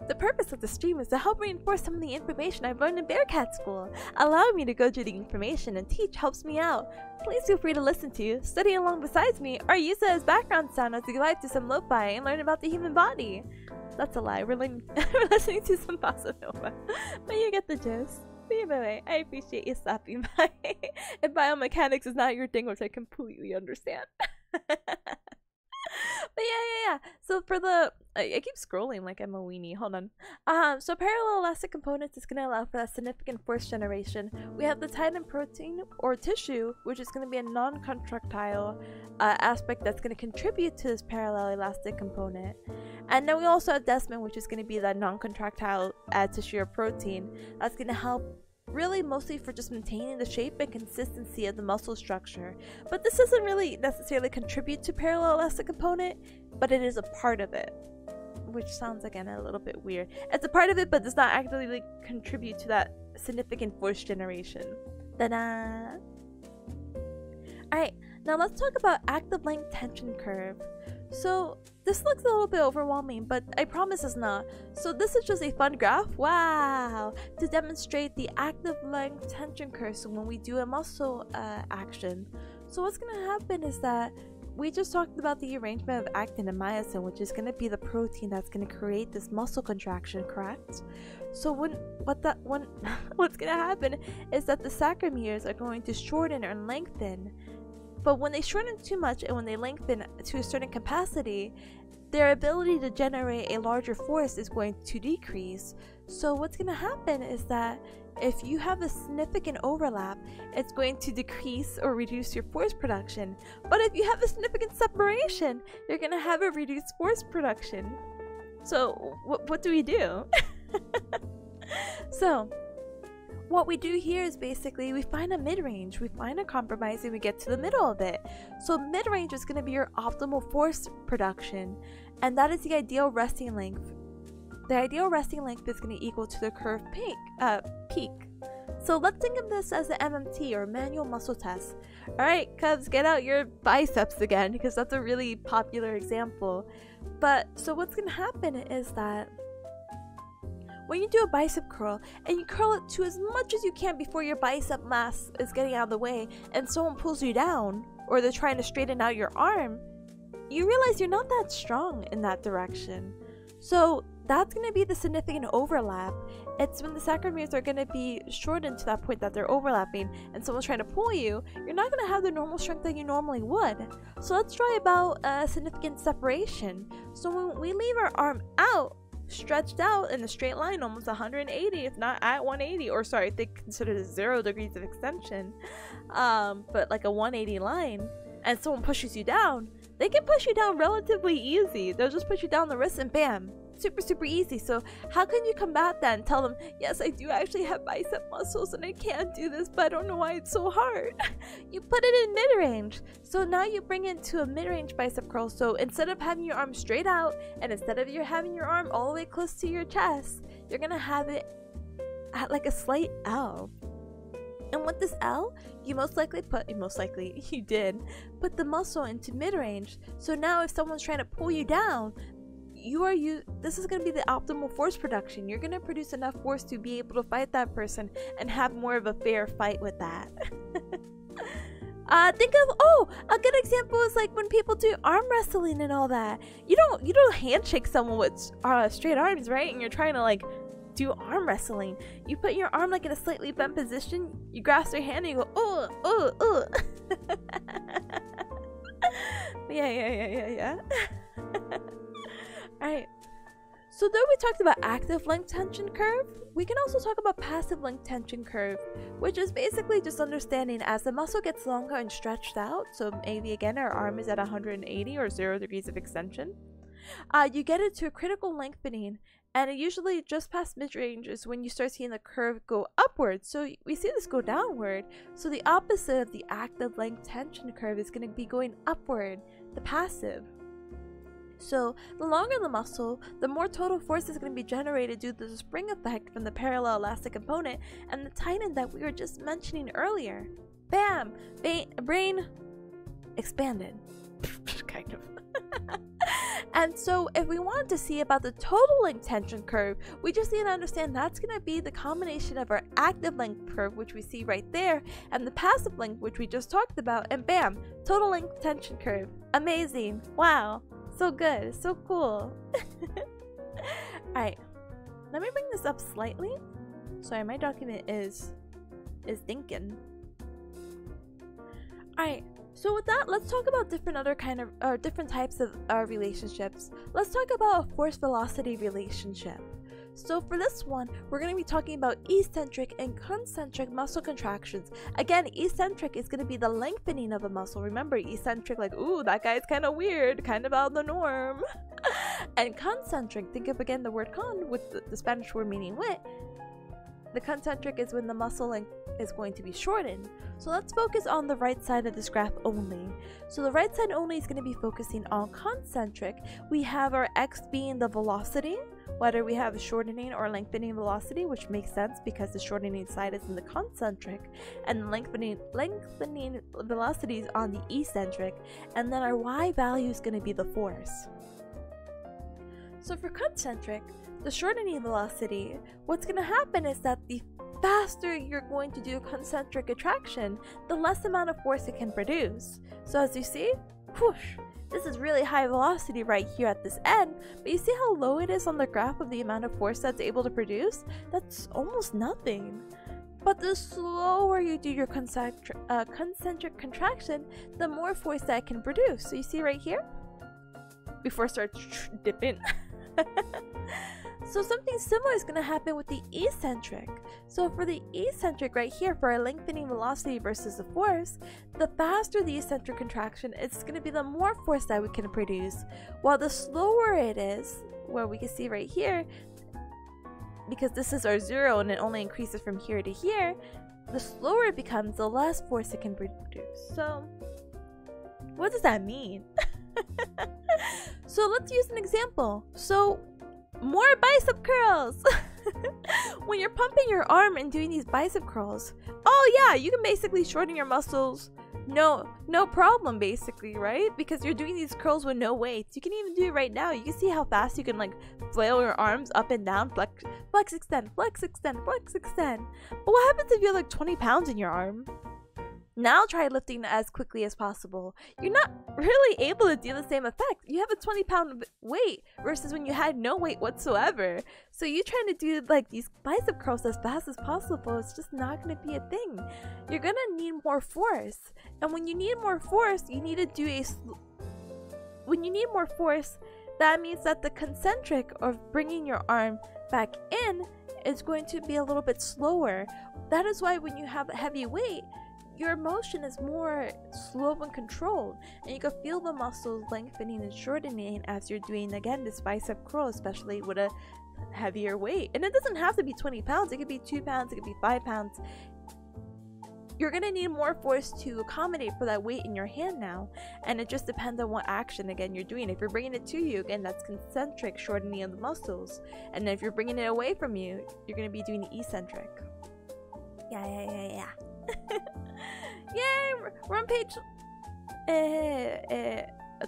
The purpose of the stream is to help reinforce some of the information I've learned in Bearcat School. Allowing me to go through the information and teach helps me out. Please feel free to listen to, study along besides me, or use it as background sound as you glide to some lo-fi and learn about the human body. That's a lie, we're listening to some bossa nova. But you get the gist. Anyway, I appreciate you stopping by. If biomechanics is not your thing, which I completely understand. But yeah. So for the... I keep scrolling like I'm a weenie. Hold on. So parallel elastic components is going to allow for that significant force generation. We have the Titan protein or tissue, which is going to be a non-contractile aspect that's going to contribute to this parallel elastic component. And then we also have desmin, which is going to be that non-contractile tissue or protein that's going to help really mostly for just maintaining the shape and consistency of the muscle structure. But this doesn't really necessarily contribute to parallel elastic component, but it is a part of it, which sounds again a little bit weird. It's a part of it, but does not actively contribute to that significant force generation. Ta-da! Alright, now let's talk about active length tension curve. So this looks a little bit overwhelming, but I promise it's not. So this is just a fun graph, wow, to demonstrate the active length tension curve. So when we do a muscle action, so what's going to happen is that we just talked about the arrangement of actin and myosin, which is going to be the protein that's going to create this muscle contraction, correct? So what's going to happen is that the sarcomeres are going to shorten or lengthen, But when they shorten too much and when they lengthen to a certain capacity, their ability to generate a larger force is going to decrease. So what's going to happen is that if you have a significant overlap, it's going to decrease or reduce your force production. But if you have a significant separation, you're going to have a reduced force production. So what do we do? So what we do here is basically we find a mid-range, we find a compromise, and we get to the middle of it. So mid-range is going to be your optimal force production, and that is the ideal resting length. The ideal resting length is going to equal to the curve peak. So let's think of this as the MMT, or manual muscle test. Alright, Cubs, get out your biceps again, because that's a really popular example. But so what's going to happen is that when you do a bicep curl and you curl it to as much as you can before your bicep mass is getting out of the way and someone pulls you down, or they're trying to straighten out your arm, you realize you're not that strong in that direction. So that's going to be the significant overlap. It's when the sacromeres are going to be shortened to that point that they're overlapping and someone's trying to pull you, you're not going to have the normal strength that you normally would. So let's try about a significant separation. So when we leave our arm out, stretched out in a straight line, almost 180, if not at 180, or sorry, they consider it 0 degrees of extension, but like a 180 line, and someone pushes you down, they can push you down relatively easy. They'll just push you down the wrist and bam, super easy. So how can you combat that and tell them, yes, I do actually have bicep muscles and I can do this, but I don't know why it's so hard? You put it in mid-range. So now you bring it to a mid-range bicep curl. So instead of having your arm straight out, and instead of you having your arm all the way close to your chest, you're gonna have it at like a slight L. And with this L, you did put the muscle into mid-range. So now if someone's trying to pull you down, this is going to be the optimal force production. You're going to produce enough force to be able to fight that person and have more of a fair fight with that. Think of, a good example is like when people do arm wrestling and all that. You don't handshake someone with straight arms, right? And you're trying to like do arm wrestling. You put your arm like in a slightly bent position, you grasp their hand and you go, yeah. Alright, so though we talked about active length tension curve, we can also talk about passive length tension curve, which is basically just understanding as the muscle gets longer and stretched out, so maybe again our arm is at 180 or 0 degrees of extension, you get it to a critical lengthening, and it usually just past mid-range is when you start seeing the curve go upward. So we see this go downward, so the opposite of the active length tension curve is going to be going upward, the passive. So the longer the muscle, the more total force is going to be generated due to the spring effect from the parallel elastic component and the tighten that we were just mentioning earlier. Bam! Brain expanded. Kind of. And so if we want to see about the total length tension curve, we just need to understand that's going to be the combination of our active length curve, which we see right there, and the passive length, which we just talked about, and bam, total length tension curve. Amazing. Wow. So good. So cool. Alright, let me bring this up slightly. Sorry, my document is thinking. Alright, so with that, let's talk about different types of relationships. Let's talk about a force velocity relationship. So for this one, we're going to be talking about eccentric and concentric muscle contractions. Again, eccentric is going to be the lengthening of a muscle. Remember, eccentric, like, ooh, that guy's kind of weird, kind of out of the norm. And concentric, think of again the word con with the Spanish word meaning width. The concentric is when the muscle length is going to be shortened. So let's focus on the right side of this graph only. So the right side only is going to be focusing on concentric. We have our x being the velocity, whether we have a shortening or lengthening velocity, which makes sense because the shortening side is in the concentric and the lengthening velocity is on the eccentric, and then our y value is going to be the force. So for concentric, the shortening velocity, what's going to happen is that the faster you're going to do concentric attraction, the less amount of force it can produce. So as you see, whoosh, this is really high velocity right here at this end, but you see how low it is on the graph of the amount of force that's able to produce? That's almost nothing. But the slower you do your concentric contraction, the more force that it can produce. So you see right here? Before it starts dipping. So something similar is going to happen with the eccentric. So for the eccentric right here, for our lengthening velocity versus the force, the faster the eccentric contraction, it's going to be the more force that we can produce. While the slower it is, where we can see right here, because this is our 0 and it only increases from here to here, the slower it becomes, the less force it can produce. So what does that mean? So let's use an example. So more bicep curls. When you're pumping your arm and doing these bicep curls, oh yeah, you can basically shorten your muscles no problem, basically, right? Because you're doing these curls with no weights. You can even do it right now. You can see how fast you can like flail your arms up and down, flex, extend, flex, extend, flex, extend. But what happens if you have like 20 pounds in your arm? Now try lifting as quickly as possible. You're not really able to do the same effect. You have a 20-pound weight versus when you had no weight whatsoever. So you trying to do like these bicep curls as fast as possible, it's just not going to be a thing. You're going to need more force. And when you need more force, you need to do when you need more force, that means that the concentric of bringing your arm back in is going to be a little bit slower. That is why when you have a heavy weight, your motion is more slow and controlled, and you can feel the muscles lengthening and shortening as you're doing, again, this bicep curl, especially with a heavier weight. And it doesn't have to be 20 pounds, it could be 2 pounds, it could be 5 pounds. You're gonna need more force to accommodate for that weight in your hand now, and it just depends on what action, again, you're doing. If you're bringing it to you, again, that's concentric shortening of the muscles, and if you're bringing it away from you, you're gonna be doing the eccentric. Yeah. Yay, we're on page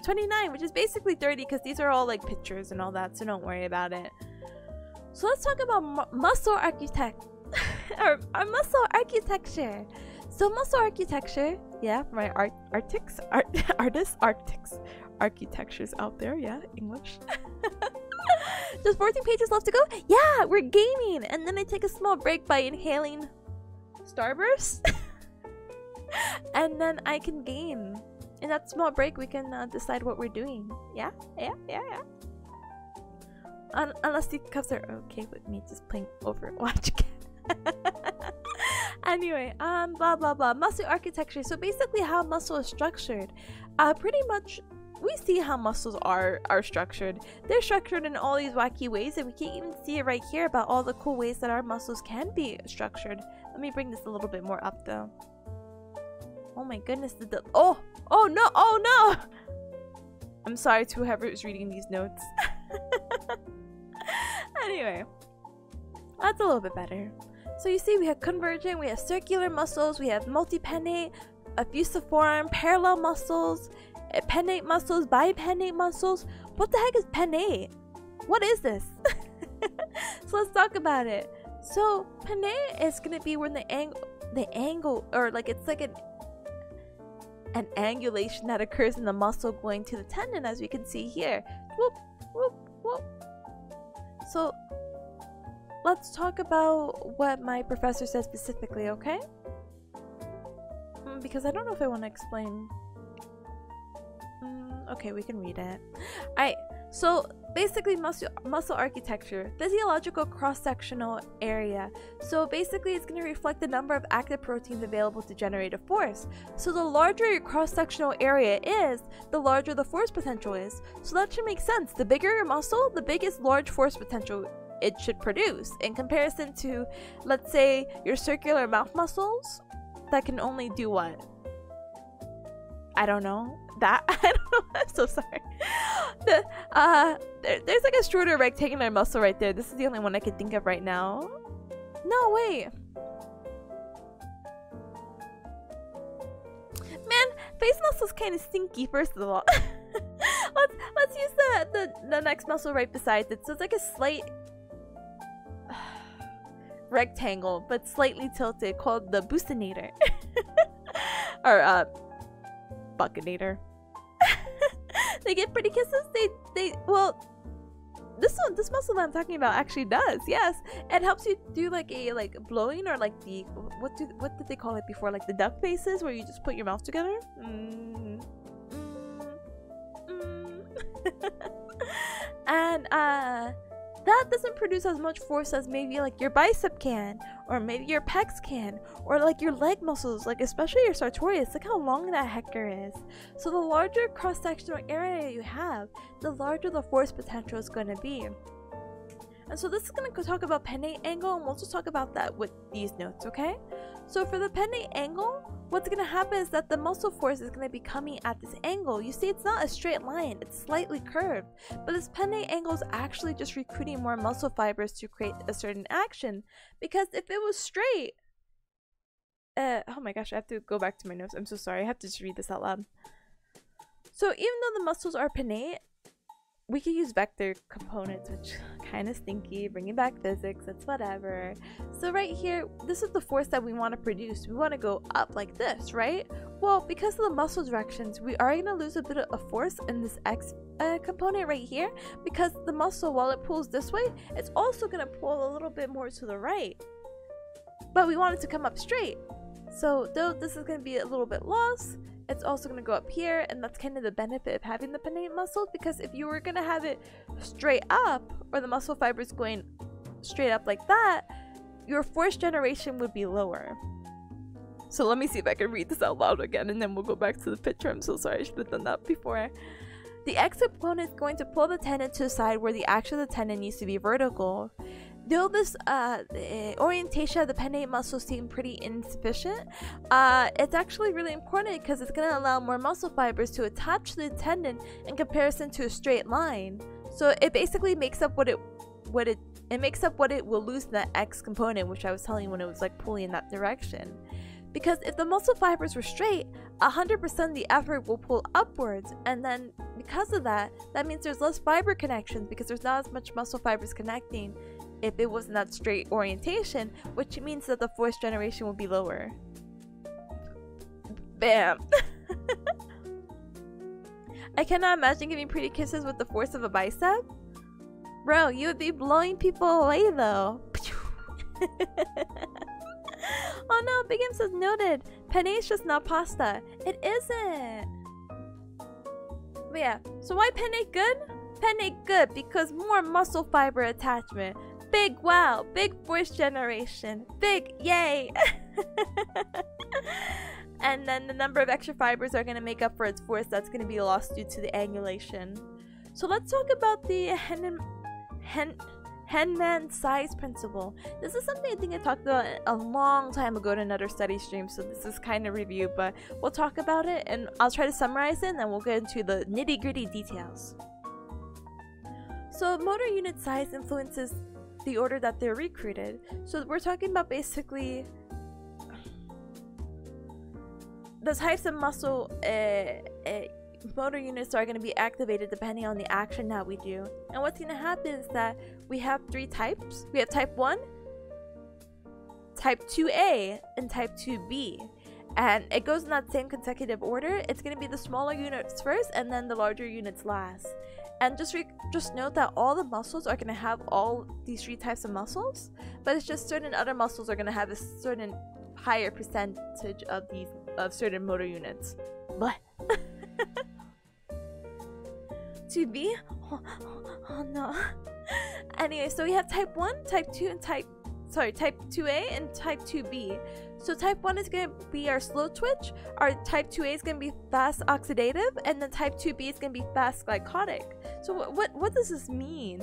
29, which is basically 30, because these are all like pictures and all that, so don't worry about it. So let's talk about muscle architecture. So muscle architecture, yeah, for my architectures out there, yeah, English. Just 14 pages left to go. Yeah, we're gaming, and then I take a small break by inhaling Starburst. And then I can game. In that small break, we can decide what we're doing. Yeah. Unless the cups are okay with me just playing Overwatch again. Anyway, blah blah blah. Muscle architecture. So basically, how muscle is structured. Pretty much, we see how muscles are structured. They're structured in all these wacky ways, and we can even see it right here about all the cool ways that our muscles can be structured. Let me bring this a little bit more up, though. Oh my goodness, oh no! I'm sorry to whoever is reading these notes. Anyway, that's a little bit better. So you see, we have convergent, we have circular muscles, we have multipennate, fusiform, parallel muscles, pennate muscles, bipennate muscles. What the heck is pennate? What is this? So let's talk about it. So pennate is gonna be when the angle, or like it's like an angulation that occurs in the muscle going to the tendon, as we can see here. Whoop, whoop, whoop. So let's talk about what my professor says specifically, okay? Because I don't know if I want to explain. Okay, we can read it. Alright, so basically muscle architecture, physiological cross-sectional area. So basically it's going to reflect the number of active proteins available to generate a force. So the larger your cross-sectional area is, the larger the force potential is. So that should make sense. The bigger your muscle, the biggest large force potential it should produce, in comparison to, let's say, your circular mouth muscles that can only do what? I don't know. That I don't know. I'm so sorry. There's like a shorter rectangular muscle right there. This is the only one I can think of right now. No, wait. Man, face muscle's kind of stinky. First of all, let's use the next muscle right beside it. So it's like a slight rectangle, but slightly tilted, called the buccinator, or buccinator. They get pretty kisses. Well, this muscle that I'm talking about actually does. Yes, it helps you do like a blowing, or like the what did they call it before, like the duck faces where you just put your mouth together. And that doesn't produce as much force as maybe like your bicep can, or maybe your pecs can, or like your leg muscles, like especially your sartorius. Look how long that hecker is. So the larger cross-sectional area you have, the larger the force potential is going to be. And so this is going to talk about pennate angle, and we'll just talk about that with these notes, okay? So for the pennate angle, what's going to happen is that the muscle force is going to be coming at this angle. You see, it's not a straight line, it's slightly curved. But this pennate angle is actually just recruiting more muscle fibers to create a certain action. Because if it was straight... oh my gosh, I have to go back to my notes. I'm so sorry, I have to just read this out loud. So even though the muscles are pennate, we can use vector components, which kind of stinky, bringing back physics, that's whatever. So right here, this is the force that we want to produce. We want to go up like this, right? Well, because of the muscle directions, we are going to lose a bit of force in this x component right here, because the muscle, while it pulls this way, it's also going to pull a little bit more to the right. But we want it to come up straight. So though this is going to be a little bit lost, it's also going to go up here, and that's kind of the benefit of having the pennate muscle, because if you were going to have it straight up, or the muscle fibers going straight up like that, your force generation would be lower. So let me see if I can read this out loud again, and then we'll go back to the picture. I'm so sorry, I should have done that before. The X component is going to pull the tendon to the side where the action of the tendon needs to be vertical. Though this orientation of the pennate muscle seems pretty insufficient, it's actually really important because it's going to allow more muscle fibers to attach to the tendon in comparison to a straight line. So it basically makes up what it will lose in that X component, which I was telling you when it was like pulling in that direction. Because if the muscle fibers were straight, 100% of the effort will pull upwards, and then because of that, that means there's less fiber connections because there's not as much muscle fibers connecting if it wasn't that straight orientation, which means that the force generation will be lower. Bam! I cannot imagine giving pretty kisses with the force of a bicep. Bro, you would be blowing people away though. Oh no, Big M says noted. Penne is just not pasta. It isn't. But yeah, so why penne good? Penne good because more muscle fiber attachment. Big wow, big force generation. Big yay. And then the number of extra fibers are going to make up for its force that's going to be lost due to the angulation. So let's talk about the Henman size principle. This is something I think I talked about a long time ago in another study stream, so this is kind of review, but we'll talk about it and I'll try to summarize it and then we'll get into the nitty-gritty details. So motor unit size influences the order that they're recruited. So we're talking about basically the types of muscle motor units are going to be activated depending on the action that we do. And what's going to happen is that we have three types. We have type 1, type 2A, and type 2B. And it goes in that same consecutive order. It's going to be the smaller units first and then the larger units last. And just note that all the muscles are going to have all these three types of muscles, but it's just certain other muscles are going to have a certain higher percentage of certain motor units. But 2B? Oh no. Anyway, so we have type 1, type 2, and type 2A and type 2B. So type 1 is going to be our slow twitch, our type 2A is going to be fast oxidative, and then type 2B is going to be fast glycotic. So what does this mean?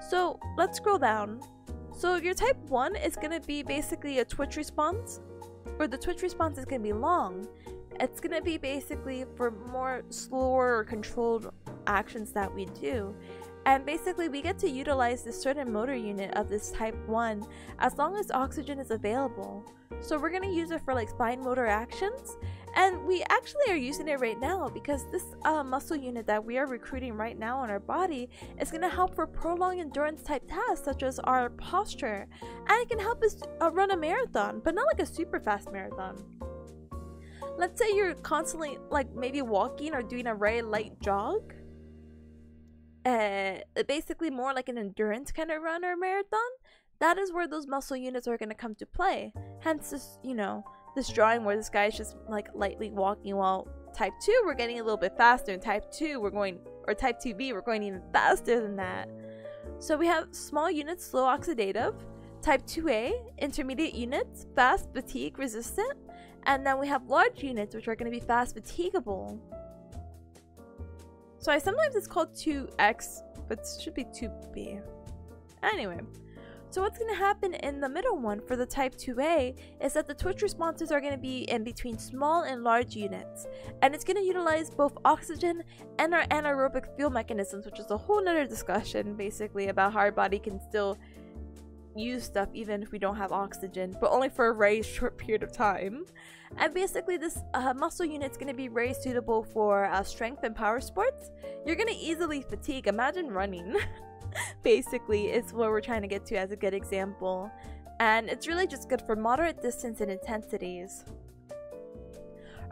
So let's scroll down. So your type 1 is going to be basically a twitch response, or the twitch response is going to be long. It's going to be basically for more slower or controlled actions that we do. And basically we get to utilize this certain motor unit of this type 1 as long as oxygen is available. So we're going to use it for like fine motor actions, and we actually are using it right now because this muscle unit that we are recruiting right now in our body is going to help for prolonged endurance type tasks such as our posture, and it can help us run a marathon, but not like a super fast marathon. Let's say you're constantly like maybe walking or doing a very light jog. basically more like an endurance kind of run or marathon, that is where those muscle units are going to come to play. Hence this, you know, this drawing where this guy is just like lightly walking, while type 2 we're getting a little bit faster, and type 2 we're going, or type 2B we're going even faster than that. So we have small units, slow oxidative, type 2A, intermediate units, fast, fatigue resistant, and then we have large units which are going to be fast, fatigable. So sometimes it's called 2X, but it should be 2B. Anyway, so what's going to happen in the middle one for the type 2A is that the twitch responses are going to be in between small and large units, and it's going to utilize both oxygen and our anaerobic fuel mechanisms, which is a whole nother discussion basically about how our body can still use stuff even if we don't have oxygen, but only for a very short period of time. And basically this muscle unit is going to be very suitable for strength and power sports. You're going to easily fatigue. Imagine running. Basically, it's what we're trying to get to as a good example. And it's really just good for moderate distance and intensities.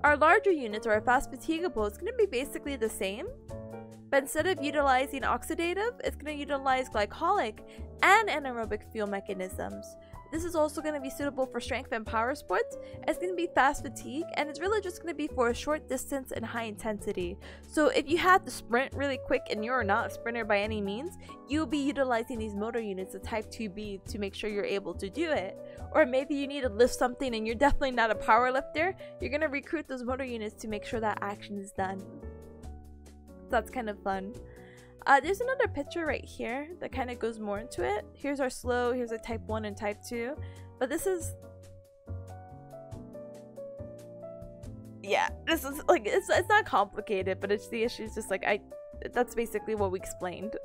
Our larger units, or our fast fatigable, is going to be basically the same, but instead of utilizing oxidative, it's going to utilize glycolic and anaerobic fuel mechanisms. This is also going to be suitable for strength and power sports. It's going to be fast fatigue, and it's really just going to be for a short distance and high intensity. So if you have to sprint really quick and you're not a sprinter by any means, you'll be utilizing these motor units, the type 2B, to make sure you're able to do it. Or maybe you need to lift something and you're definitely not a power lifter, you're going to recruit those motor units to make sure that action is done. That's kind of fun. There's another picture right here that kind of goes more into it. Here's our slow, here's a type 1 and type 2. But this is... yeah, this is like, it's not complicated, but it's the issue is just like, that's basically what we explained.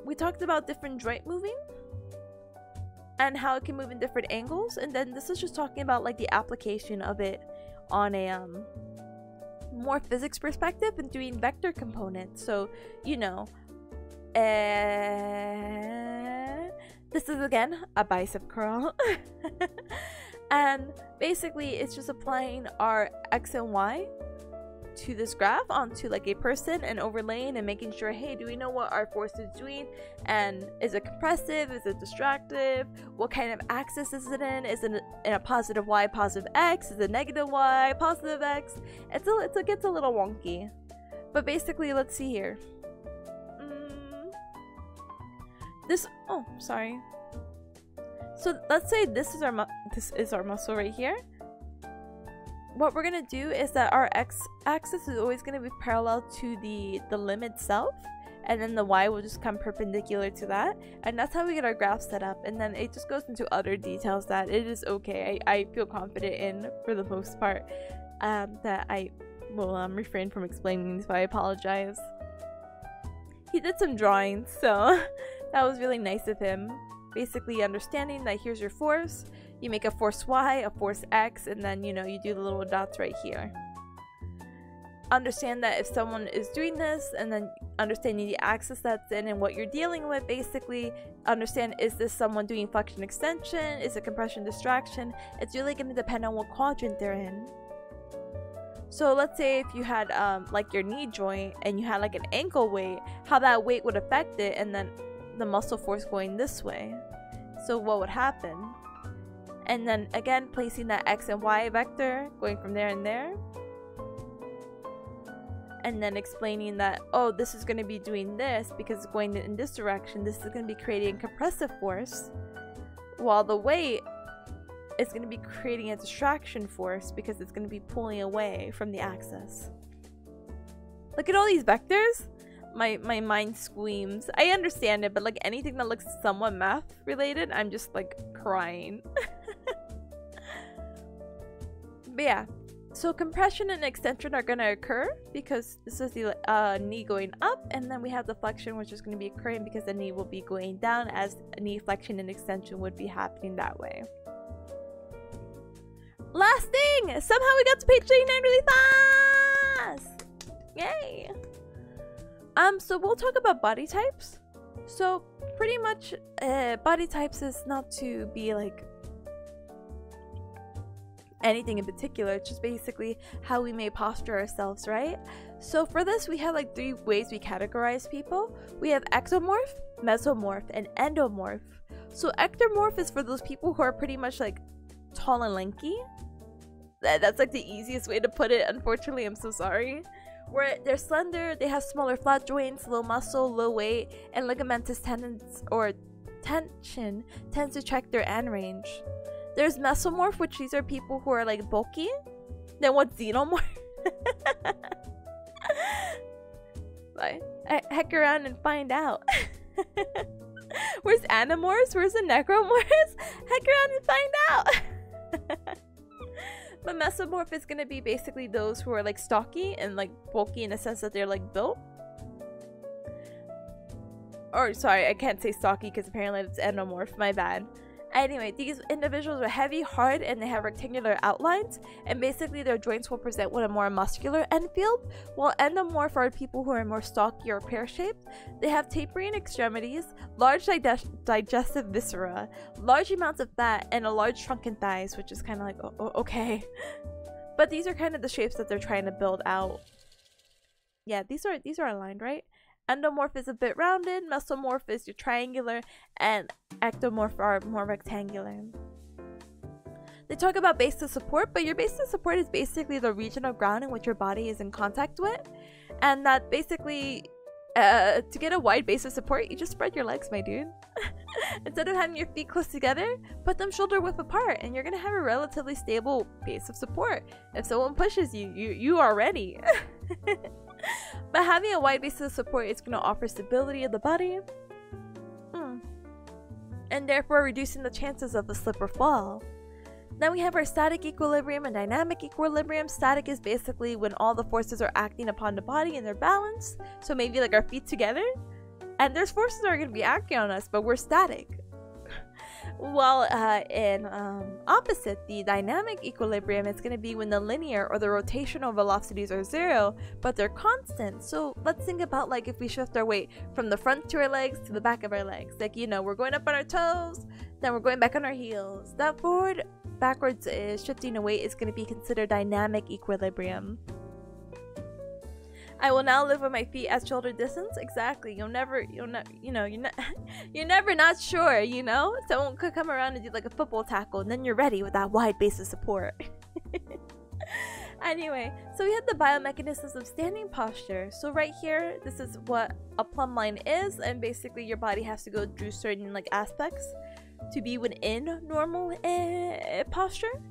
We talked about different joint moving and how it can move in different angles, and then this is just talking about like the application of it on a more physics perspective and doing vector components. So, you know, this is again a bicep curl. And basically it's just applying our x and y to this graph onto like a person and overlaying and making sure, hey, do we know what our force is doing, and is it compressive, is it distractive, what kind of axis is it in a positive y, positive x, is it negative y, positive x? It gets a little wonky, but basically let's see here. So let's say this is our muscle right here. What we're gonna do is that our x-axis is always gonna be parallel to the limb itself, and then the y will just come perpendicular to that, and that's how we get our graph set up. And then it just goes into other details that it is okay. I feel confident in, for the most part, that I will refrain from explaining this, but I apologize. He did some drawings, so that was really nice of him. Basically understanding that here's your force, you make a force y, a force x, and then, you know, you do the little dots right here. Understand that if someone is doing this, and then understanding the axis that's in and what you're dealing with, basically understand, is this someone doing flexion extension, is it compression distraction? It's really going to depend on what quadrant they're in. So let's say if you had like your knee joint and you had like an ankle weight, how that weight would affect it, and then the muscle force going this way. So what would happen? And then again, placing that x and y vector going from there and there, and then explaining that, oh, this is going to be doing this because it's going in this direction, this is going to be creating compressive force, while the weight is going to be creating a distraction force because it's going to be pulling away from the axis. Look at all these vectors. My mind screams. I understand it, but like anything that looks somewhat math related, I'm just like crying. But yeah, so compression and extension are going to occur because this is the knee going up, and then we have the flexion, which is going to be occurring because the knee will be going down, as knee flexion and extension would be happening that way. Last thing! Somehow we got to page 39 really fast! Yay! So we'll talk about body types. So pretty much body types is not to be like anything in particular. It's just basically how we may posture ourselves, right? So for this, we have like 3 ways we categorize people. We have ectomorph, mesomorph, and endomorph. So ectomorph is for those people who are pretty much like tall and lanky. That's like the easiest way to put it. Unfortunately, I'm so sorry. Where they're slender, they have smaller flat joints, low muscle, low weight, and ligamentous tension tends to check their end range. There's mesomorph, which these are people who are like bulky. Then what's xenomorph? Like, heck around and find out. Where's animorphs? Where's the necromorphs? Heck around and find out. But mesomorph is gonna be basically those who are like stocky and like bulky in the sense that they're like built. Or sorry, I can't say stocky because apparently it's endomorph, my bad. Anyway, these individuals are heavy, hard, and they have rectangular outlines, and basically their joints will present with a more muscular end field, while endomorph are people who are more stocky or pear-shaped. They have tapering extremities, large digestive viscera, large amounts of fat, and a large trunk and thighs, which is kind of like, okay. But these are kind of the shapes that they're trying to build out. Yeah, these are aligned, right? Endomorph is a bit rounded, mesomorph is your triangular, and ectomorph are more rectangular. They talk about base of support, but your base of support is basically the region of ground in which your body is in contact with. And that basically, to get a wide base of support, you just spread your legs, my dude. Instead of having your feet close together, put them shoulder width apart, and you're gonna have a relatively stable base of support. If someone pushes you, you are ready. But having a wide base of support is going to offer stability of the body, and therefore reducing the chances of a slip or fall. Then we have our static equilibrium and dynamic equilibrium. Static is basically when all the forces are acting upon the body and they're balanced. So maybe like our feet together, and there's forces that are going to be acting on us, but we're static. While in opposite, the dynamic equilibrium is going to be when the linear or the rotational velocities are 0, but they're constant. So let's think about like if we shift our weight from the front to our legs to the back of our legs. Like, you know, we're going up on our toes, then we're going back on our heels. That backwards shifting of weight is going to be considered dynamic equilibrium. I will now live with my feet at shoulder distance. Exactly. You're never not sure, you know? Someone could come around and do like a football tackle, and then you're ready with that wide base of support. Anyway, so we have the biomechanisms of standing posture. So right here, this is what a plumb line is, and basically your body has to go through certain like aspects to be within normal posture.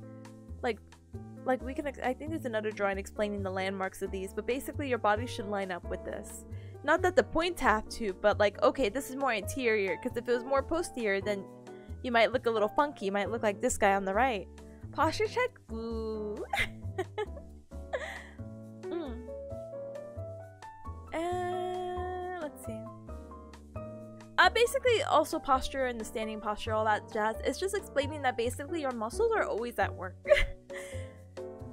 Like we can, I think there's another drawing explaining the landmarks of these, but basically your body should line up with this. Not that the points have to, but like, okay, this is more anterior, because if it was more posterior, then you might look a little funky. You might look like this guy on the right. Posture check? Ooh. Let's see. Basically, also posture and the standing posture, all that jazz. It's just explaining that basically your muscles are always at work.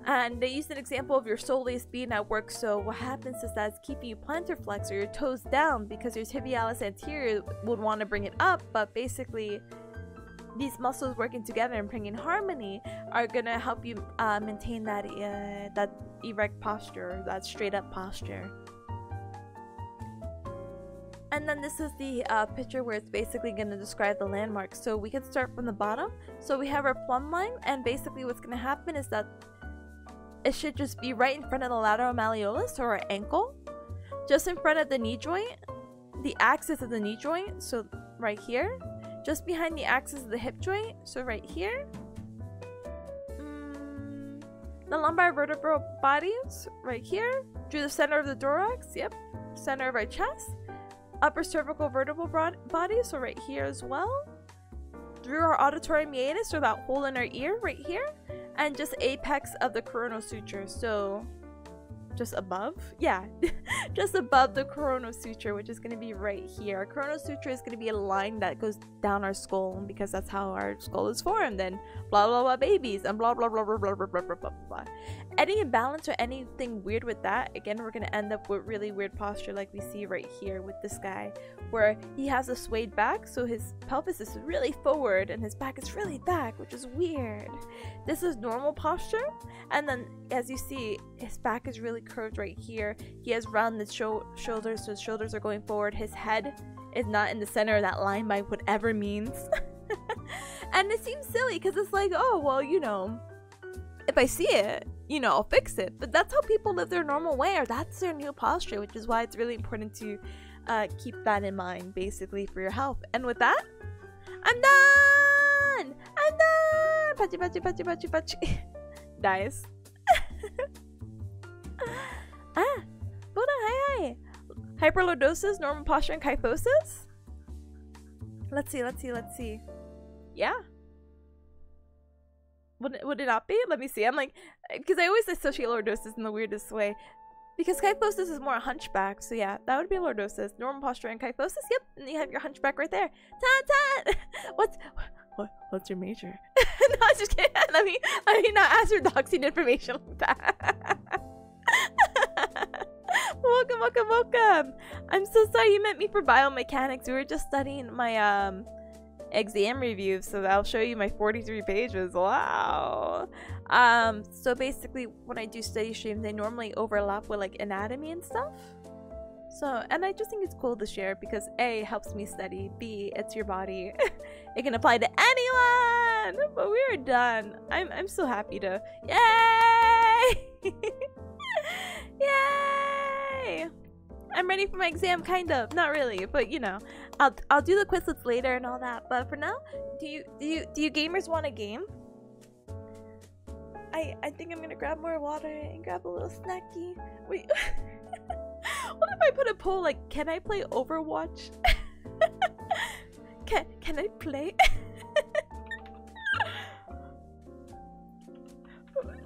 And they used an example of your soleus being at work. So what happens is that it's keeping you plantar flex or your toes down because your tibialis anterior would want to bring it up. But basically, these muscles working together and bringing harmony are gonna help you maintain that that erect posture, that straight up posture. And then this is the picture where it's basically going to describe the landmarks. So we can start from the bottom. So we have our plumb line, and basically what's going to happen is that it should just be right in front of the lateral malleolus or our ankle, just in front of the knee joint, the axis of the knee joint, so right here, just behind the axis of the hip joint, so right here, the lumbar vertebral bodies, right here, through the center of the thorax, yep, center of our chest, upper cervical vertebral body, so right here as well, through our auditory meatus, or that hole in our ear right here, and just apex of the coronal suture, so just above, yeah. just above the Corona Suture, which is going to be right here. Our Corona Suture is going to be a line that goes down our skull because that's how our skull is formed, and blah blah blah babies and blah blah blah blah blah blah blah blah blah blah. Any imbalance or anything weird with that, again, we're going to end up with really weird posture like we see right here with this guy, where he has a swayed back, so his pelvis is really forward and his back is really back, which is weird. This is normal posture, and then as you see, his back is really curved right here. He has rounded shoulders, so his shoulders are going forward. His head is not in the center of that line by whatever means. And it seems silly because it's like, oh, well, you know, if I see it, you know, I'll fix it. But that's how people live their normal way, or that's their new posture, which is why it's really important to keep that in mind, basically, for your health. And with that, I'm done! I'm done! Pachi, pachi, pachi, pachi, pachi. Nice. Buddha, hi. Hyperlordosis, normal posture, and kyphosis? Let's see. Yeah. Would it not be? Let me see. I'm like, because I always associate lordosis in the weirdest way. Because kyphosis is more a hunchback, so yeah, that would be lordosis. Normal posture and kyphosis, yep. And you have your hunchback right there. Ta-ta! What's your major? No, I just kidding. Let me not ask your doxing information like that. Welcome. I'm so sorry you meant me for biomechanics. We were just studying my exam review, so I'll show you my 43 pages. Wow. So basically when I do study streams, they normally overlap with like anatomy and stuff. So, and I just think it's cool to share because A, it helps me study, B, it's your body. It can apply to anyone. But we're done. I'm so happy to. Yay! Yay! I'm ready for my exam, kind of. Not really, but you know, I'll do the Quizlets later and all that. But for now, do you gamers want a game? I think I'm gonna grab more water and grab a little snacky. Wait, what if I put a poll like, can I play Overwatch? Can I play?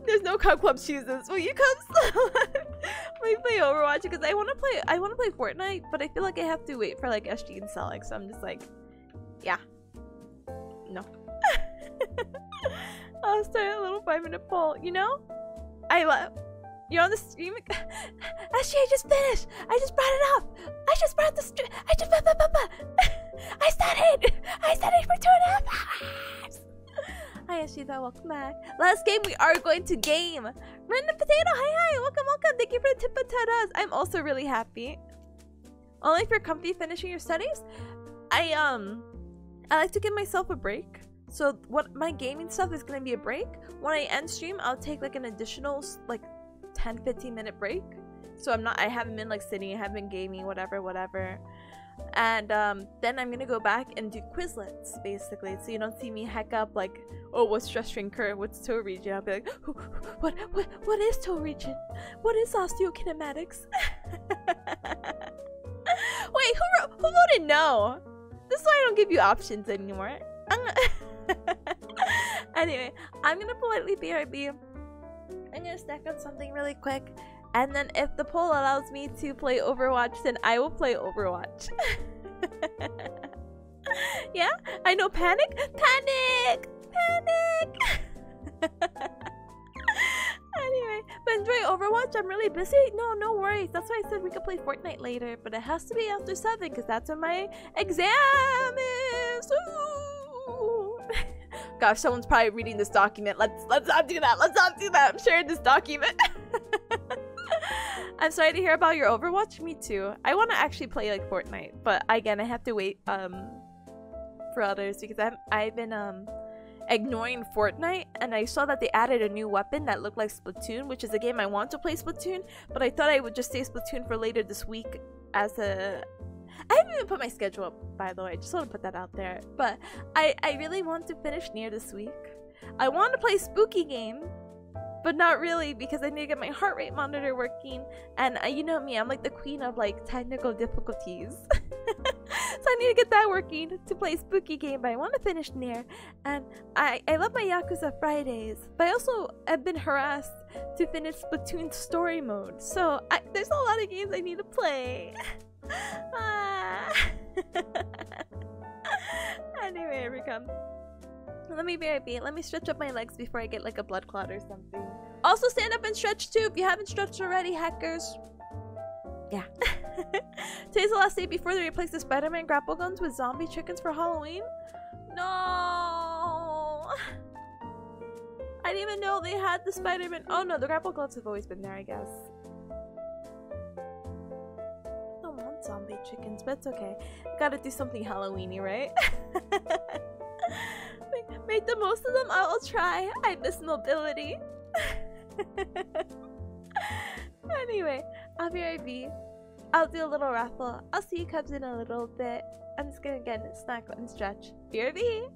There's no Cup Club chooses. Will you come? We play Overwatch because I want to play Fortnite, but I feel like I have to wait for like SG and Select, so I'm just like, yeah, no. I'll start a little 5-minute poll. You know, you're on the stream. SG, I just finished. I just brought it up. I just brought the stream. I studied for 2.5 hours. Hi Ashida, welcome back. Last game we are going to game. Random Potato, hi, welcome. Thank you for the tip potatoes. I'm also really happy. Only if you're comfy finishing your studies. I like to give myself a break. So what my gaming stuff is gonna be a break. When I end stream, I'll take like an additional like 10-15 minute break. So I haven't been like sitting, I haven't been gaming, whatever. And then I'm gonna go back and do Quizlets, basically, so you don't see me heck up like, oh, what's stress strain curve, what's toe region. I'll be like, what is toe region, what is osteokinematics? Wait, who voted no? This is why I don't give you options anymore. Anyway, I'm gonna politely BRB. I'm gonna snack on something really quick. And then if the poll allows me to play Overwatch, then I will play Overwatch. Yeah? I know, panic? Panic! Anyway, but enjoy Overwatch. I'm really busy. No worries. That's why I said we could play Fortnite later. But it has to be after 7 because that's when my exam is. Ooh. Gosh, someone's probably reading this document. Let's not do that. I'm sharing this document. I'm sorry to hear about your Overwatch. Me too. I want to actually play like Fortnite, but again, I have to wait for others because I've been ignoring Fortnite, and I saw that they added a new weapon that looked like Splatoon, which is a game I want to play Splatoon, but I thought I would just say Splatoon for later this week as a... I haven't even put my schedule up, by the way. I just want to put that out there. But I really want to finish Nier this week. I want to play Spooky Game, but not really because I need to get my heart rate monitor working. And you know me, I'm like the queen of like technical difficulties. I need to get that working to play a spooky game, but I want to finish Nier. And I love my Yakuza Fridays, but I also have been harassed to finish Splatoon story mode. So there's a lot of games I need to play. Anyway, here we come. Let me BRB. Let me stretch up my legs before I get like a blood clot or something. Also stand up and stretch too if you haven't stretched already, hackers. Yeah. Today's the last day before they replace the Spider-Man grapple guns with zombie chickens for Halloween. No. I didn't even know they had the Spider-Man. Oh no, the grapple gloves have always been there, I guess. I don't want zombie chickens, but it's okay. Gotta do something Halloween-y, right? Make the most of them. I'll try. I miss mobility. Anyway, I'll be RB. I'll do a little raffle. I'll see you cubs in a little bit. I'm just gonna get a snack and stretch. BRB.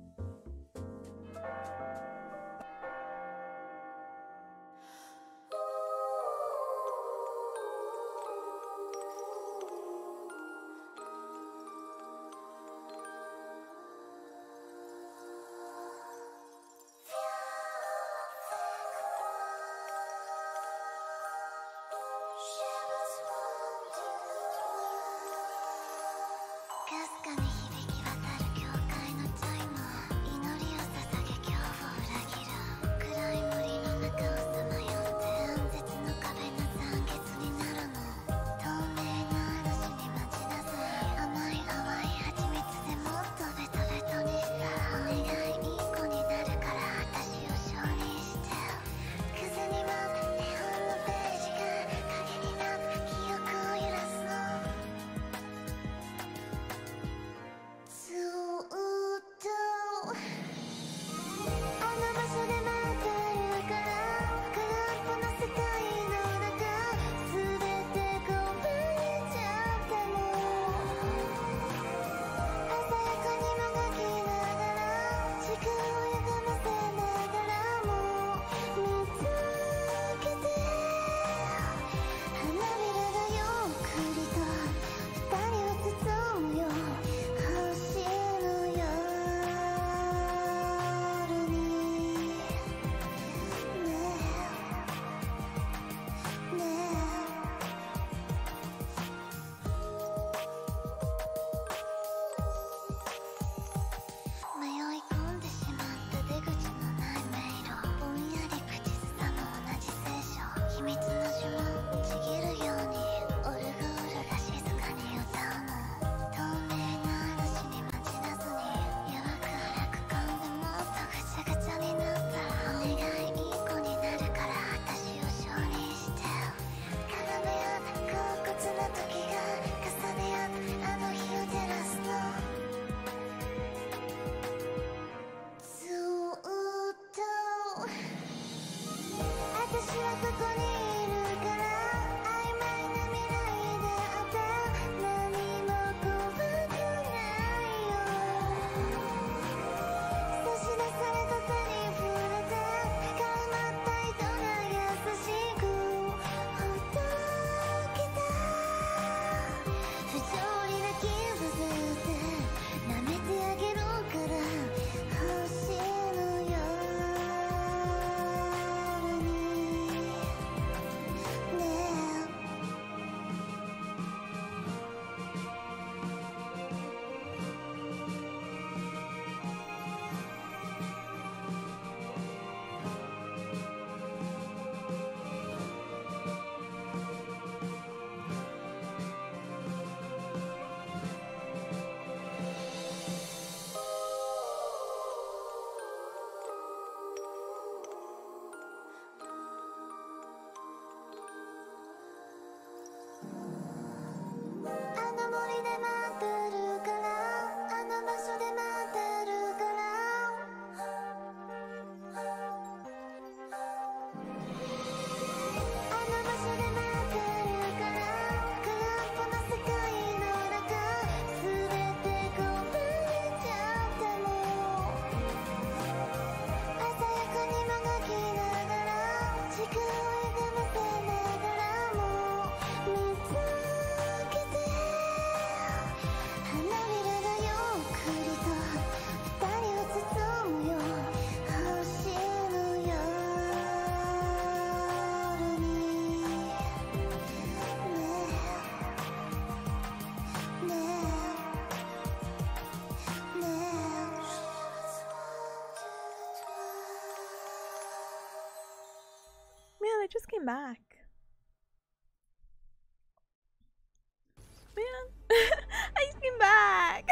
back. Man, I just came back.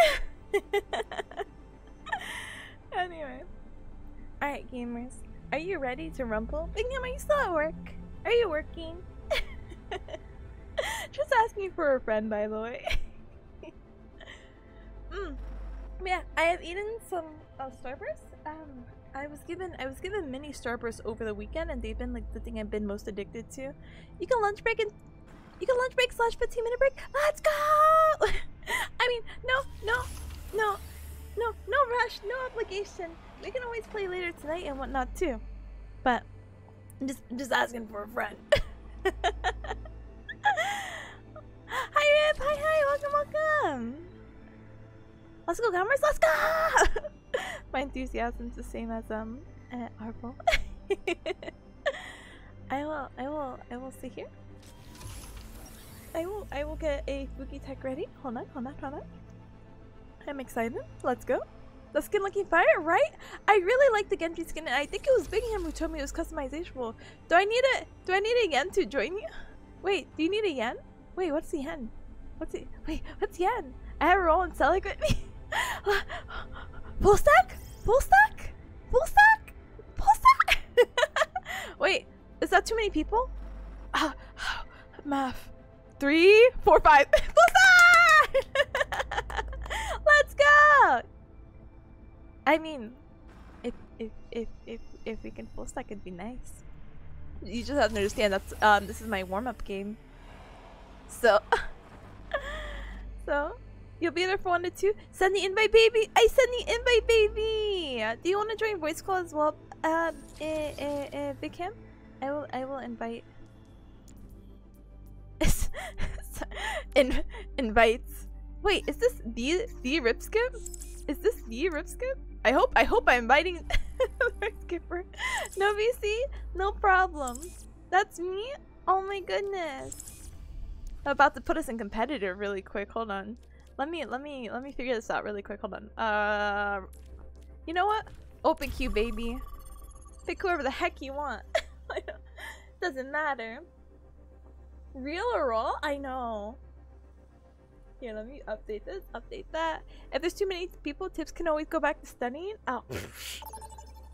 Anyway. Alright, gamers. Are you ready to rumple? Bingham, are you still at work? Are you working? Just asking for a friend, by the way. Yeah, I have eaten some Starburst. I was given mini Starburst over the weekend, and they've been like the thing I've been most addicted to. You can lunch break / 15-minute break. Let's go! I mean, no rush, no obligation. We can always play later tonight and whatnot too. But I'm just asking for a friend. Hi Rip, hi, welcome. Let's go, gamers, let's go! My enthusiasm's the same as Arvo. I will sit here. I will get a Fuki Tech ready. Hold on. I'm excited. Let's go. The skin looking fire, right? I really like the Genji skin, and I think it was Bingham who told me it was customizable. Do I need a yen to join you? Wait, do you need a yen? Wait, what's the yen? What's yen? I have a roll and Selig with me. Full stack? Wait, is that too many people? Math. 3, 4, 5. Full stack! Let's go! I mean, if we can full stack, it'd be nice. You just have to understand that's this is my warm-up game. So you'll be there for 1 to 2. Send the invite, baby. I send the invite, baby. Do you want to join voice call as well? Big Cam? I will invite. Invites. Wait, is this the rip skip? Is this the rip skip? I hope I'm inviting the rip skipper. No VC, no problem. That's me. Oh my goodness. I'm about to put us in competitive really quick. Hold on. Let me figure this out really quick. Hold on. You know what? Open queue, baby. Pick whoever the heck you want. Doesn't matter. Real or raw? I know. Here, let me update this, update that. If there's too many people, Tips can always go back to studying. Oh.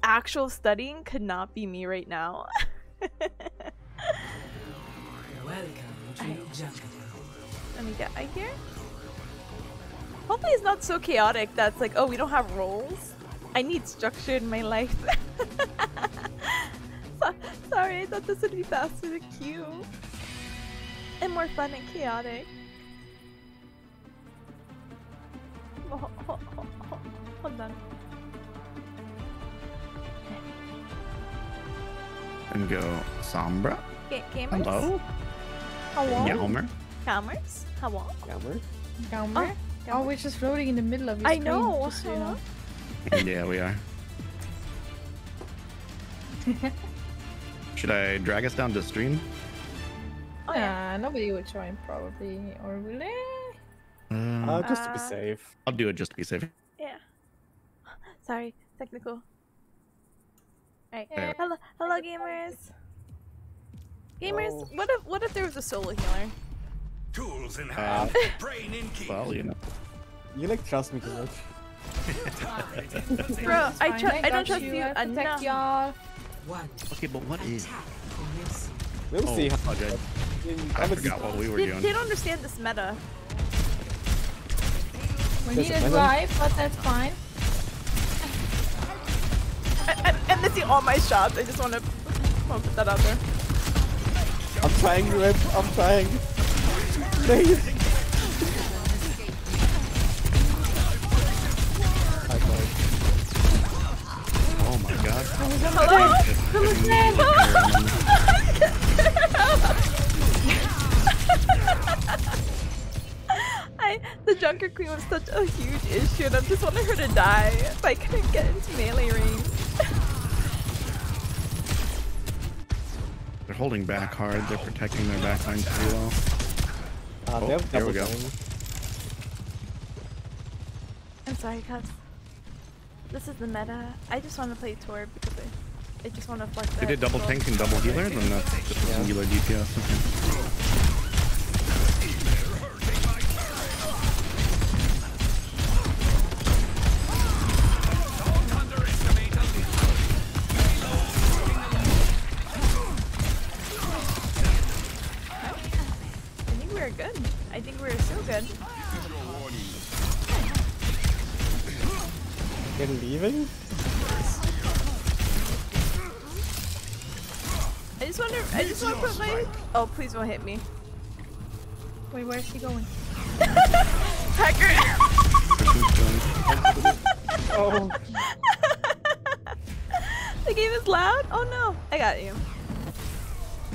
Actual studying could not be me right now. Welcome to Jungle. Let me get right here. Hopefully it's not so chaotic that's like, oh, we don't have roles. I need structure in my life. Sorry, I thought this would be faster to queue. And more fun and chaotic. Hold on. And go Sombra. Gamers? Hello. Hello. Yelmer. Gamers? Hello. Galmer? Oh, we're just floating in the middle of your I screen. know. Just so you know. Yeah, we are. Should I drag us down to stream? Oh yeah. Nobody would join probably, or will they? Just to be safe. I'll do it just to be safe. Yeah. Sorry, technical. Alright. There. Hello gamers. Gamers, Oh. what if there was a solo healer? Tools in hand, brain in key. Well, you know. You like trust me too much. Bro, I Fine, don't trust you. you I protect enough. y'all. One. Okay, but what is? We'll see how Oh, good. I forgot what we were They doing. don't understand this meta. We There's need a a weapon. drive, but that's fine. I'm missing all my shots. I just want to put that out there. I'm trying, Rip. I'm trying. Please. Oh my god. The Junker Queen was such a huge issue, and I just wanted her to die if I couldn't get into melee range. They're holding back hard. They're protecting their back lines pretty well. They have there we double go. time. I'm sorry, cuz. This is the meta. I just want to play Tor because I just want to flex They that. did double tank and double healer, then that's just a singular DPS. Okay. I think we're good. I think we're so good. They're leaving? I just want to put my. Oh, please don't hit me. Wait, where's he going? Hacker! Oh. The game is loud? Oh no. I got you.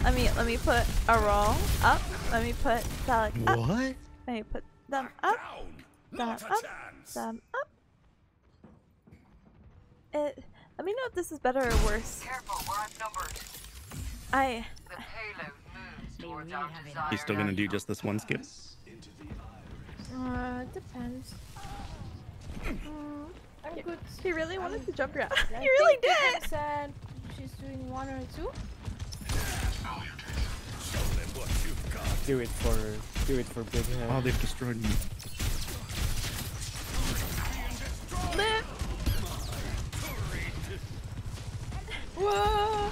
Let me put a roll up. Let me put Dalek up. What? Let me put them up. Down. Not Them a up. chance. Them up. Let me know if this is better or worse. Careful, we're outnumbered. I. The payload moves towards our desired. He's still gonna do just this one skip? Depends. I'm good. He really wanted to jump around. I He really think did. Tiffany said she's doing 1 or 2. Show them what you've got. Do it for big hand. Oh, they've destroyed me. Live. Whoa.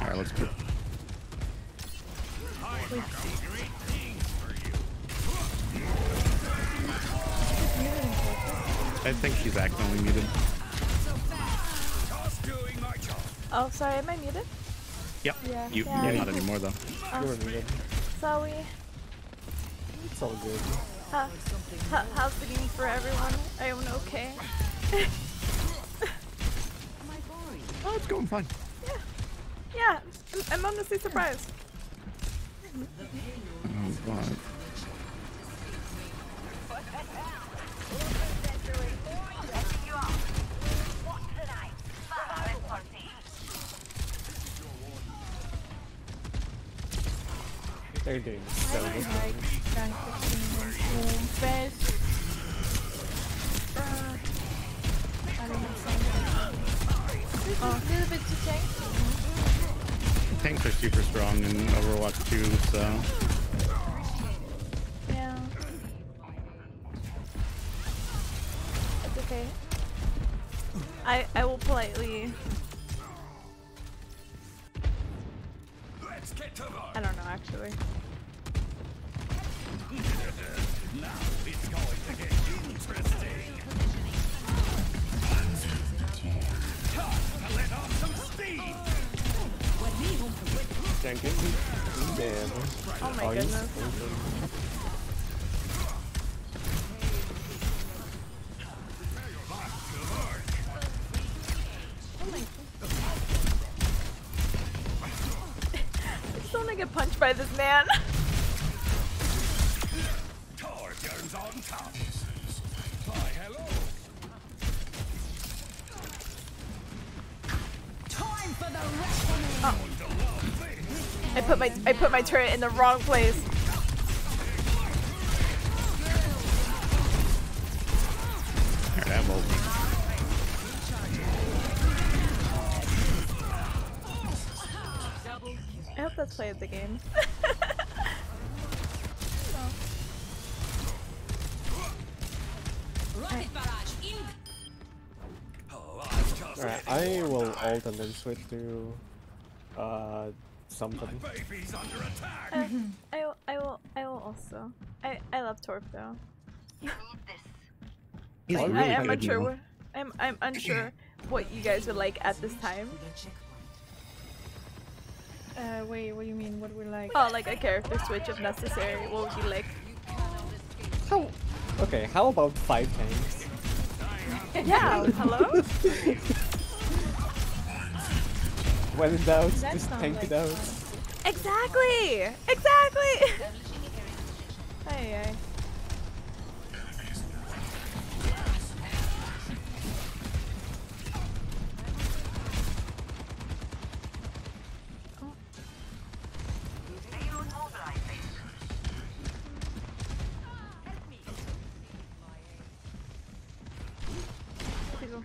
Alright, let's go. I think she's accidentally muted. Just doing my job. Oh, sorry. Am I muted? Yep. Yeah. You're Yeah. not anymore though. You're muted. Sorry. It's all good. How's the game for everyone? Are everyone okay? Oh, it's going fine. Yeah. I'm honestly surprised. Oh god. They're doing so good. A little bit too tank. Tanks are super strong in Overwatch 2, so Yeah. It's okay. I will politely. Let's get to work. I don't know actually. Now it's going to get interesting. Time to let off some steam. Jenkins? Damn. Oh my he's goodness. open. I just don't want to get punched by this man. Torbjörn's on top. Why, hello. Time for the reckoning. I put my turret in the wrong place. alright, I have ult. I hope that's play of the game. Rocket barrage in. Oh, I've just Alright, I will ult and then switch to something. baby's under attack. I will also. I love Torp though. Need this. He's I really am good unsure. now. I'm unsure what you guys would like at this time. Wait, what do you mean? What we like? Oh, like a character switch if necessary. What would you like? How? Okay, how about 5 tanks? Yeah. Hello. When in doubt, That just sounds tank like it out. Exactly. Exactly. Hey, hey. Payload mobilizing.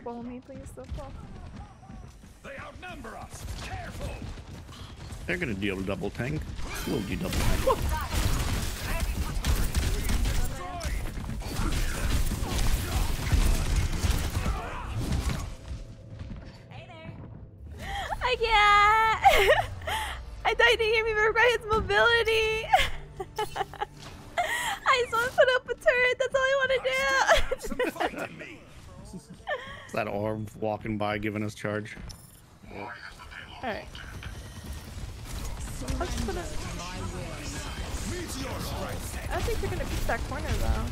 follow me, please. Don't follow. They outnumber us. Careful. They're gonna deal double tank. We'll do double tank. I can't! I thought you didn't hear me, but regret his mobility! I just want to put up a turret, that's all I want to do! Fighting me. It's that orb walking by giving us charge. Alright. I'm just gonna... I don't think they're gonna beat that corner though.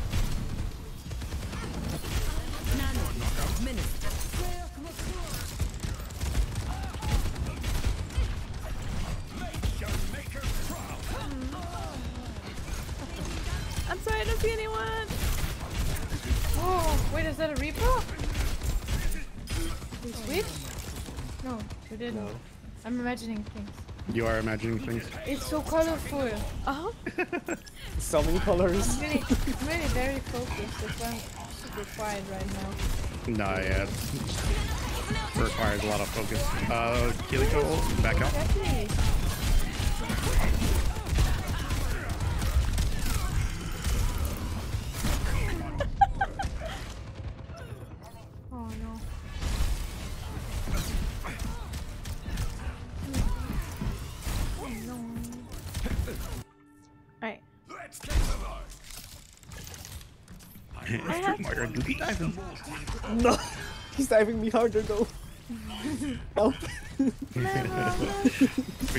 I'm sorry, I don't see anyone. Oh, wait, is that a repo? We switched? No, we didn't. No. I'm imagining things. You are imagining things. It's so colorful. Oh? So many colors. I'm really very focused. That's why I'm super quiet right now. Nah, yeah. It requires a lot of focus. Kiliko, back out. Exactly. Oh no. Oh no. Alright. Let's take them out. Street Mario Duty diving. No, he's diving me harder though. Help. We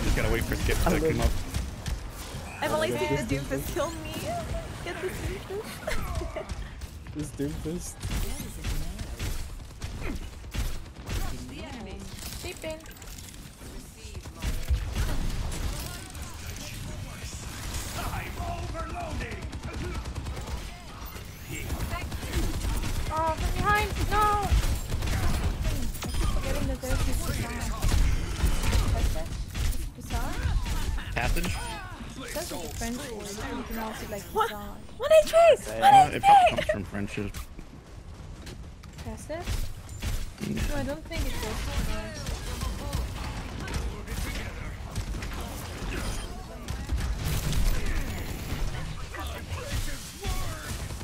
just gotta wait for Skip to come up. I've only seen the Doomfist kill me. Get the Doomfist. This Doomfist. Sleeping. I'm overloading. Oh, from behind! No! I keep forgetting that there's this facade. What's that? Facade? Passage? It sounds like a French word. You can also like What? facade. 1 HP! 1 It probably HP! comes from friendship. Passive? No, I don't think it goes to words.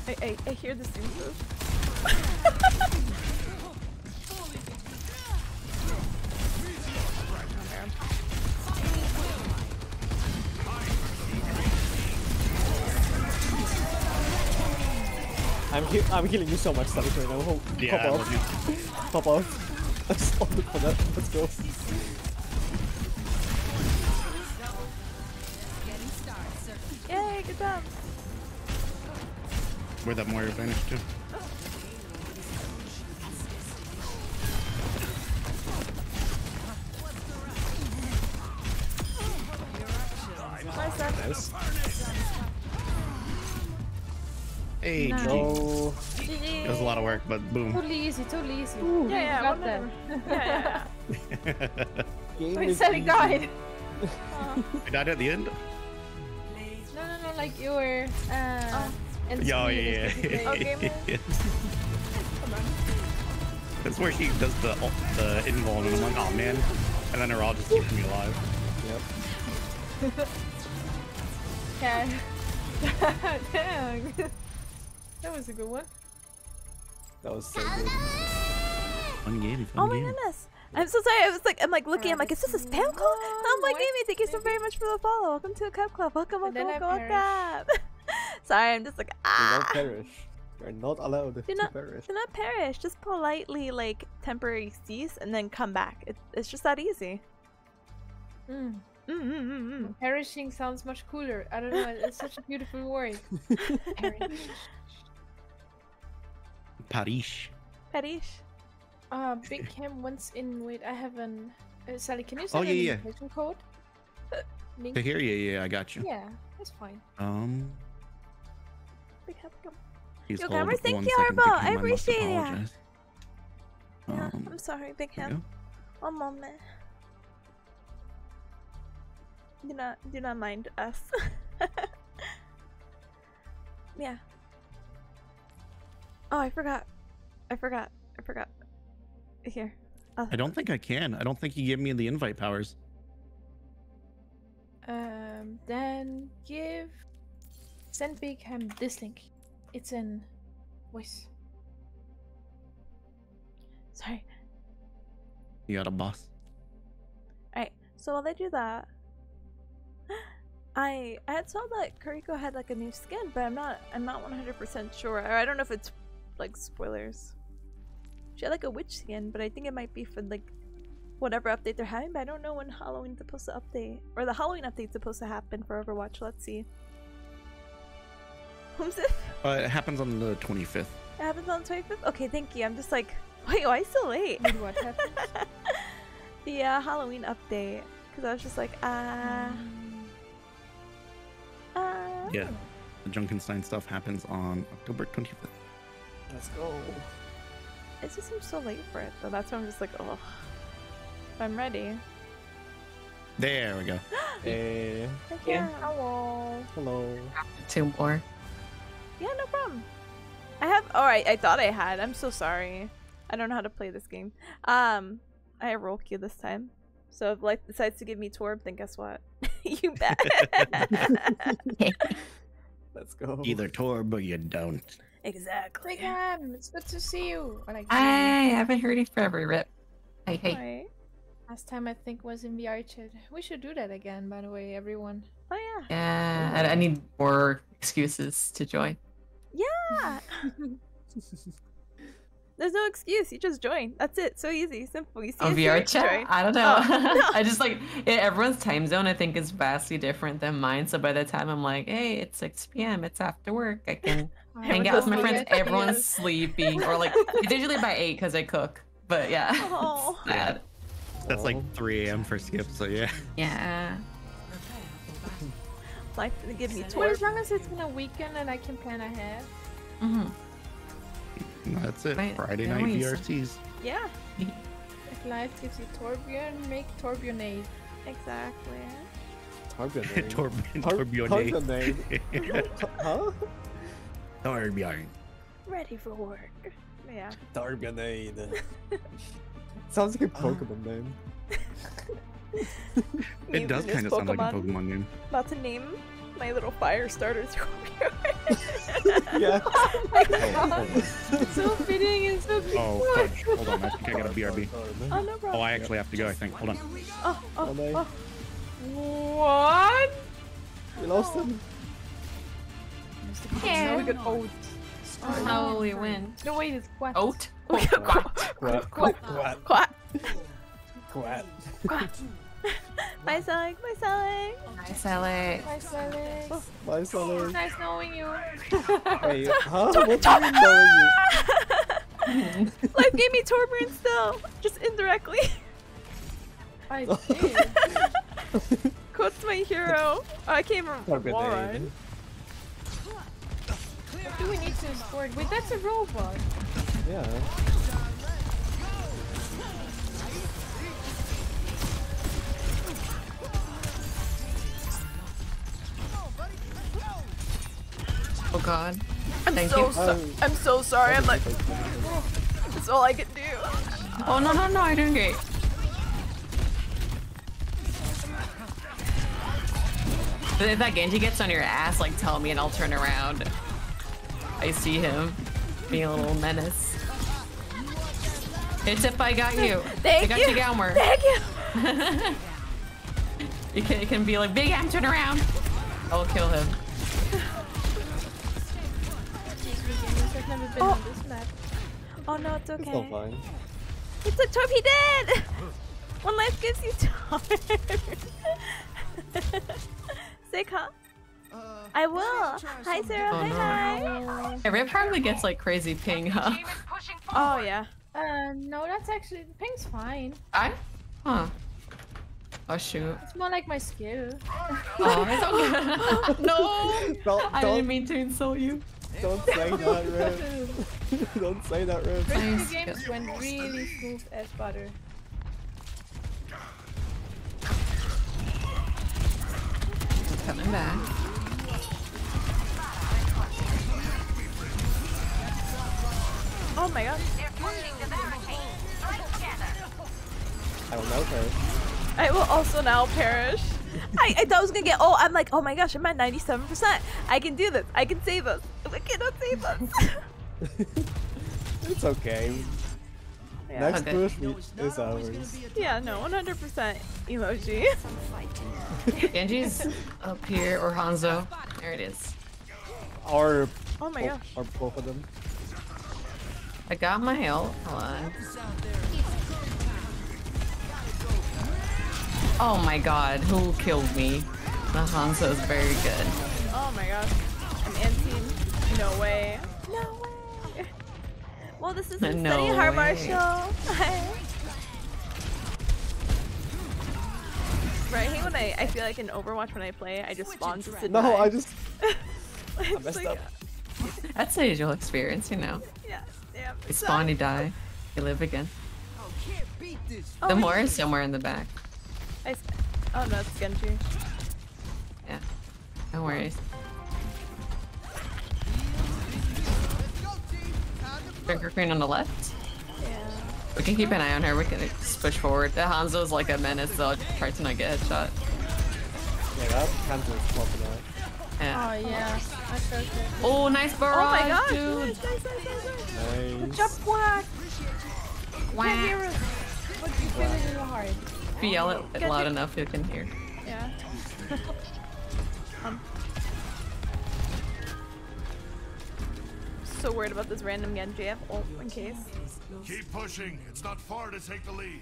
I hear the Doomfist. I'm healing you so much, Sally, right now. Oh, Yeah, I pop love you. off. Pop off. I just wanted for that. Let's go. Yay, good job. Where'd that Moira vanish to? Nice, son. Nice. Hey, Nice. GG. Oh, It was a lot of work, but boom. Totally easy, totally easy. Yeah, yeah, got whatever. that. Yeah. game Wait, is Sally easy. died! I died at the end? No, like you were, and Yeah, screen yeah, is basically- Okay, yeah. That's where he does the invuln, and I'm like, oh man. And then they're all just keeping me alive. Yep. Yeah. Dang. That was a good one. That was so good. Fun game, Oh fun my game. goodness. I'm so sorry. I'm like looking. I'm like, is this a spam call? Oh my What? Amy, thank you so very much for the follow. Welcome to a Cup Club. Welcome, And welcome, then I welcome, welcome. Sorry, I'm just like Do not ah. perish. You're not allowed Do to not, perish. do not perish. Just politely like temporary cease and then come back. It's just that easy. Mm. Mm. Perishing sounds much cooler. I don't know. It's such a beautiful word. Perish. Parish. Perish. Big Cam once in. Wait, I have an. Sally, can you send Oh, yeah, an yeah. invitation code? Link? To hear you, yeah, I got you. Yeah, that's fine. Big happy come. Please Yo, hold cameras, thank 1 you, second Harpo. because I I must appreciate it. apologize. Yeah, I'm sorry, Big there you Ham. One moment. Do not mind us. Yeah. Oh, I forgot. Here. I don't think I can. I don't think you gave me the invite powers. Then send Big Ham this link. It's in voice. Sorry. You got a boss. Alright, so while they do that, I had saw that Kuriko had like a new skin, but I'm not 100% sure. Or I don't know if it's like spoilers. She had like a witch skin, but I think it might be for like whatever update they're having, but I don't know when Halloween's supposed to update. Or the Halloween update's supposed to happen for Overwatch. Let's see. Whom's it? It happens on the 25th. It happens on the 25th? Okay, thank you. I'm just like, wait, why so late? Wait, what happened? The Halloween update. Because I was just like, Yeah. The Junkenstein stuff happens on October 25th. Let's go. It just seems so late for it, though. That's why I'm just like, oh. I'm ready. There we go. Hey. Heck Yeah. yeah. Hello. Hello. 2 more. Yeah, no problem. I have. Alright, I thought I had. I'm so sorry. I don't know how to play this game. I have roll queue this time. So if life decides to give me Torb, then guess what? You bet. Let's go. Either Torb or you don't. Exactly. Big Ham, it's good to see you. Or like, I haven't heard it forever, Rip. Hey, hey. Alright. last time I think was in VR chat. We should do that again, by the way, everyone. Oh yeah. Yeah, I need more excuses to join. Yeah. There's no excuse. You just join. That's it. So easy, simple. You see On a VR search, chat? join. I don't know. Oh, no. I just like everyone's time zone. I think is vastly different than mine. So by the time I'm like, hey, it's 6 p.m. It's after work. I can hang out with my friends. Everyone's sleeping, or like it's usually by 8 because I cook. But yeah, Oh. it's sad. That's like 3 a.m. for Skip, so yeah. Yeah. Life gonna give me Well, tour. as long as it's in a weekend and I can plan ahead. Mm-hmm. That's it. Right, Friday night always. VRCs. Yeah. If life gives you Torbjorn, make Torbjornade. Exactly. Torbjorn. Torbjorn. name. Huh? Torbjorn. Ready for work. Yeah. Torbjorn. Sounds like a Pokemon name. It does kind of sound like a Pokemon name. About to name my little fire starter Scorpio. Yeah. Oh my god. So fitting and so cute. Oh, fudge. Hold on, I think I got a BRB. Oh, no problem. Oh, I actually have to go, I think. Hold on. Oh, oh, no. oh. What? We lost him. Now we got oat. How will you win? No, wait, it's what? Oat? Quack. Quack. Quack. Quack. Quack. My side, my side. Nice, Alex. Nice, Alex. Bye, Solid. Nice knowing you. Wait, huh? What do you mean knowing you? Life gave me Torbjorn still, just indirectly. I did. Quote's my hero. Oh, I came from Torbjorn. Warren. What do we need to export? Wait, that's a robot. Yeah. Oh god. I'm Thank so you. I'm so sorry. I'm like, that's all I can do. Oh no, you're doing great. But if that Genji gets on your ass, like tell me and I'll turn around. I see him being a little menace. Hey Tip, I got you. Thank I got you. Gamer. Thank you. It can be like, Big Am, turn around. I'll kill him. I've never been on this map. Oh no, it's It's okay. all fine. He took Torb. He did. One life gives you time. Sick, huh? I will. Hi, Sarah. Oh, Hi, no. hi. Hey, Rip probably gets like crazy ping, huh? Team is pushing Oh forward. yeah. No, that's actually, the ping's fine. Huh. Oh shoot. It's more like my skill. Oh, it's okay. No! I didn't Don't mean to insult you. say that, Red. Don't say that, Red. Rest of Nice. the games went really smooth as butter. Coming back. Oh my god. They're pushing the barricade. I will now perish. I will also now perish. I thought I was gonna get. Oh, I'm like, oh my gosh, I'm at 97%. I can do this. I can save us. I cannot save us. It's okay. Yeah. Next push is ours. Yeah, no, 100% emoji. Genji's up here, or Hanzo. There it is. Or Oh my gosh. or both of them. I got my health. Hold on. Oh my god, who killed me? The Hanzo is very good. Oh my gosh. I'm anti. No way. No way. Well, this is No Sunny Heart way. Marshall. Right, I hate when I feel like in Overwatch when I play, I just spawn to sit No, die. I just I It's messed like, up. That's the usual experience, you know. Yeah, yeah. You spawn, you die, you live again. Oh, The wait. more is somewhere in the back. Oh no, it's Genji. Yeah. No worries. Drinker Queen on the left. Yeah. We can keep an eye on her. We can just push forward. The Hanzo's like a menace, so I'll try to not get headshot. Yeah, that Hanzo is popping out. Yeah. Oh yeah, I felt that. Oh, nice barrage, Oh my gosh! dude. Nice. Nice. Jump whack! Can't hear us, but you feel it in your heart. If you yell it loud enough, you can hear. Yeah. So worried about this random Genji ult in case. Keep pushing. It's not far to take the lead.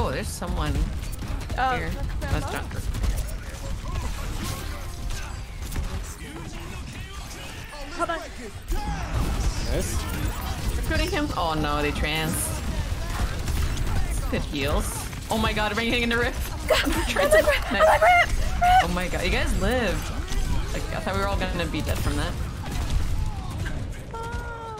Oh, there's someone Oh, here. that's That's Grandma? Junker. Hold on. Nice. Recruiting him. Oh no, they trans. Good heals. Oh my god, am I getting in the rip? Oh my god, you guys lived. Like, I thought we were all gonna be dead from that. Oh,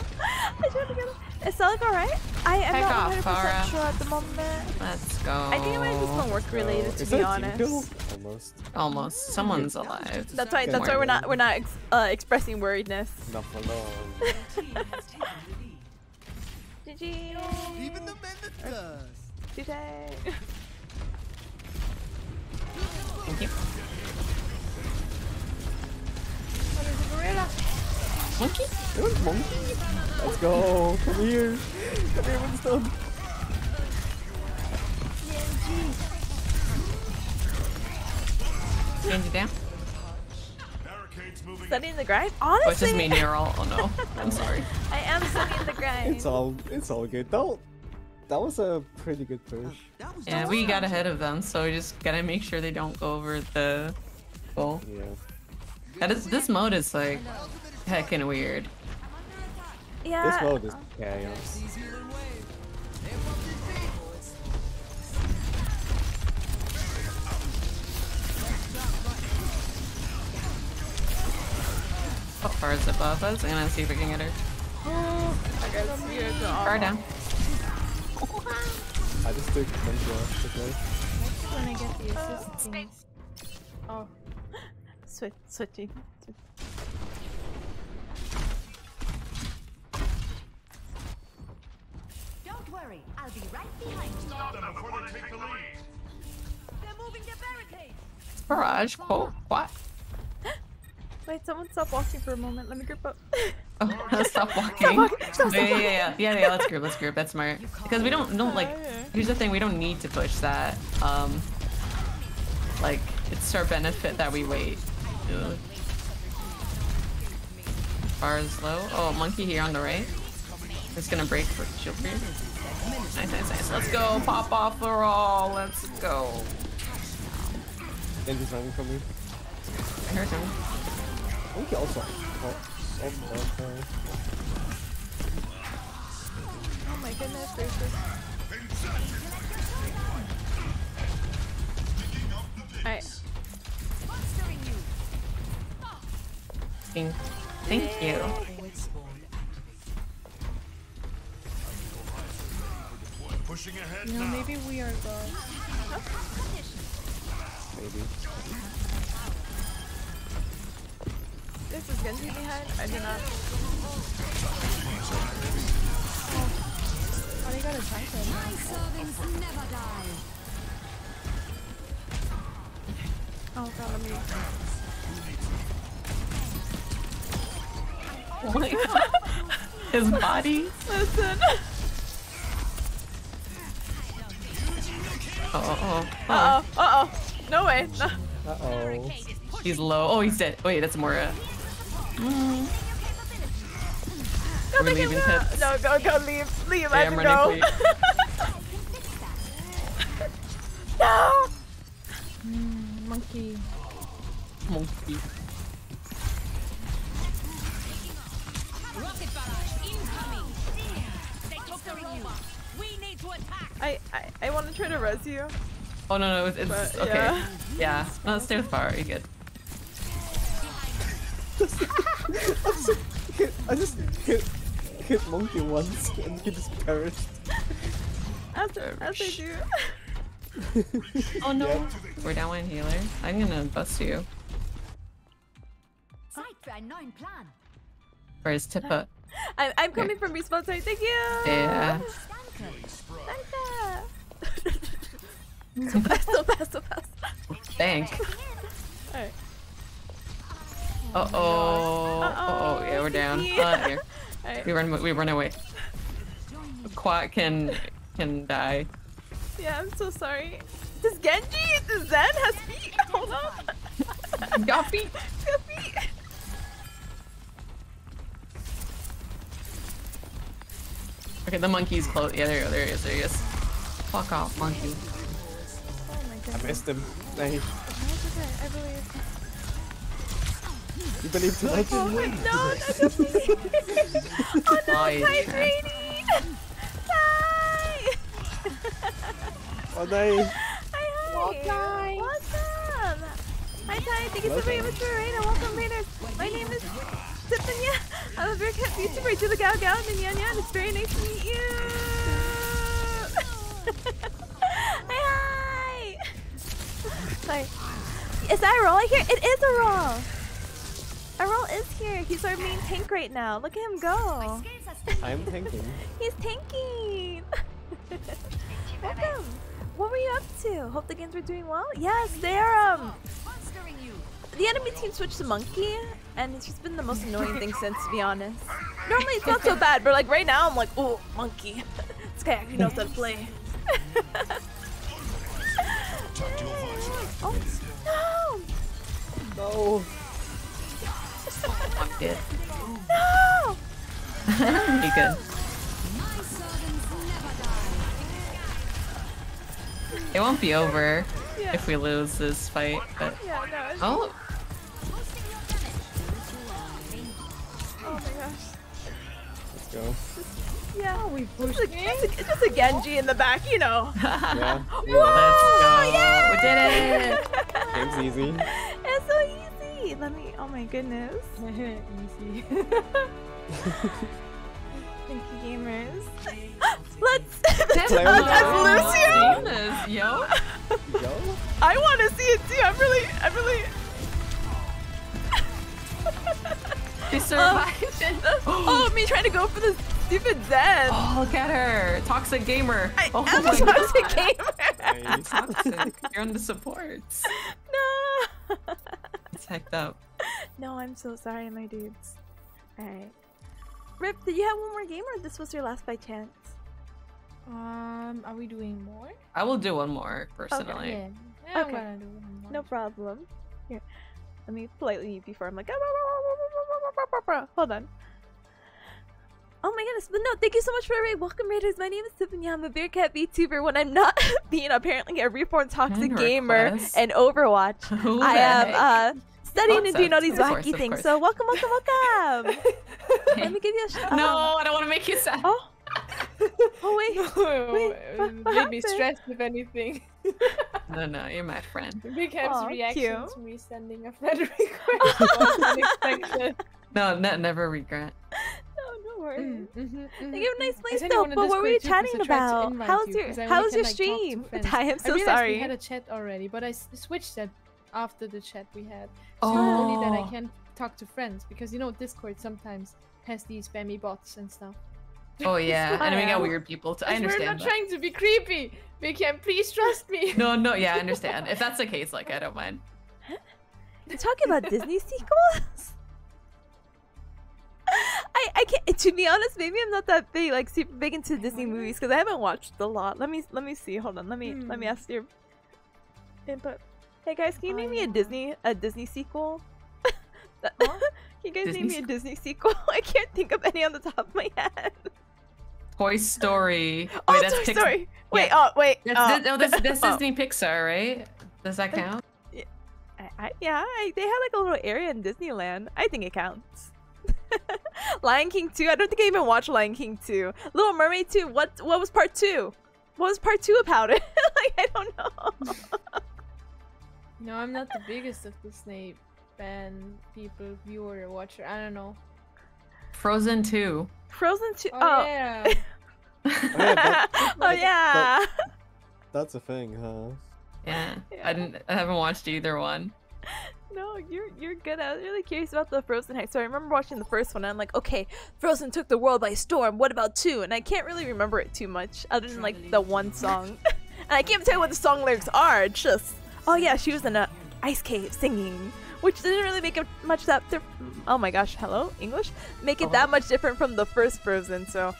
I tried to get him. Is Selig alright? I am Heck not off, 100% Farah. sure at the moment. Let's go. I think it might have just been work related, to Is be that a team kill? honest. Almost. Almost. Someone's alive. That's why. That's why we're not expressing worriedness. Not for long. GG. Even the men that does. GG. Thank you. Oh, there's a gorilla. Monkey? It was monkey. Let's go. Come here. Come here, Winston. Genji down. Barricades moving. Studying the grind. Oh, it's Honestly, just me near all. Oh no. I'm sorry. I am studying the grind. It's all good. That was a pretty good push. Yeah, we got ahead of them, so we just gotta make sure they don't go over the goal. Yeah. This mode is like heckin' weird. Yeah. This mode is chaos. Oh, Far's above us. I'm gonna see if we can get her. Okay, so you're the Far down. I just took control. Okay. When I get the assist things. Oh, switching. Don't worry, I'll be right behind you. Stop them before they take the lead. They're moving their barricades. Barrage. Oh, what? Wait, someone stop walking for a moment. Let me group up. Oh, stop walking. Yeah, let's group. That's smart. Because we don't like. Here's the thing. We don't need to push that. Like it's our benefit that we wait. Ugh. Bar is low. Oh, monkey here on the right. It's gonna break for shield for you. Nice. Let's go. Pop off the roll. Let's go. Genji's running from me. I heard him. Monkey also. Okay. Oh my goodness, there's this. Alright. Thank you. Pushing ahead you know, now. maybe we are gods. Maybe. Is this Genji behind? I do not. Oh, they got a tank right now. Oh god, let me. Oh my god. His body. Listen. Uh-oh. No way. No. Uh-oh. He's low. Oh, he's dead. Wait, that's Mora. Go We're make him leaving go. Tips. No, go, leave. Leave, Yeah, let I'm him running go. No! Monkey. Monkey. Rocket barrage incoming. They took the robot. We need to attack. I want to try to res you. Oh no, it's But, okay. yeah. Yeah. No, stay with power. You're good. I just hit Monkey once and he just perished. As I do. Oh no. Yeah. We're down one healer. I'm gonna bust you. Zeit für einen neuen Plan. Where's Tippa? I'm coming from respawn side. Thank you. Yeah. So fast. Thank. Alright. Uh-oh. Yeah, we're down. Here. Alright. We run away. Quat can die. Yeah, I'm so sorry. Does Genji, does Zen has feet? Hold on. Got feet. Got feet. Okay, the monkey's close. Yeah, there he is. Fuck off, monkey. Oh my I goodness. missed him. Nah, No, it's okay. I believe. you believe too much Oh in my, me? no, oh no, Nice. hydrating. Hi. Oh no. Hi. Welcome. Hi, Ty. Thank you so very much for raiding. Welcome, raiders. My name is Tipanya. I'm a bearcat Vtuber to the Gao Gao and Yan Yan. It's very nice to meet you. Hi. Sorry. Is that Roll here? It is a Roll. Roll is here. He's our main tank right now. Look at him go. I'm tanking. He's tanking. Welcome. What were you up to? Hope the games were doing well. Yes, they're the enemy team switched to monkey, and it's just been the most annoying thing since, to be honest. Normally it's not so bad, but like right now I'm like, oh, monkey. This guy actually knows how to play. Oh no! No. I'm dead. No! Be good. It won't be over if we lose this fight, but Yeah, no. It's... oh, Oh my gosh. Let's go. Yeah. Oh, we pushed it's just a Genji in the back, you know. Yeah. let's go. Yay! We did it. Game's easy. It's so easy. Let me. Oh my goodness. Easy. Thank you, gamers. Let's. That's Lucio. Yo. Yo. I want to see it too. I'm really. She survived. Oh, me trying to go for the stupid Zen. Oh, look at her. Toxic gamer. I Oh am my a toxic gamer. Nice. Toxic. You're on the supports. No. It's hecked up. No, I'm so sorry, my dudes. Alright. Rip, did you have one more game or this was your last by chance? Are we doing more? I will do one more personally. Yeah. Okay. I'm gonna do one more. No problem. Here. Let me politely mute before I'm like, hold on. Oh my goodness, but no, thank you so much for the raid. Welcome, raiders. My name is Tipanya. I'm a bearcat VTuber when I'm not being apparently a reborn toxic gamer request. and Overwatch. Who I the am heck? studying and doing all these Of course, wacky of things. course. So welcome. Let me give you a shot. No, I don't want to make you sad. Oh. Oh wait. Wait, what Made me happened? stressed if anything. No, you're my friend. Big Ham's Aw, reaction cute. to me sending a friend request was unexpected. No, never regret. No, don't worry. Mm-hmm. They give a nice I place sent you though. on a But what were you Discord too, 'cause chatting I tried to about? invite How's you, your 'cause I How's only your can, like, talk to stream? friends. I am so I realized sorry. we had a chat already, but I switched that after the chat we had. So Oh. only that I can talk to friends because you know Discord sometimes has these spammy bots and stuff. Oh yeah, and we got weird people. I We're understand. not that. trying to be creepy. Bearcat, please trust me. No, yeah, I understand. If that's the case, like I don't mind. You're talking about Disney sequels? I can't. To be honest, maybe I'm not that big, like super big into Disney movies because I haven't watched a lot. Let me see. Hold on. Let me ask your input. Hey guys, can you name me a Disney sequel? Can you guys name me a Disney sequel? I can't think of any on the top of my head. Toy Story. Oh, Wait, that's Toy Story. Wait, Yeah. wait. That's Disney Pixar, right? Does that count? Yeah, they had like a little area in Disneyland. I think it counts. Lion King 2. I don't think I even watched Lion King 2. Little Mermaid 2. What was part 2? What was part 2 about it? Like I don't know. No, I'm not the biggest of Disney fan, people, viewer, or watcher. I don't know. Frozen 2. Frozen 2. Oh, yeah. Oh yeah. That's a thing, huh? Yeah. I haven't watched either one. No, you're good. I was really curious about the Frozen hype. So I remember watching the first one and I'm like, okay, Frozen took the world by storm. What about 2? And I can't really remember it too much other than like the one song. And I can't tell you what the song lyrics are. It's just, oh yeah, she was in a ice cave singing, which didn't really make it much that oh my gosh, hello, English? Make it that much different from the first Frozen, so,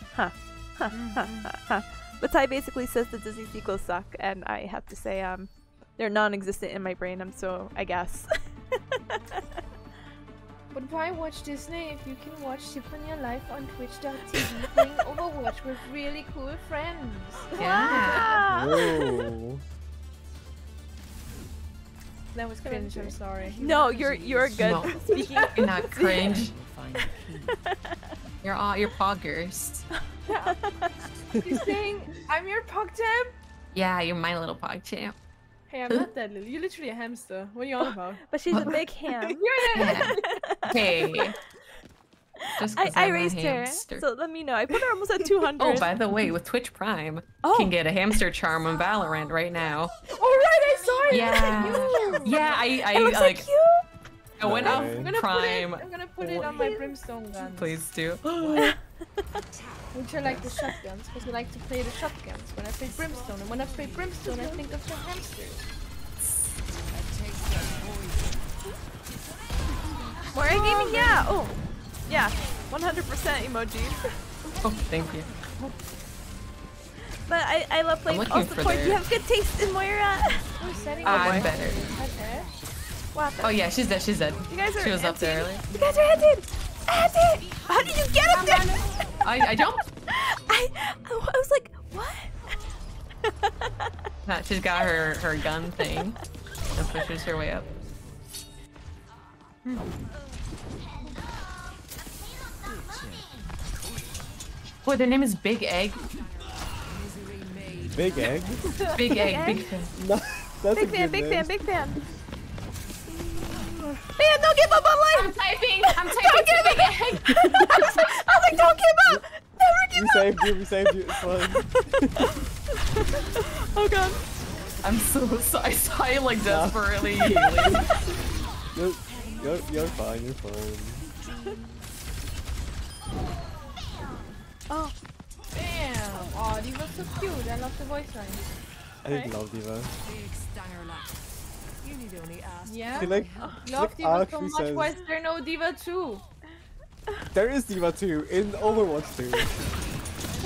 But Ty basically says the Disney sequels suck, and I have to say, they're non-existent in my brain, I guess. But why watch Disney if you can watch Tipanya live on twitch.tv playing Overwatch with really cool friends? Yeah. Whoa. That was cringe, I'm sorry. No, you're good. No. Speaking You're not cringe. You're poggers. You're saying I'm your pug champ? Yeah, you're my little pog champ. Hey, I'm not that little. You're literally a hamster. What are you on about? But she's a big ham. Yeah. Hey. Just 'cause I I'm a raised her, hamster. so let me know. I put her almost at 200. Oh, by the way, with Twitch Prime, you can get a hamster charm on Valorant right now. Oh right, I saw it. Yeah. Yeah, I looks like. so cute. I went off I'm Prime. I'm gonna put it on my brimstone gun. Please do. Which are like the shotguns, because I like to play the shotguns when I play brimstone. And when I play brimstone, I think of the hamsters. More gaming, yeah. Oh, yeah. 100% emoji. Oh, thank you. But I love playing looking all for support. their- You have good taste in Moira. Who's setting I'm up better. at Ash? What happened? Oh yeah, she's dead. She's dead. You guys are She was up there empty. earlier. You guys are ended. Ended. How did you get up there? I jumped. I was like, what? Nah, she's got her gun thing. And pushes her way up. Boy, their name is Big Egg. Big egg? Big Egg, Big Fan. No, that's Big a fan, good big name. fan, big fan. Man, don't give up on life. I'm typing to Big Egg. I was like, don't give up. Never give We saved you, it's fine. up. Oh god. I'm so sorry. I saw you like desperately healing. You're fine, you're fine. Oh. Damn! Oh, these are so cute. I love the voice line. I didn't love Diva. Yeah? He like, Love he Diva so actually much. says, Why is there no Diva too? there is Diva too, in Overwatch 2.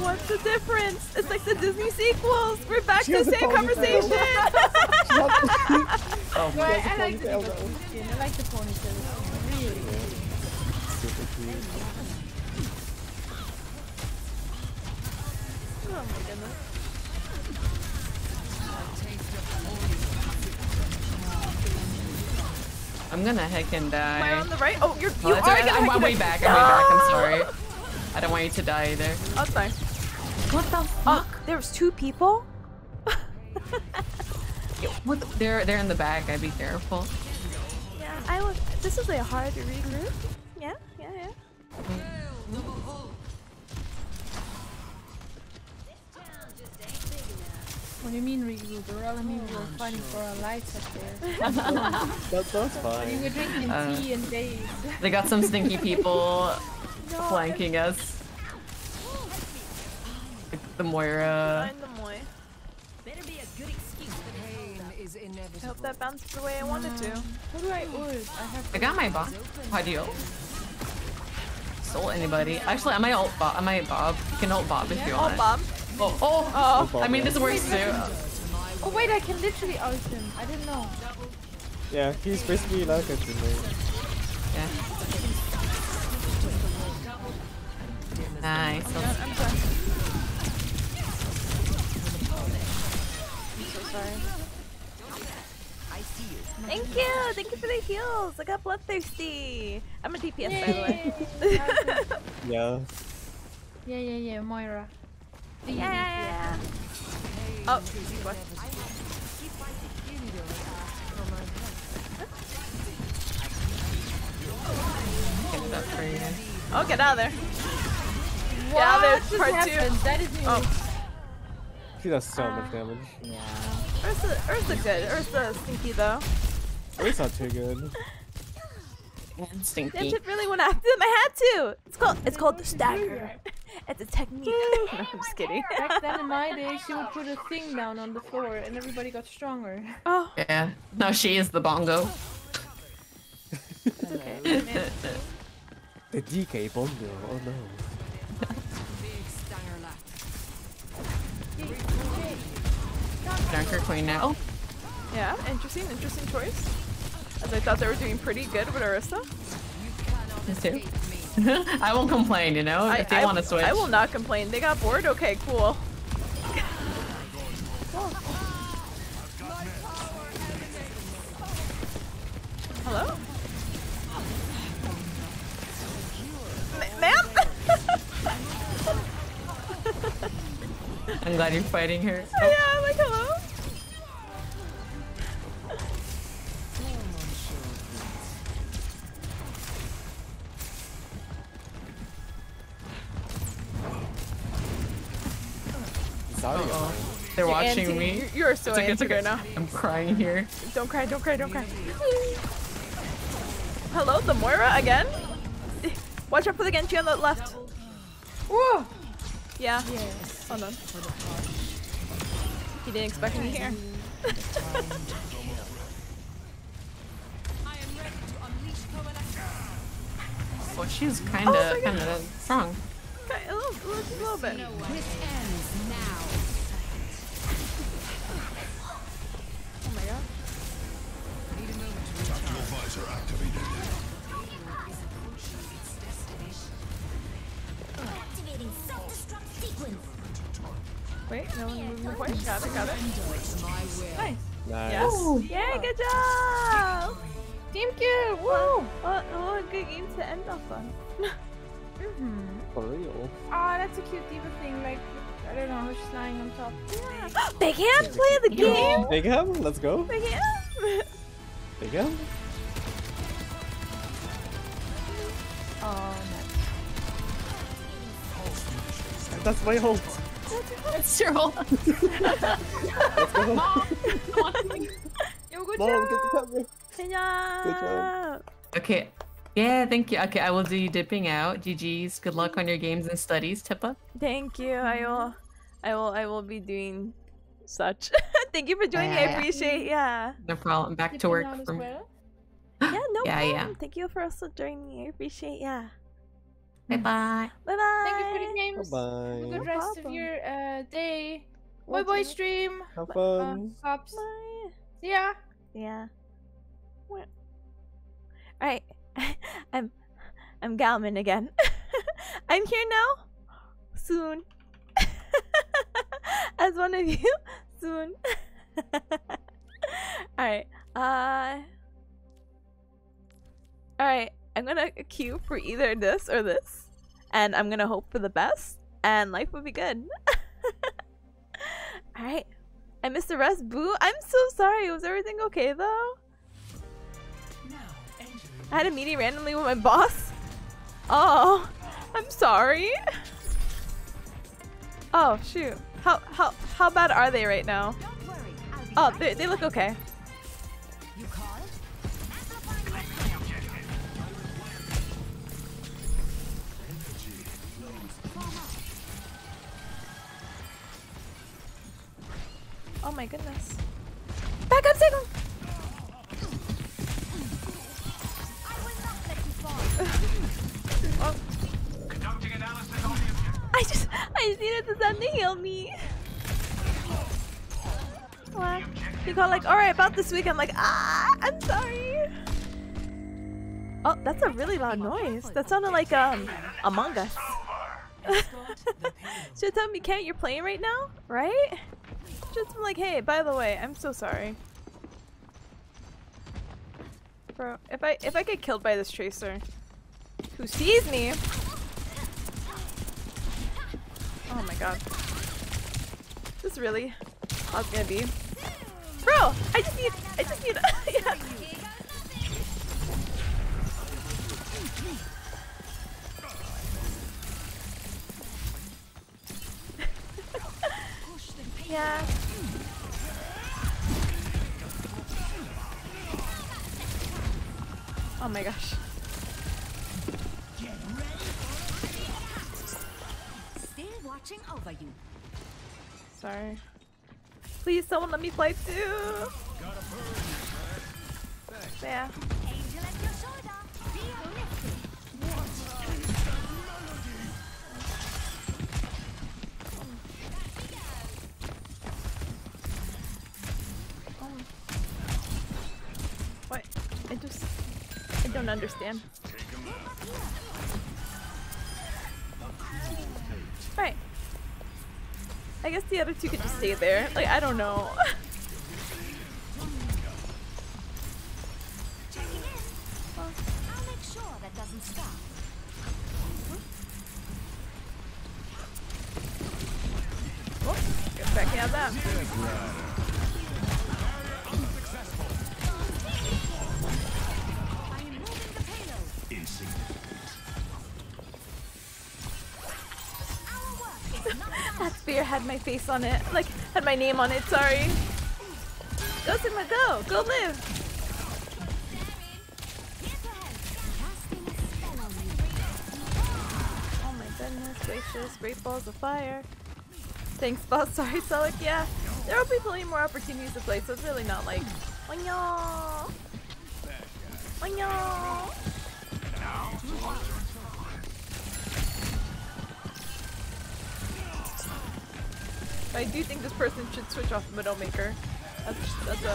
What's the difference? It's like the Disney sequels. We're back She to has the a same ponytail. conversation. Oh, No, I has a like the ponytail Diva though. skin. I like the ponytail. It's really good. Super cute. Oh my goodness. I'm gonna heckin' die. Am I on the right? Oh, you Oh, are that's alright. gonna I'm way back. I'm way back. I'm sorry. I don't want you to die either. Oh, it's fine. What the fuck? Oh, there was 2 people? What? They're in the back. I'd be careful. Yeah, this is like hard to regroup. Yeah. What do you mean regroup? We're all, I mean, we were fighting for our lives up there. That's We fine. were drinking tea and days. They got some stinky people flanking us. The Moira. Find the Moy. Better be a good excuse for pain is I inevitable. hope that bounced the way I wanted to. How do I ult? I got my Bob. How do you ult? Stole anybody? Actually, I might ult Bob. I might Bob. You can ult Bob if you Oh, want. Bob. Oh. I mean, this works too. Oh wait, I can literally ult him. I didn't know. Yeah, he's basically like a teammate. Yeah. Nice. I'm done. I'm so sorry. Thank you for the heals. I got bloodthirsty. I'm a DPS by the way. Yeah. Yeah, Moira. Yeah. Oh, what? Get that for you. Oh, get out of there. What Get out of there, just part happened? 2. That is new. Oh. He does so much damage. Ursa good. Ursa stinky though. It's not too good. And stinky. That shit really went after them. I had to. It's called the stagger. It's a technique. No, I'm just kidding. Back then in my day, she would put a thing down on the floor and everybody got stronger. Oh, Yeah. No, she is the bongo. it's okay. The DK bongo. Oh no. Junker Queen now. Yeah, interesting choice. As I thought they were doing pretty good with Ursa. Me too. I won't complain, you know, if they want to switch. I will not complain. They got bored? Okay, cool. Hello? Ma'am? I'm glad you're fighting her. Oh, yeah, like, hello? Sorry. They're watching Auntie, me. You're so It's anti okay. right now. I'm crying here. Don't cry. Hello, the Moira again? Watch out for the Genji on the left. Whoa! Yeah. Hold on. He didn't expect me here. Well, she's kinda strong. Okay, a little bit. Oh my god. Tactical visor activated. Activating self-destruct sequence. Wait, no one moved the point. Got it. Nice. Nice. Yes. Yay, good job! Team kill! Woo! What a good game to end off on. For real. Oh, that's a cute diva thing. Like, I don't know how she's lying on top. Yeah. They can't play the game! Big Ham, let's go. They can't! Big Ham. Oh, nice. That's my ult. It's your ult. Let's go. Yo, good Mom, job! get the camera. Good job! Okay. Yeah, thank you. Okay, I will do dipping out. GG's. Good luck on your games and studies, Tippa. Thank you. I will be doing such. Thank you for joining me. I appreciate. Yeah. No problem. Back to Dipping work out as from. well? Yeah. No Yeah, problem. yeah. Thank you for also joining me. I appreciate. Yeah. Bye bye. Bye bye. Thank you for the games. Have a Bye. good rest of your day. Bye bye, stream. Have fun. Cops. Bye. See ya. Yeah. Alright. I'm Galman again. I'm here now. Soon. As one of you. Soon. Alright. Alright. I'm gonna queue for either this or this. And I'm gonna hope for the best. And life will be good. Alright. I missed the rest. Boo. I'm so sorry. Was everything okay though? I had a meeting randomly with my boss. Oh, I'm sorry. Oh, shoot. How bad are they right now? Don't worry, I'll be Oh, right they look okay. You called? Oh my goodness. Back up, Sigma! I will not let you fall. Oh. I just needed the sun to heal me. What? He got like, alright, about this week. I'm like, I'm sorry. Oh, that's a really loud noise. That sounded like Among Us. Should tell me, Can't you're playing right now, right? Just like, hey, by the way, I'm so sorry. Bro, if I get killed by this tracer who sees me. Oh my god. This is really how it's gonna be. Bro, I just need yeah. Yeah. Oh my gosh. Still watching over you. Sorry. Please, someone let me play too. Yeah. Angel at your shoulder. Be lifted. What? I don't understand. Right. I guess the other two could just stay there. Like, I don't know. Checking in. I'll make sure that doesn't stop. Oh, get back out of that. I am moving the payload. Our work is not done. That spear had my face on it. Like, had my name on it, sorry. Go, Sigma, go! Go live! Here to help. Casting a spell on you. Oh my goodness gracious. Great balls of fire. Thanks, boss. Sorry, Sulik. Yeah, there will be plenty more opportunities to play, so it's really not like... Oño! Oño! I do think this person should switch off Widowmaker. That's a... Angel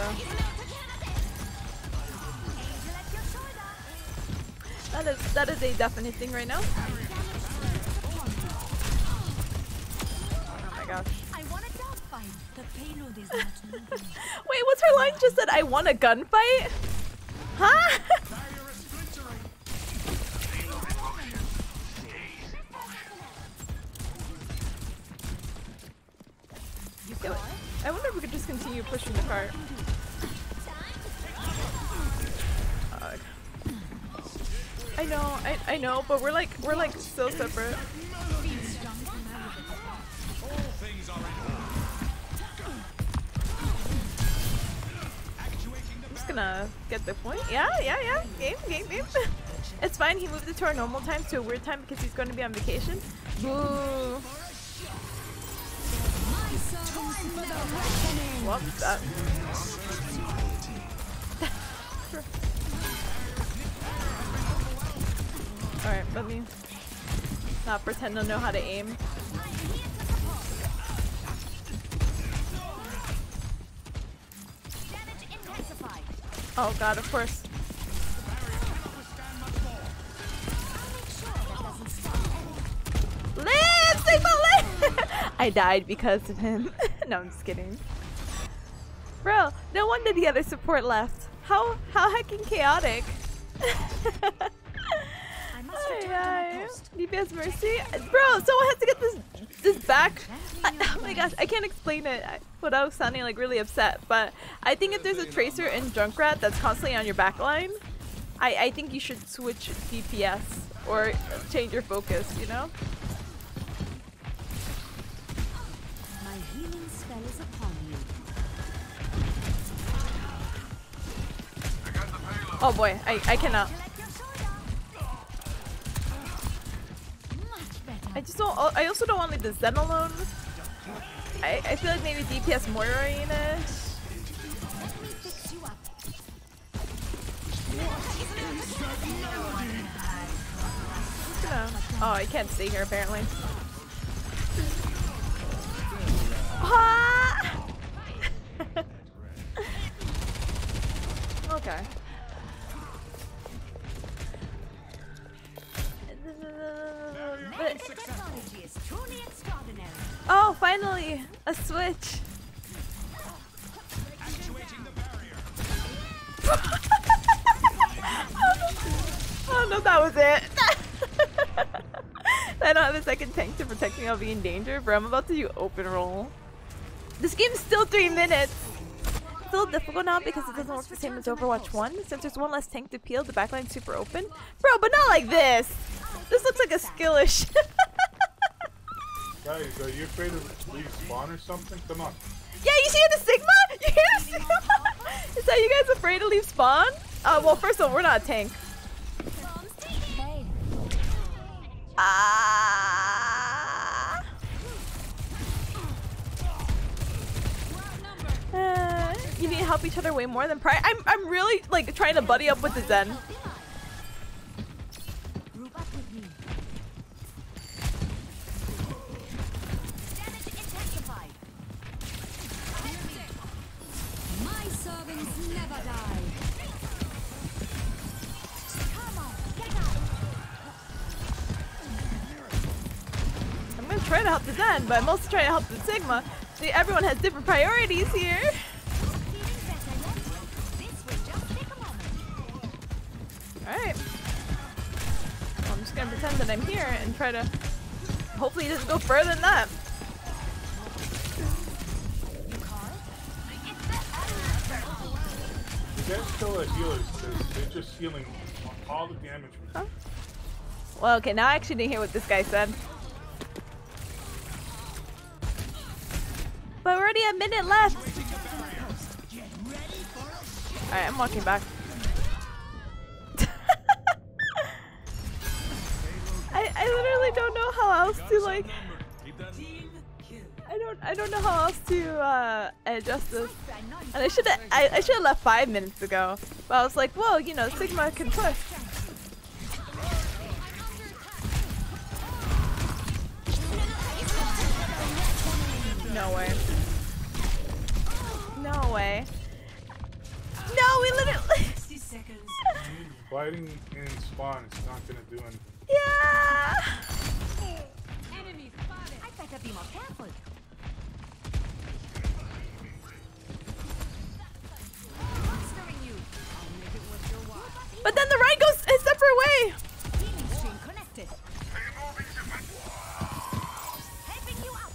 at your shoulder. That is a definite thing right now. Oh my gosh. I want a dogfight. The payload is not moving. Wait, what's her line? Just said, I want a gunfight? Huh? Yeah, I wonder if we could just continue pushing the cart. I know, but we're like so separate. I'm just gonna get the point. Yeah. Game. It's fine. He moved it to our normal time to a weird time because he's going to be on vacation. Boo. Whoops, that. Alright, let me not pretend to know how to aim. Oh god, of course. Live! Sigma, live! I died because of him. No, I'm just kidding. Bro, no wonder the other support left. How heckin' chaotic. DPS Mercy? Bro, someone has to get this back. Oh my gosh, I can't explain it without sounding like really upset, but I think if there's a tracer in Junkrat that's constantly on your backline, I think you should switch DPS or change your focus, you know? My Oh boy, I cannot. I also don't want to leave the Zen alone. I feel like maybe DPS Moira in it. Oh, I can't stay here apparently. Ah! Okay. Oh, finally! A switch! Oh no, that was it! I don't have a second tank to protect me, I'll be in danger, bro. I'm about to do open roll. This game's still 3 minutes! It's a little difficult now because it doesn't work the same as Overwatch 1. Since there's one less tank to peel, the backline's super open. Bro, but not like this! This looks like a skillish. Guys, are you afraid to leave spawn or something? Come on. Yeah, you see the Sigma? You hear the Sigma? Is that you guys afraid to leave spawn? Well, first of all, we're not a tank. You need to help each other way more than prior. I'm really like trying to buddy up with the Zen. I'm gonna try to help the Zen, but I'm also trying to help the Sigma. See, everyone has different priorities here. Alright. Well, I'm just gonna pretend that I'm here and try to... Hopefully it doesn't go further than that. You guys still at healers, they're just healing all the damage. Huh? Well, okay, now I actually didn't hear what this guy said. But we're already a minute left. Alright, I'm walking back. I literally don't know how else to like... I don't know how else to adjust this. And I should have left 5 minutes ago. But I was like, whoa, you know, Sigma can push. No way. No way. No, we literally... Fighting in spawn is not gonna do anything. Yeah! Enemy spotted. I better be more careful. But then the right goes a separate way! Healing stream connected. Helping you out.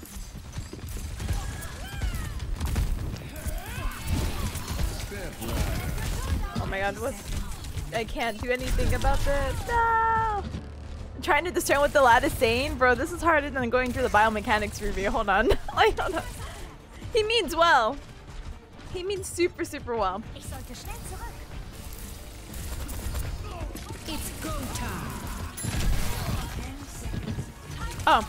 Oh my god, what? I can't do anything about this. No! I'm trying to discern what the lad is saying. Bro, this is harder than going through the biomechanics review. Hold on. Like, hold on. He means well. He means super, super well. Ich sollte schnell zurück. It's go time. Oh.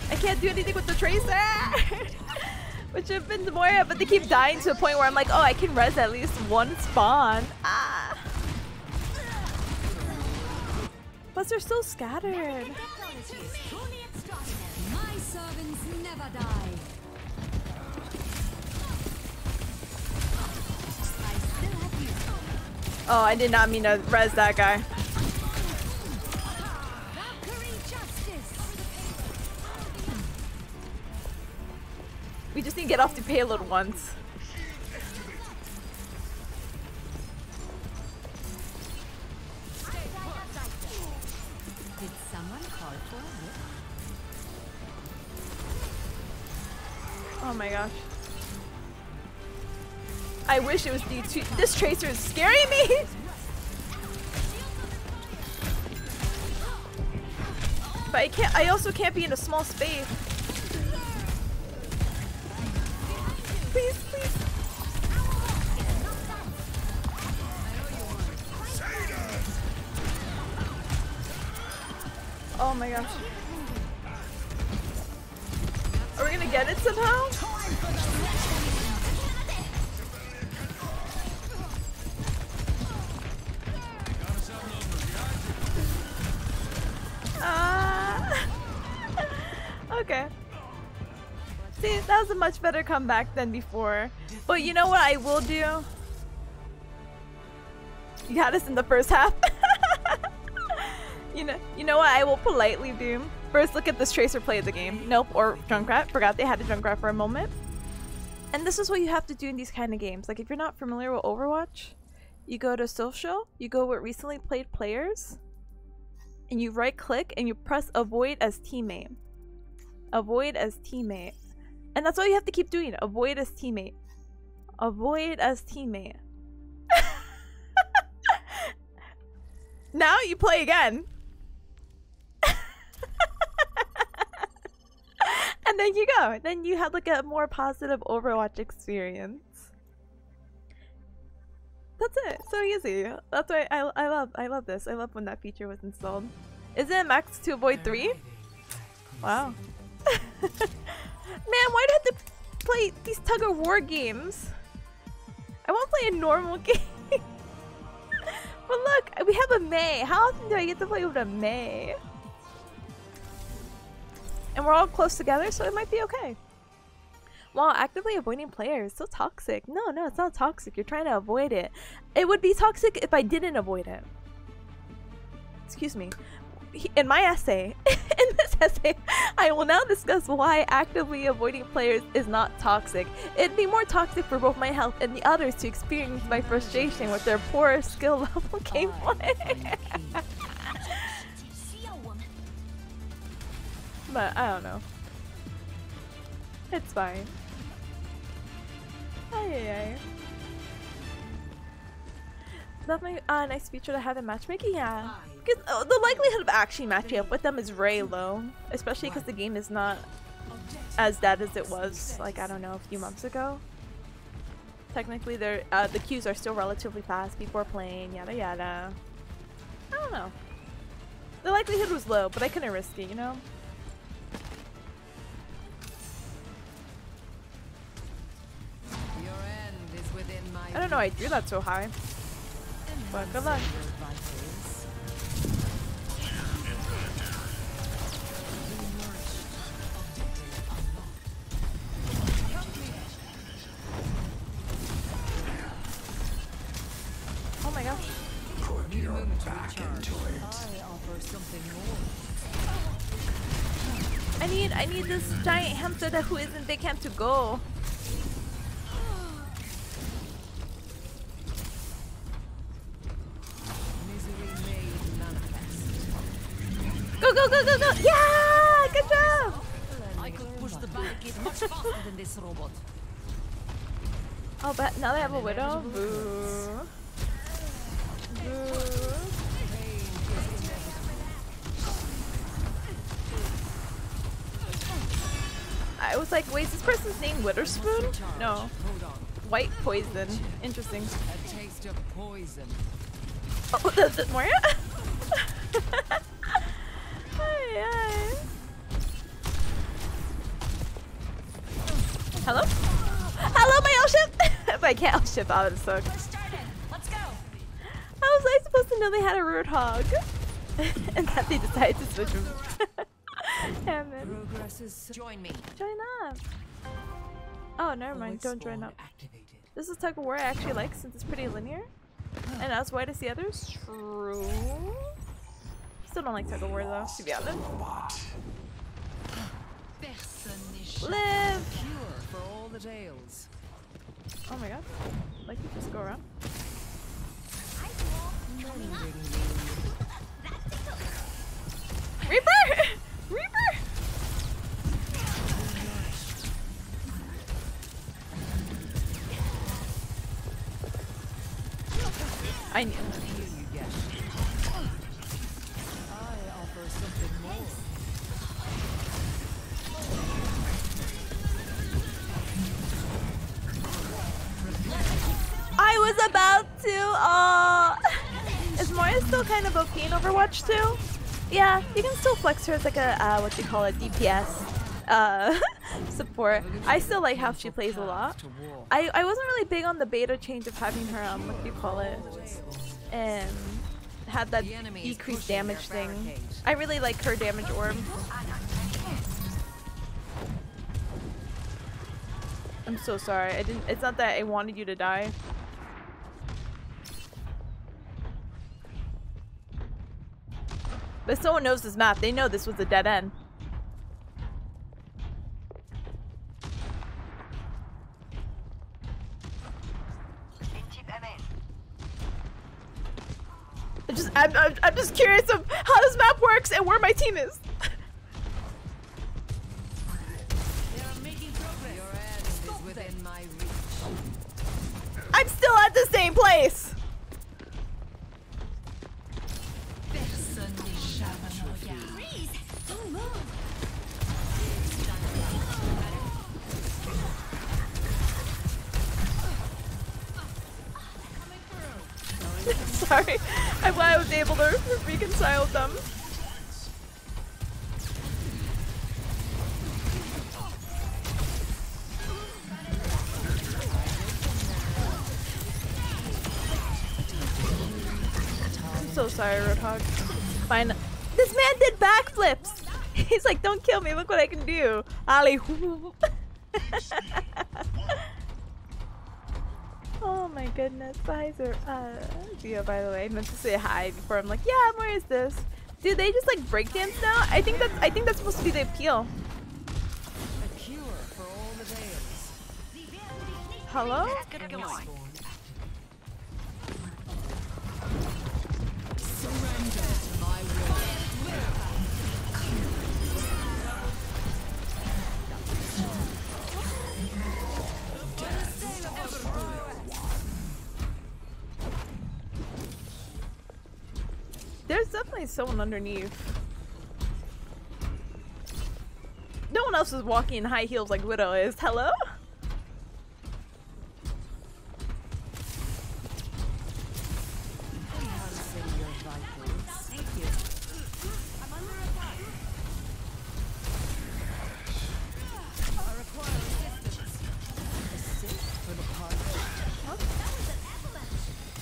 I can't do anything with the Tracer! Which have been more, but they keep dying to a point where I'm like, oh, I can res at least one spawn. Ah. Plus they're so scattered. My servants never die. Oh, I did not mean to res that guy. We just need to get off the payload once. Did someone call for it? Oh my gosh. I wish it was D2. This Tracer is scaring me! But I also can't be in a small space. Please, please. Oh my gosh. Are we gonna get it somehow? Okay. See, that was a much better comeback than before. But you know what I will do? You had us in the first half. You know what I will politely do? First, look at this Tracer play the game. Nope, or Junkrat. Forgot they had a Junkrat for a moment. And this is what you have to do in these kind of games. Like, if you're not familiar with Overwatch, you go to social, you go with recently played players, and you right click and you press avoid as teammate. Avoid as teammate. And that's all you have to keep doing. Avoid as teammate. Avoid as teammate. Now you play again. And then you go. Then you have like a more positive Overwatch experience. That's it. So easy. That's why I love this. I love when that feature was installed. Is it max to avoid 3? Wow. Man, why do I have to play these tug of war games? I want to play a normal game. But look, we have a Mei. How often do I get to play with a Mei? And we're all close together, so it might be okay. While actively avoiding players, so toxic. No, it's not toxic. You're trying to avoid it. It would be toxic if I didn't avoid it. Excuse me. In my essay, in this essay, I will now discuss why actively avoiding players is not toxic. It'd be more toxic for both my health and the others to experience my frustration with their poor skill level gameplay. But I don't know. It's fine. Ay. That's my nice feature to have in matchmaking, yeah. Because the likelihood of actually matching up with them is very low, especially because the game is not as dead as it was, like, I don't know, a few months ago. Technically, the queues are still relatively fast before playing, yada yada. I don't know. The likelihood was low, but I couldn't risk it, you know? I don't know, I drew that so high. But good luck. Oh my gosh. Put your back into it. I need this giant hamster that who isn't big ham to go. Go, go, go, go, go! Yeah! Good job! I could push the barricade much faster than this robot. Oh, but now they have a widow? Boo. Boo. I was like, wait, is this person's name Witherspoon? No. White poison. Interesting. A taste of poison. Oh, that's it, Moria? Hi, hi. Hello? Hello, my L-ship! If I can't L-ship, I would suck. Let's go. How was I supposed to know they had a Roadhog? And that they decided to switch them. Damn it. Join me. Join up. Oh, never mind. Don't join up. This is tug of war I actually like since it's pretty linear. And as white as the others. True. Still don't like tug of war though, to be honest. Live! For all the tales. Oh my god. Like you just go around. Reaper! Reaper! I knew. Is Moira still kind of OP in Overwatch too? Yeah, you can still flex her as like a what do you call it, DPS support. I still like how she plays a lot. I wasn't really big on the beta change of having her what do you call it, had that decreased damage thing. I really like her damage orb. I'm so sorry. It's not that I wanted you to die. But if someone knows this map, they know this was a dead end. I'm just curious of how this map works and where my team is. I'm still at the same place. Sorry, I'm glad I was able to reconcile them. I'm so sorry, Roadhog. Fine. This man did backflips! He's like, don't kill me, look what I can do. Ali. Oh my goodness, hi Gio, by the way. I meant to say hi before I'm like, yeah, where is this? Do they just like breakdance now? I think that's supposed to be the appeal. A cure for all the veils. Hello? Surrender to my will. There's definitely someone underneath. No one else is walking in high heels like Widow is. Hello?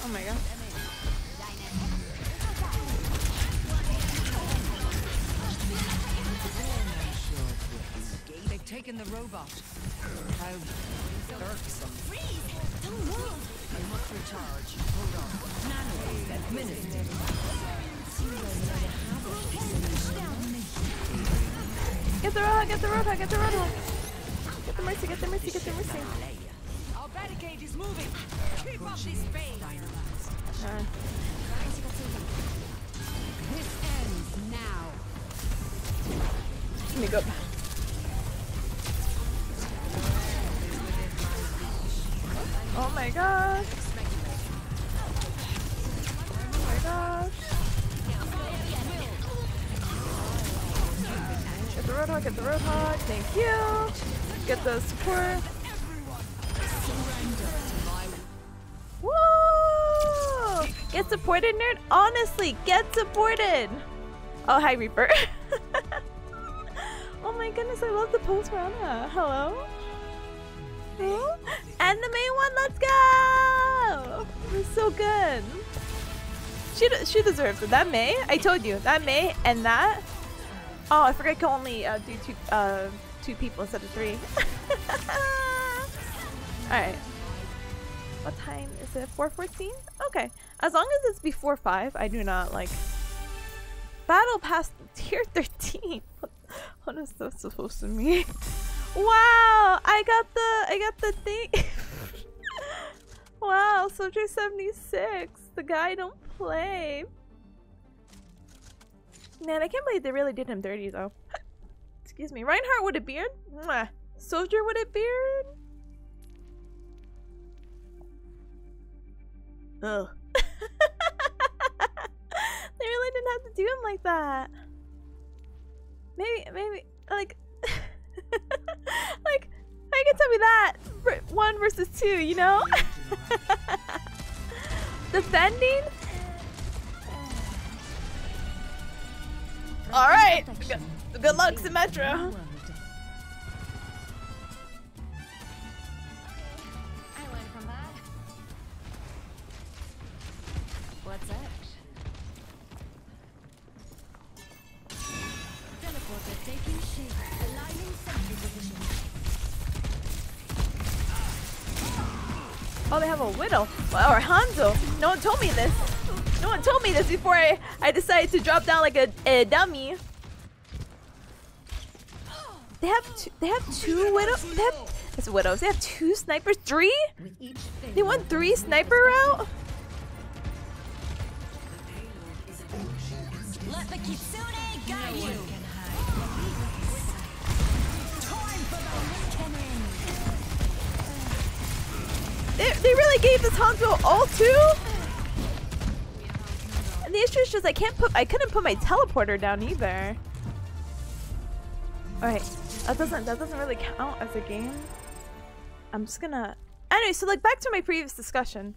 Oh my god. They've taken the robot. How irksome. Don't move. I must recharge. Hold on. Nano administered. Get the roadhog, get the roadhog, get the roadhog. Get the mercy, get the mercy, get the mercy. Our barricade is moving. Keep up this space. This ends now. Let me go. Oh my gosh. Oh my gosh. Get the roadhog, get the roadhog. Thank you. Get the support. Woo! Get supported, nerd? Honestly, get supported! Oh, hi, Reaper. Oh my goodness, I love the post Rana. Hello? Hello? And the main one, let's go! It's so good. She deserves it. That May, I told you, that May and that. Oh, I forgot I can only do two people instead of 3. Alright. What time is it? 4:14? Okay. As long as it's before 5, I do not like battle past tier 13. What is that supposed to mean? Wow! I got the thing. Wow, Soldier 76. The guy don't play. Man, I can't believe they really did him dirty though. Excuse me. Reinhardt with a beard? Mwah. Soldier with a beard? Ugh. They really didn't have to do him like that. Maybe, like, like, how you can tell me that? 1 versus 2, you know? Defending? Alright! Good luck, Symmetra. What's that? Teleporter taking shape. Aligning sentry position. Oh, they have a Widow. Or Hanzo. No one told me this. No one told me this before I decided to drop down like a dummy. They have two Widows. It's Widows. They have 2 snipers. 3? They won 3 sniper route? Let the Kitsune guide you. They really gave this Hanzo all 2? And the issue is just I couldn't put my teleporter down either. Alright, that doesn't really count as a game. I'm just gonna anyway, so like back to my previous discussion.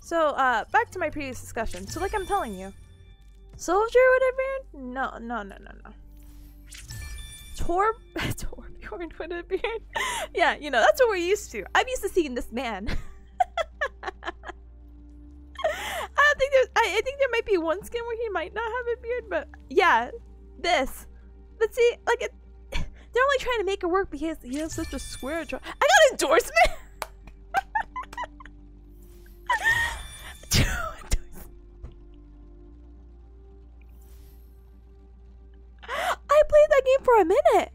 So back to my previous discussion. So like I'm telling you. Soldier would have been? No. Torbjorn would have been. Yeah, you know, that's what we're used to. I'm used to seeing this man. I think there might be one skin where he might not have a beard, but yeah, this. But see, like they're only trying to make it work because he has such a square jaw. I got endorsement. I played that game for a minute.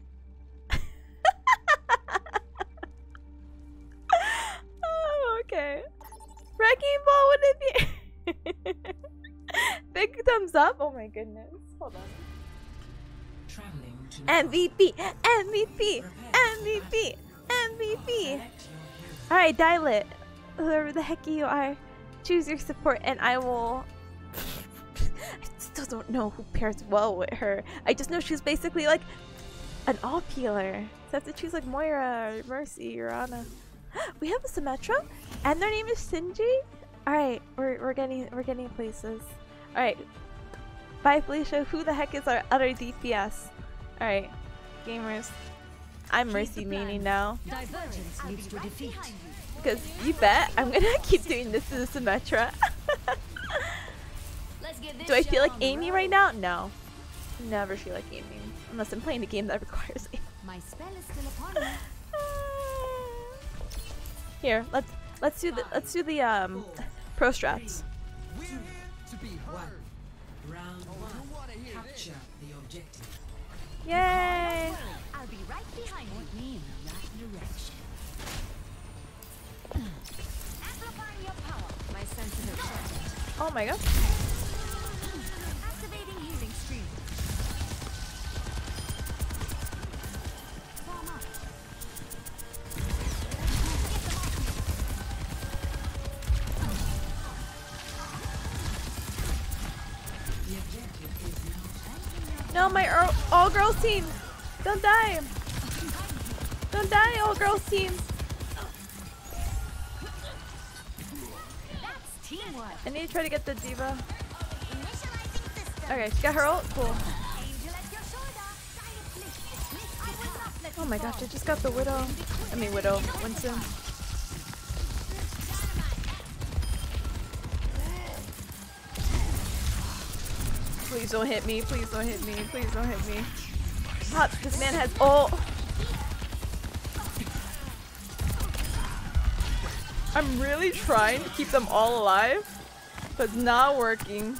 Oh, okay. Wrecking ball, would it be? Big thumbs up. Oh my goodness. Hold on. MVP. Alright, dial it. Whoever the heck you are, choose your support and I will... I still don't know who pairs well with her. I just know she's basically like an all healer. So I have to choose like Moira or Mercy or Ana. We have a Symmetra and their name is Shinji. Alright, we're getting places. Alright. Bye Felicia, who the heck is our other DPS? Alright, gamers. I'm Mercy meaning now. Divergence leads to defeat. Because you bet I'm gonna keep doing this to the Symmetra. Do I feel like aiming right now? No. Never feel like aiming. Unless I'm playing a game that requires aim. My spell is still upon me. Here, let's do the pro strats. Yay! I'll be right behind you. Me in the right direction. Amplifying your power. My sensitive charge. Oh my god. Activating healing stream. Form up. No, my all-girls team! Don't die! Don't die, all-girls team! That's teamwork. I need to try to get the diva. Okay, she got her ult? Cool. Oh my gosh, I just got the Widow. I mean Widow, Winston. Please don't hit me, please don't hit me, please don't hit me. Hot, this man has ult. I'm really trying to keep them all alive, but it's not working.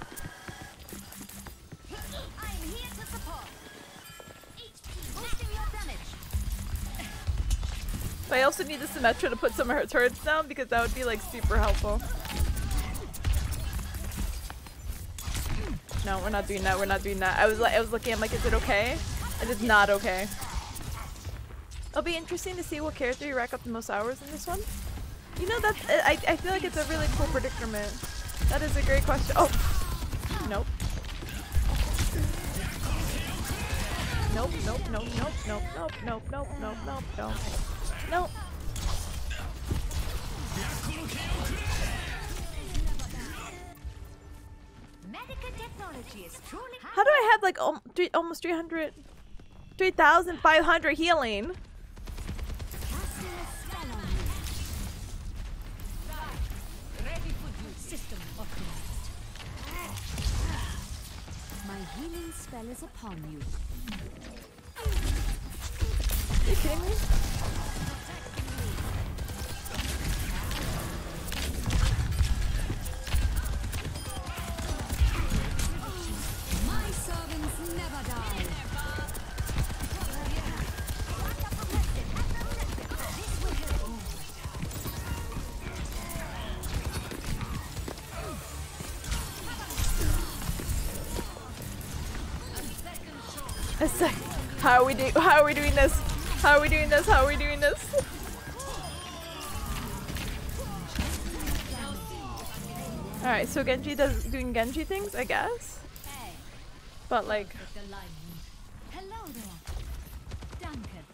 But I also need the Symmetra to put some of her turrets down because that would be like super helpful. No, we're not doing that. We're not doing that. I was looking. I'm like, is it okay? It is not okay. It'll be interesting to see what character you rack up the most hours in this one. You know, that's I feel like it's a really cool predicament. That is a great question. Oh, nope. Nope. Nope. Nope. Nope. Nope. Nope. Nope. Nope. Nope. Nope. Nope. Nope. How do I have like almost 300, 3,500 healing? My healing spell is upon you. Are you kidding me? My servants never die. It's like, how are we doing this? How are we doing this? How are we doing this? Alright, so Genji doing Genji things, I guess. But like, Hello there. Duncan.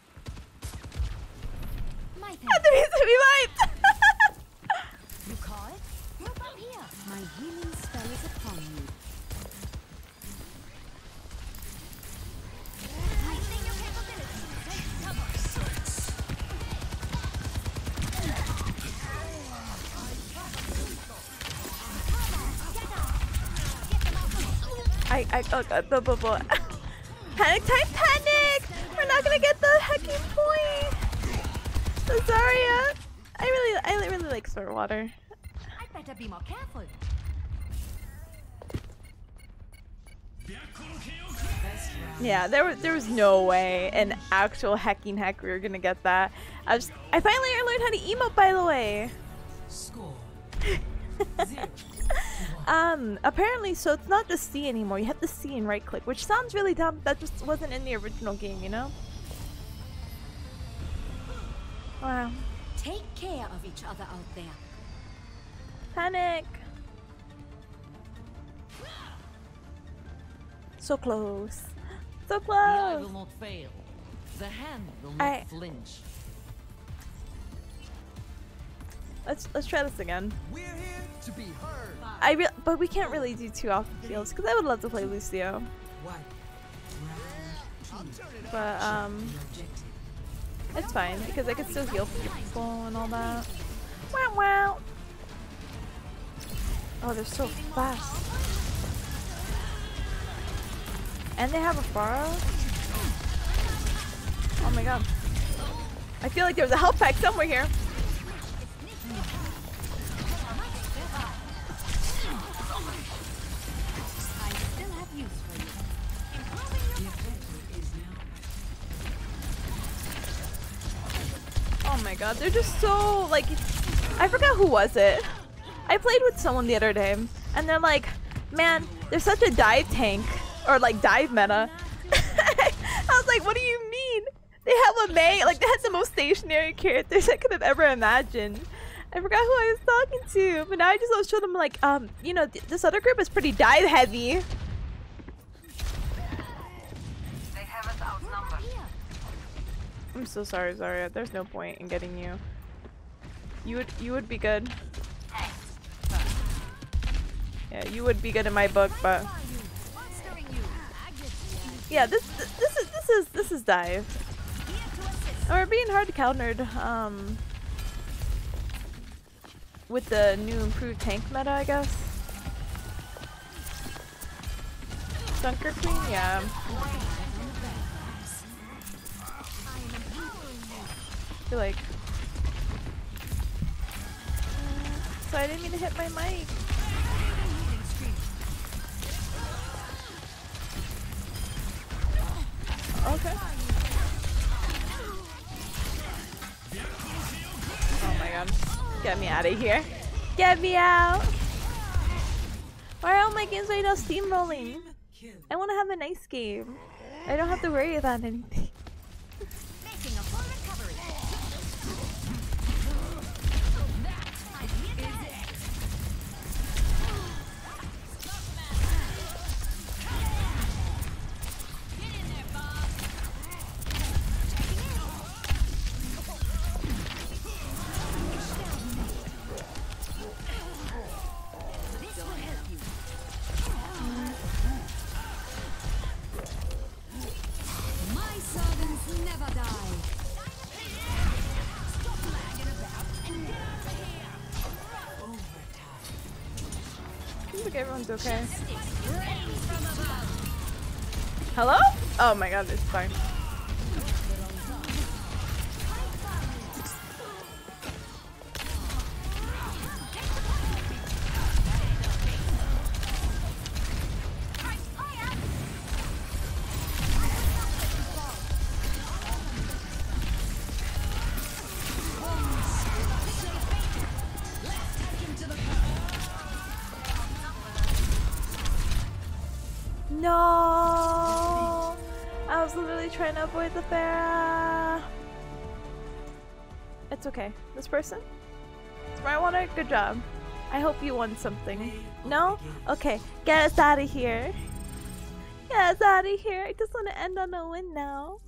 My there needs to be light! You call it? Group up here. My healing spell is upon you. I got the bubble. Panic time, panic! We're not gonna get the hacking point! Zarya! I really like Sword Water. I'd better be more careful. Yeah, there was no way an actual hacking hack we were gonna get that. I finally learned how to emote, by the way. Apparently, so it's not just C anymore. You have to C and right click, which sounds really dumb. That just wasn't in the original game, you know? Wow. Take care of each other out there. Panic! So close. So The eye will close! not fail. The hand will not flinch. Let's try this again. We're here to be heard. But we can't really do 2 off the fields because I would love to play Lucio. But it's fine because I could still heal people and all that. Wow wow. Oh, they're so fast. And they have a Pharah. Oh my god. I feel like there's a health pack somewhere here. Oh my god, they're just so, like, I forgot who was it. I played with someone the other day, and they're like, man, they're such a dive tank, or like dive meta. I was like, what do you mean? They have a Mei, like they had the most stationary characters I could have ever imagined. I forgot who I was talking to, but now I just showed them like, you know, this other group is pretty dive heavy. They have us outnumbered. I'm so sorry, Zarya. There's no point in getting you. You would be good. Yeah, you would be good in my book, but yeah, this is dive. Or being hard countered with the new improved tank meta, I guess. Dunker Queen, yeah. I feel like. So I didn't mean to hit my mic. Okay. Oh my god. Get me out of here. Get me out! Why are all my games right now steamrolling? I want to have a nice game. I don't have to worry about anything. Seems like everyone's okay. Hello? Oh my god, it's fine. No, I was literally trying to avoid the Pharah. It's okay. This person? Smart water? Good job. I hope you won something. No? Okay, get us out of here. Get us out of here. I just want to end on a win now.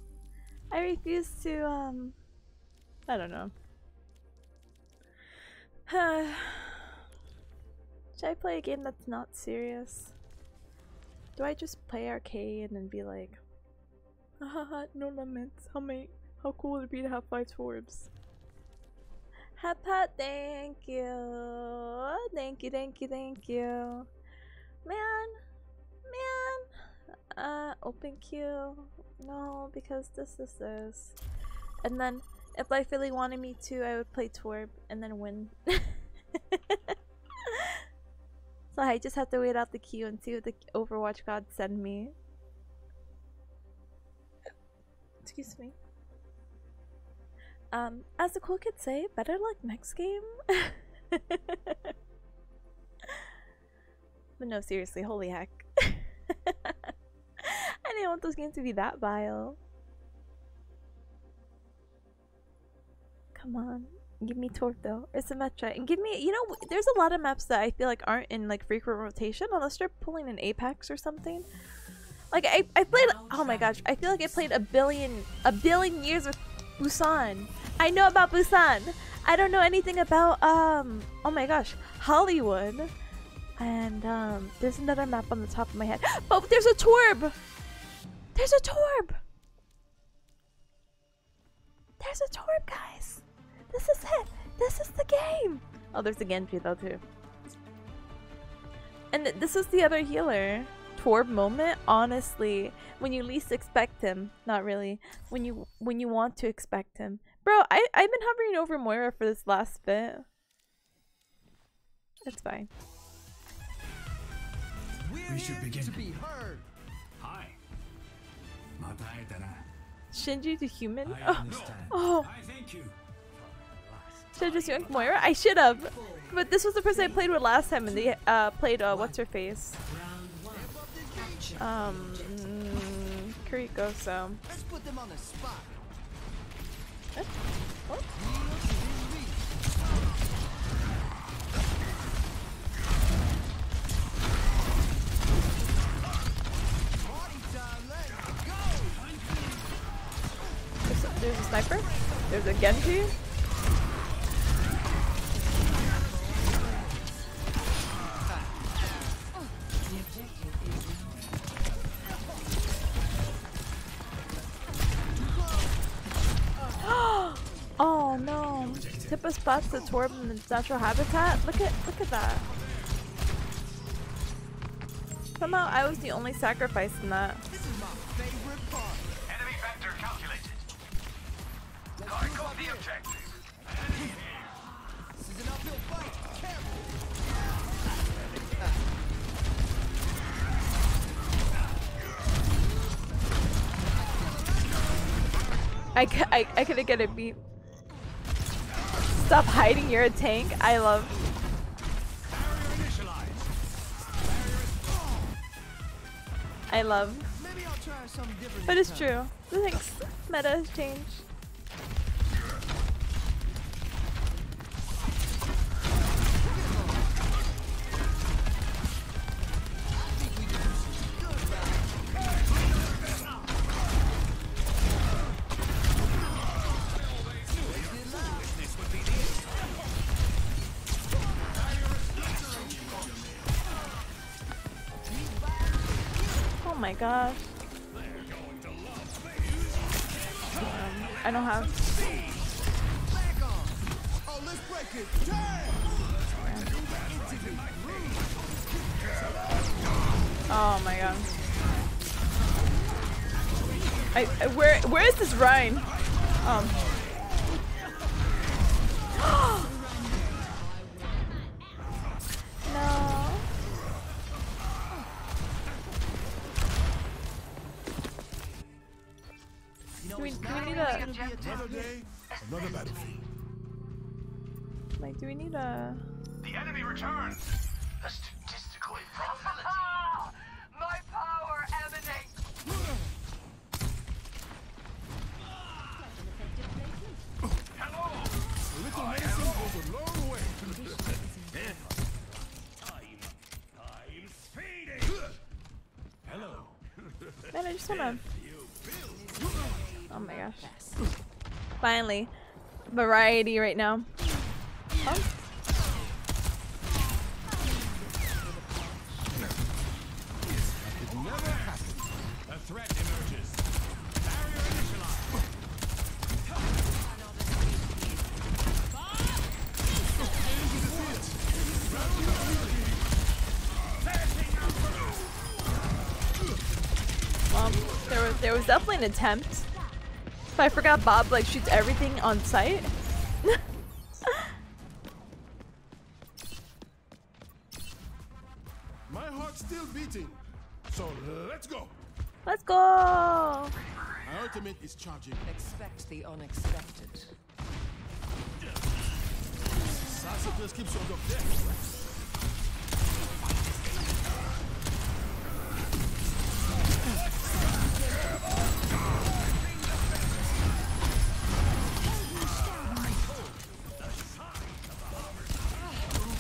I refuse to, I don't know. Should I play a game that's not serious? Do I just play arcade and be like, haha, no laments, how cool would it be to have 5 swords? Hat, thank you. Thank you, thank you, thank you. Man. Open queue. No, because this is this. And then, if life really wanted me to, I would play Twerp and then win. So I just have to wait out the queue and see what the Overwatch gods send me. Excuse me. As the cool kids say, better luck next game. But no, seriously, holy heck. I didn't want those games to be that vile. Come on. Give me Torto or Symmetra, and give me, you know, there's a lot of maps that I feel like aren't in like frequent rotation unless they're pulling an Apex or something. Like I played, oh my gosh, I feel like I played a billion years with Busan. I know about Busan. I don't know anything about oh my gosh, Hollywood. And there's another map on the top of my head. Oh, there's a Torb. There's a Torb. There's a Torb, guys. This is it! This is the game! Oh, there's a Genji though too. And this is the other healer. Torb moment, honestly, when you least expect him. Not really. When you want to expect him. Bro, I've been hovering over Moira for this last bit. It's fine. We should begin. To be heard. Hi. Shinji the human? I understand. Oh. I thank you. Should I just yoink Moira? I should have. But this was the person I played with last time, and they played what's her face? Kiriko. So. Let's put them on the spot. What? There's a sniper. There's a Genji. Oh no! Tippa spots the Torb in its natural habitat. Look at that. Somehow I was the only sacrifice in that. This is my favorite part. Enemy vector calculated. I got the objective. This is an uphill fight. I couldn't get a beat. Stop hiding, you're a tank. I love. But it's true. The thing's meta has changed. Oh my gosh. I don't have. Oh my god. Where is this Rhine? No. Do we need a... Another day, another battlefield. Like, do we need a... The enemy returns. A statistical improbability. My power emanates. Hello. A little medicine goes a long way. I'm speeding. Hello. Man, I just wanna... Oh my gosh. Finally. Variety right now. Oh. It never happened. A threat emerges. Barrier initialized. There was definitely an attempt. But I forgot Bob like shoots everything on sight. My heart's still beating. So let's go. Let's go! My ultimate is charging. Expect the unexpected. Salsa prescription up there.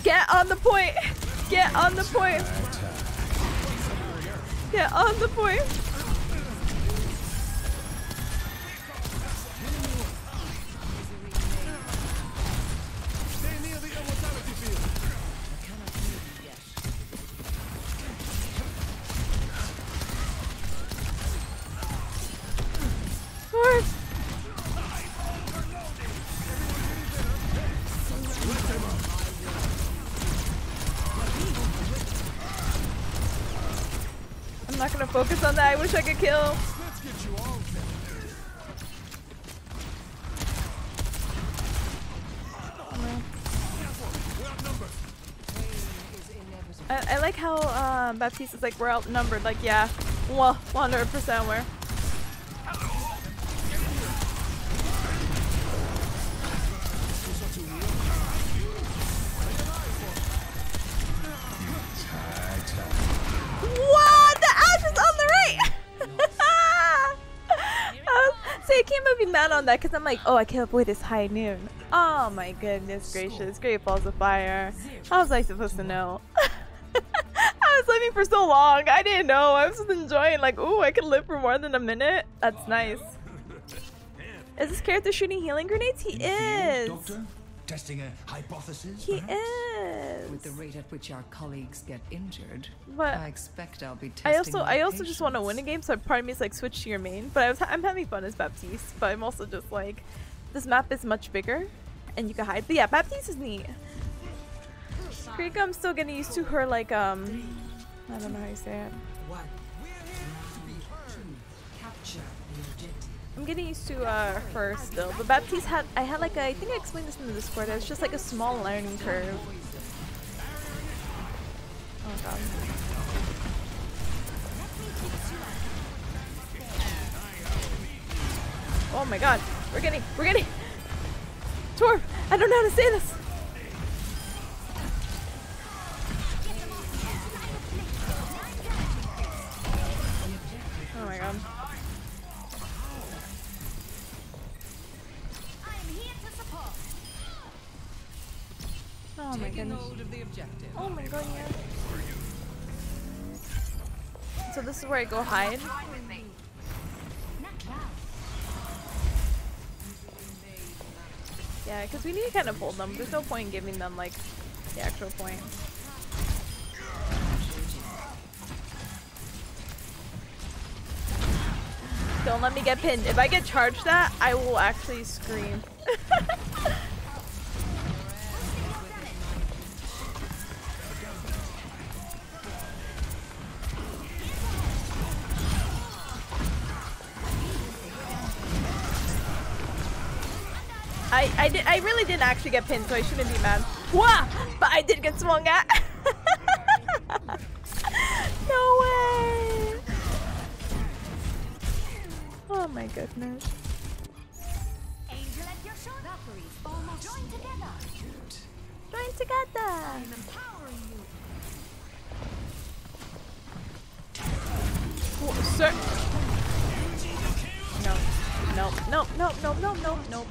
Get on the point! Get on the point! Get on the point! Stay near the immortality field. Horse! I'm not gonna focus on that. I wish I could kill. Let's get you all I like how Baptiste is like, we're outnumbered. Like, yeah, well, 100% we're. What? The Ash is on the right! See, I can't be mad on that because I'm like, oh, I can't avoid this high noon. Oh my goodness gracious. Great balls of fire. How was I supposed to know? I was living for so long. I didn't know. I was just enjoying like, ooh, I could live for more than a minute. That's nice. Is this character shooting healing grenades? He is. Doctor? Testing a hypothesis? He perhaps? is. With the rate at which our colleagues get injured, But I expect I'll be testing I also just want to win a game, so part of me is like switch to your main. But I'm having fun as Baptiste, but I'm also just like, this map is much bigger, and you can hide. But yeah, Baptiste is neat. Krika, I'm still getting used to her like I don't know how you say it. I'm getting used to her still, but Baptiste I had like I think I explained this in the Discord. It's just like a small learning curve. Oh god. Oh my god, we're getting Torb, I don't know how to say this. Oh my god. Oh my goodness. Oh my god, yeah. So this is where I go hide. Yeah, because we need to kind of hold them. There's no point in giving them like the actual point. Don't let me get pinned. If I get charged that, I will actually scream. I really didn't actually get pinned, so I shouldn't be mad. Wah! But I did get swung at. No way! Oh my goodness. Angel at your shoulder. Almost join together. Join together. I'm empowering you. Oh, sir. No. No. No. No. No. No. No. No.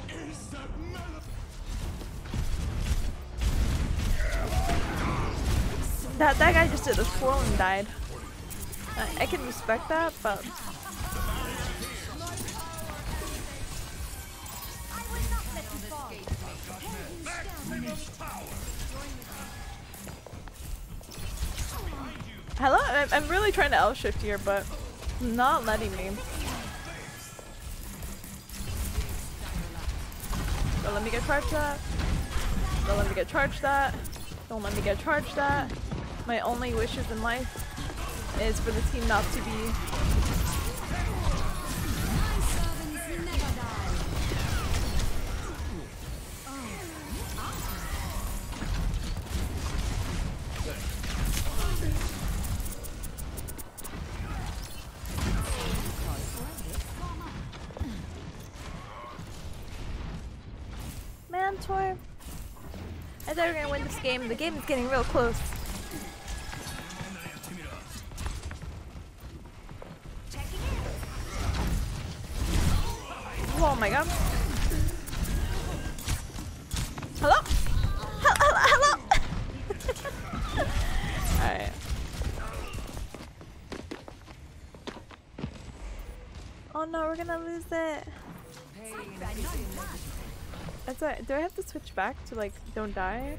That guy just did a swirl and died. I can respect that, but hello? I'm really trying to L-shift here, but not letting me. Don't let me get charged that. Don't let me get charged that. Don't let me get charged that. My only wishes in life is for the team not to be Mantor. I thought we were gonna win this game. The game is getting real close. Oh my god. Hello? Hello? Alright. Oh no, we're gonna lose it. That's right. Do I have to switch back to like don't die?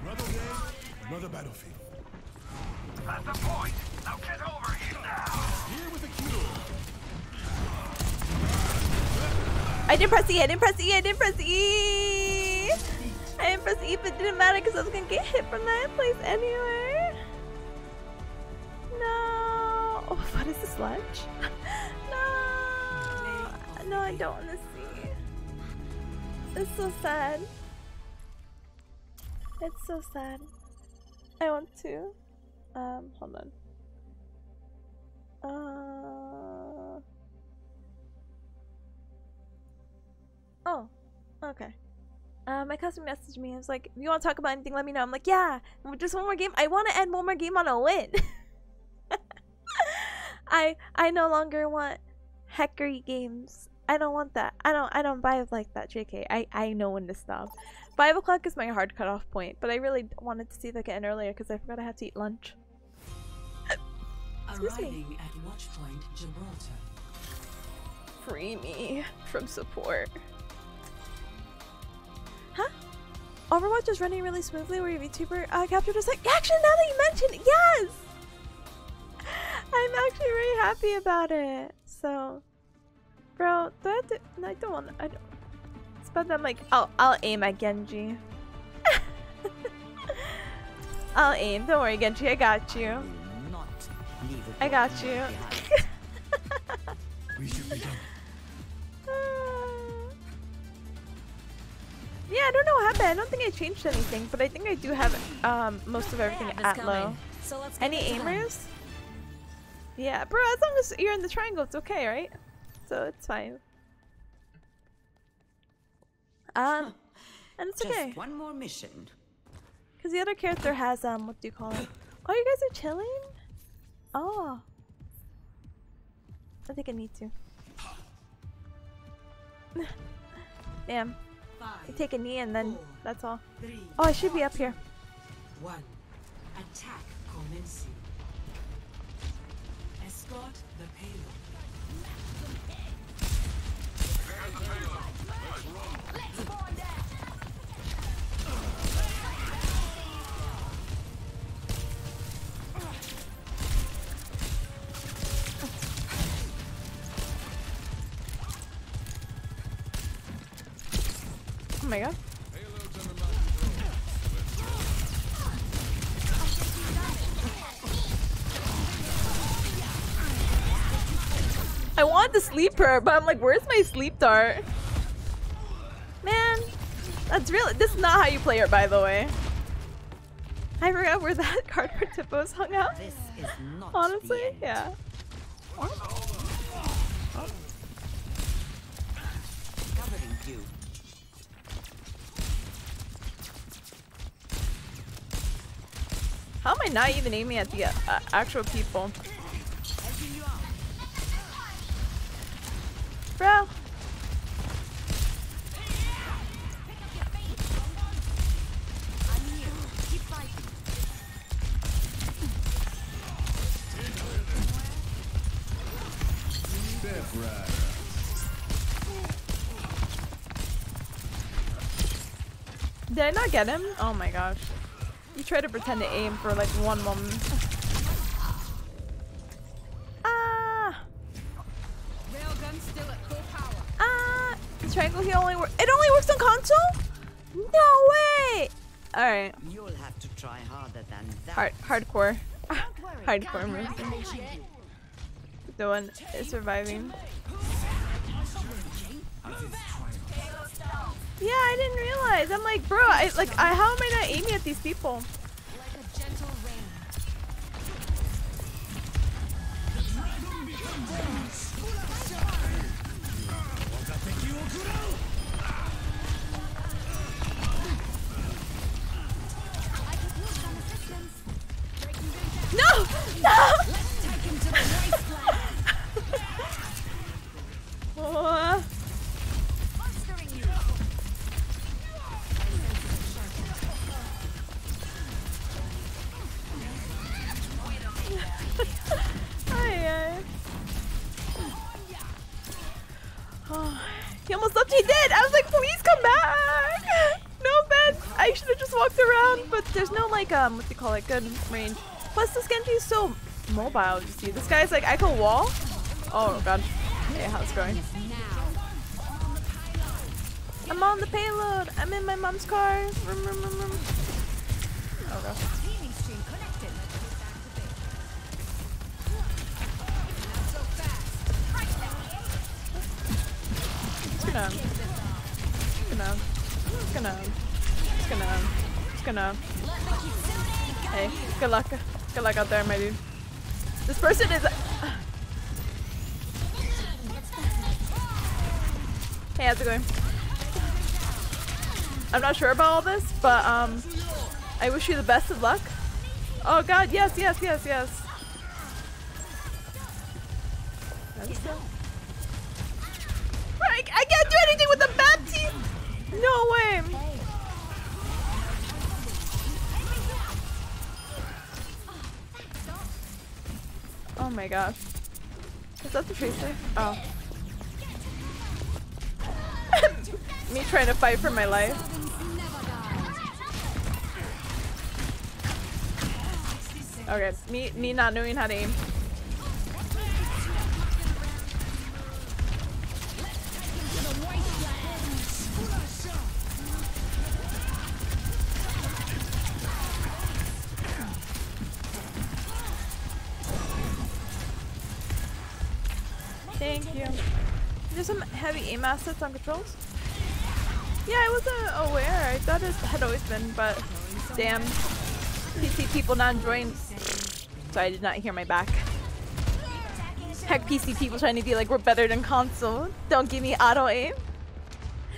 Another day, another battlefield. That's the point. Now get over here now. Here with the cure. I didn't press E, I didn't press E, I didn't press E! I didn't press E, but it didn't matter because I was gonna get hit from that place anyway. No! Oh, what is this ledge? No! No, I don't want to see. It's so sad. It's so sad. I want to. Hold on. Oh, okay. My cousin messaged me. I was like, if you want to talk about anything, let me know. I'm like, yeah, just one more game. I want to end one more game on a win. I no longer want heckery games. I don't want that. I don't vibe like that, JK. I know when to stop. 5 o'clock is my hard cutoff point, but I really wanted to see if I could end earlier because I forgot I had to eat lunch. Excuse me. At Watchpoint Gibraltar. Free me from support. Huh? Overwatch is running really smoothly where your VTuber captured us. Like, actually, now that you mention it, yes! I'm actually really happy about it. So, bro, do I have to? No, I don't want. I don't. It's about that. I'm like, I'll aim at Genji. I'll aim. Don't worry, Genji. I got you. I got you. We should be done. Yeah, I don't know what happened. I don't think I changed anything, but I think I do have most of everything at low. So Any aimers? Yeah, bro, as long as you're in the triangle, it's okay, right? So it's fine. And it's okay. Just one more mission. Because the other character has, what do you call it? Oh, you guys are chilling? Oh. I think I need to. Damn. I take a knee and then that's all. Oh, I should be up here. 1. Attack commencing. Escort the payload. There's the payload. Let's roll. Let's fall down. Oh my god. I want the sleeper, but I'm like, where's my sleep dart? Man, That's really. This is not how you play it, by the way. I forgot where that card for Tippos hung out. This is not Honestly, the end. yeah. Covering you. How am I not even aiming at the actual people? Bro. Did I not get him? Oh my gosh. You try to pretend to aim for like 1 moment. Ah! Railgun still at full power. Ah! Triangle here only works. It only works on console? No way! Alright. You'll have to try harder than that. Hardcore. Hardcore moves. The one is surviving. Yeah, I didn't realize. I'm like, bro, how am I not aiming at these people? Like a gentle rain. No! No! Let's take him to the wasteland. He almost left. He did. I was like, please come back. No offense. I should have just walked around, but there's no like what do you call it? Good range. Plus, this Genji is so mobile. You see, this guy's like, I can wall. Oh god. Hey, how's it going? I'm on the payload. I'm in my mom's car. Vroom, vroom, vroom, vroom. Oh gosh. It's gonna. Hey, good luck. Good luck out there, my dude. This person is. Hey, how's it going? I'm not sure about all this, but I wish you the best of luck. Oh god, yes. I can't do anything with the bad team! No way! Oh my gosh. Is that the tracer? Oh. Me trying to fight for my life. Okay, me not knowing how to aim. Thank you. There's some heavy aim assets on controls. Yeah, I wasn't aware. I thought it had always been, but damn. PC people not enjoying. So I did not hear my back. Heck, PC people trying to be like, we're better than console. Don't give me auto aim.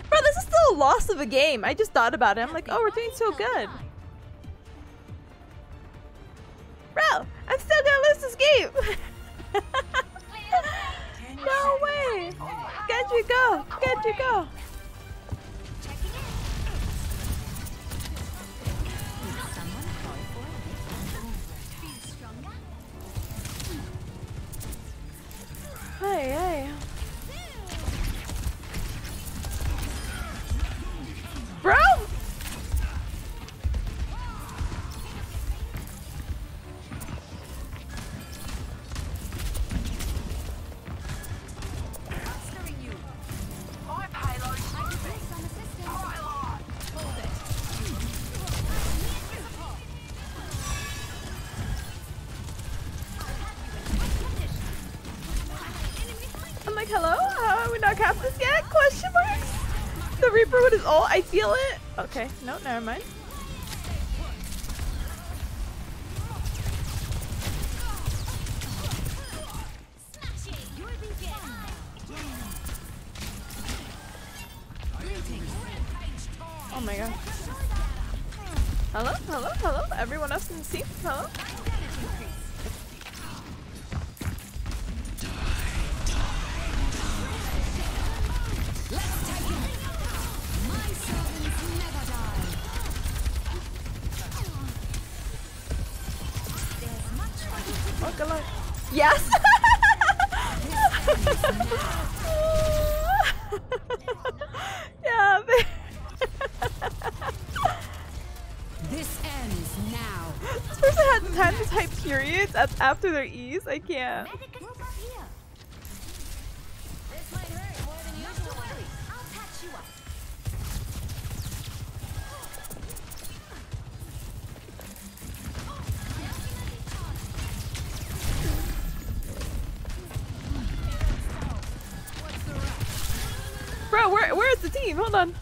Bro, this is still a loss of a game. I just thought about it. I'm like, oh, we're doing so good. Bro, I'm still gonna lose this game. No way! Get you go! Get you go! Hey. Bro! Hello? How are we not capped this yet? Question marks? The Reaper with his ult, I feel it. Okay, no, never mind. Oh my god. Hello? Hello? Hello? Everyone else in the team? Hello? Oh, good luck. Yes! Yeah, This ends now. this person had time to type periods after their E's? I can't. Bro, where's the team? Hold on.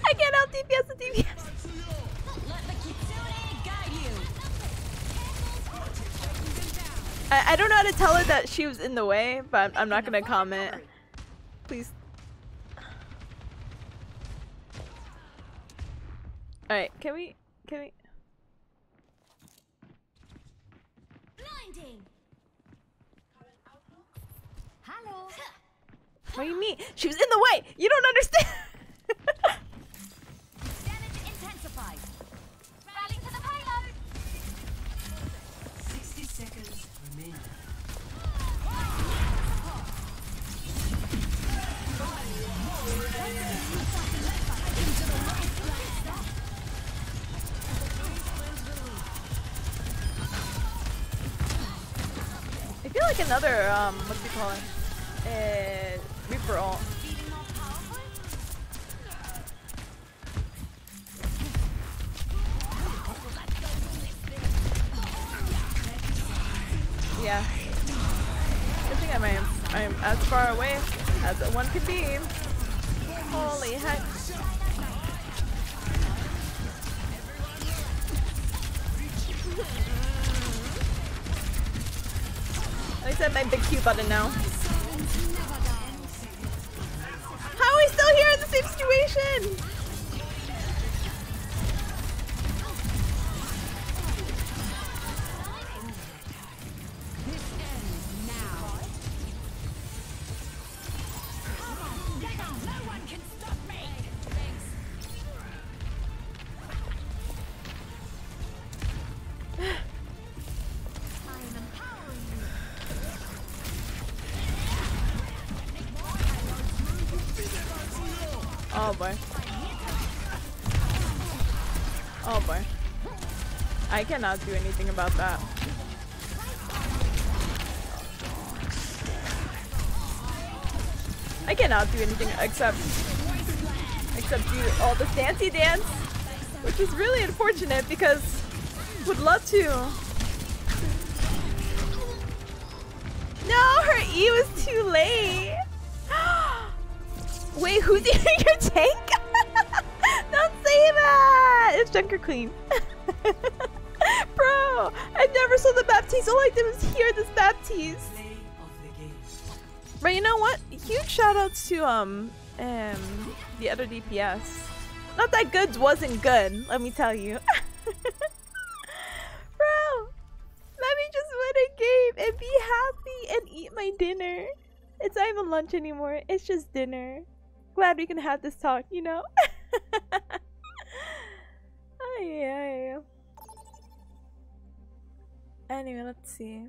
I can't out DPS the DPS. I don't know how to tell her that she was in the way, but I'm not gonna comment. Please. Alright, can we? Hello. What do you mean? She was in the way! You don't understand! Damage intensified. Rally to the payload. 60 seconds remaining. I feel like another, what do you call it? Reaper ult. Yeah. Good thing I'm as far away as one could be. Holy heck. At least I have my big Q button now. How are we still here in the same situation? Oh boy. Oh boy. I cannot do anything about that. I cannot do anything except do all this dancey dance, which is really unfortunate because would love to. No, her E was too late. Wait, who's eating your tank? Don't say that! It's Junker Queen. Bro, I never saw the Baptiste. All I did was hear this Baptiste. But you know what? Huge shoutouts to the other DPS. Not that Goods wasn't good, let me tell you. Bro, let me just win a game and be happy and eat my dinner. It's not even lunch anymore, it's just dinner. Glad we can have this talk, you know? Ay. Anyway, let's see.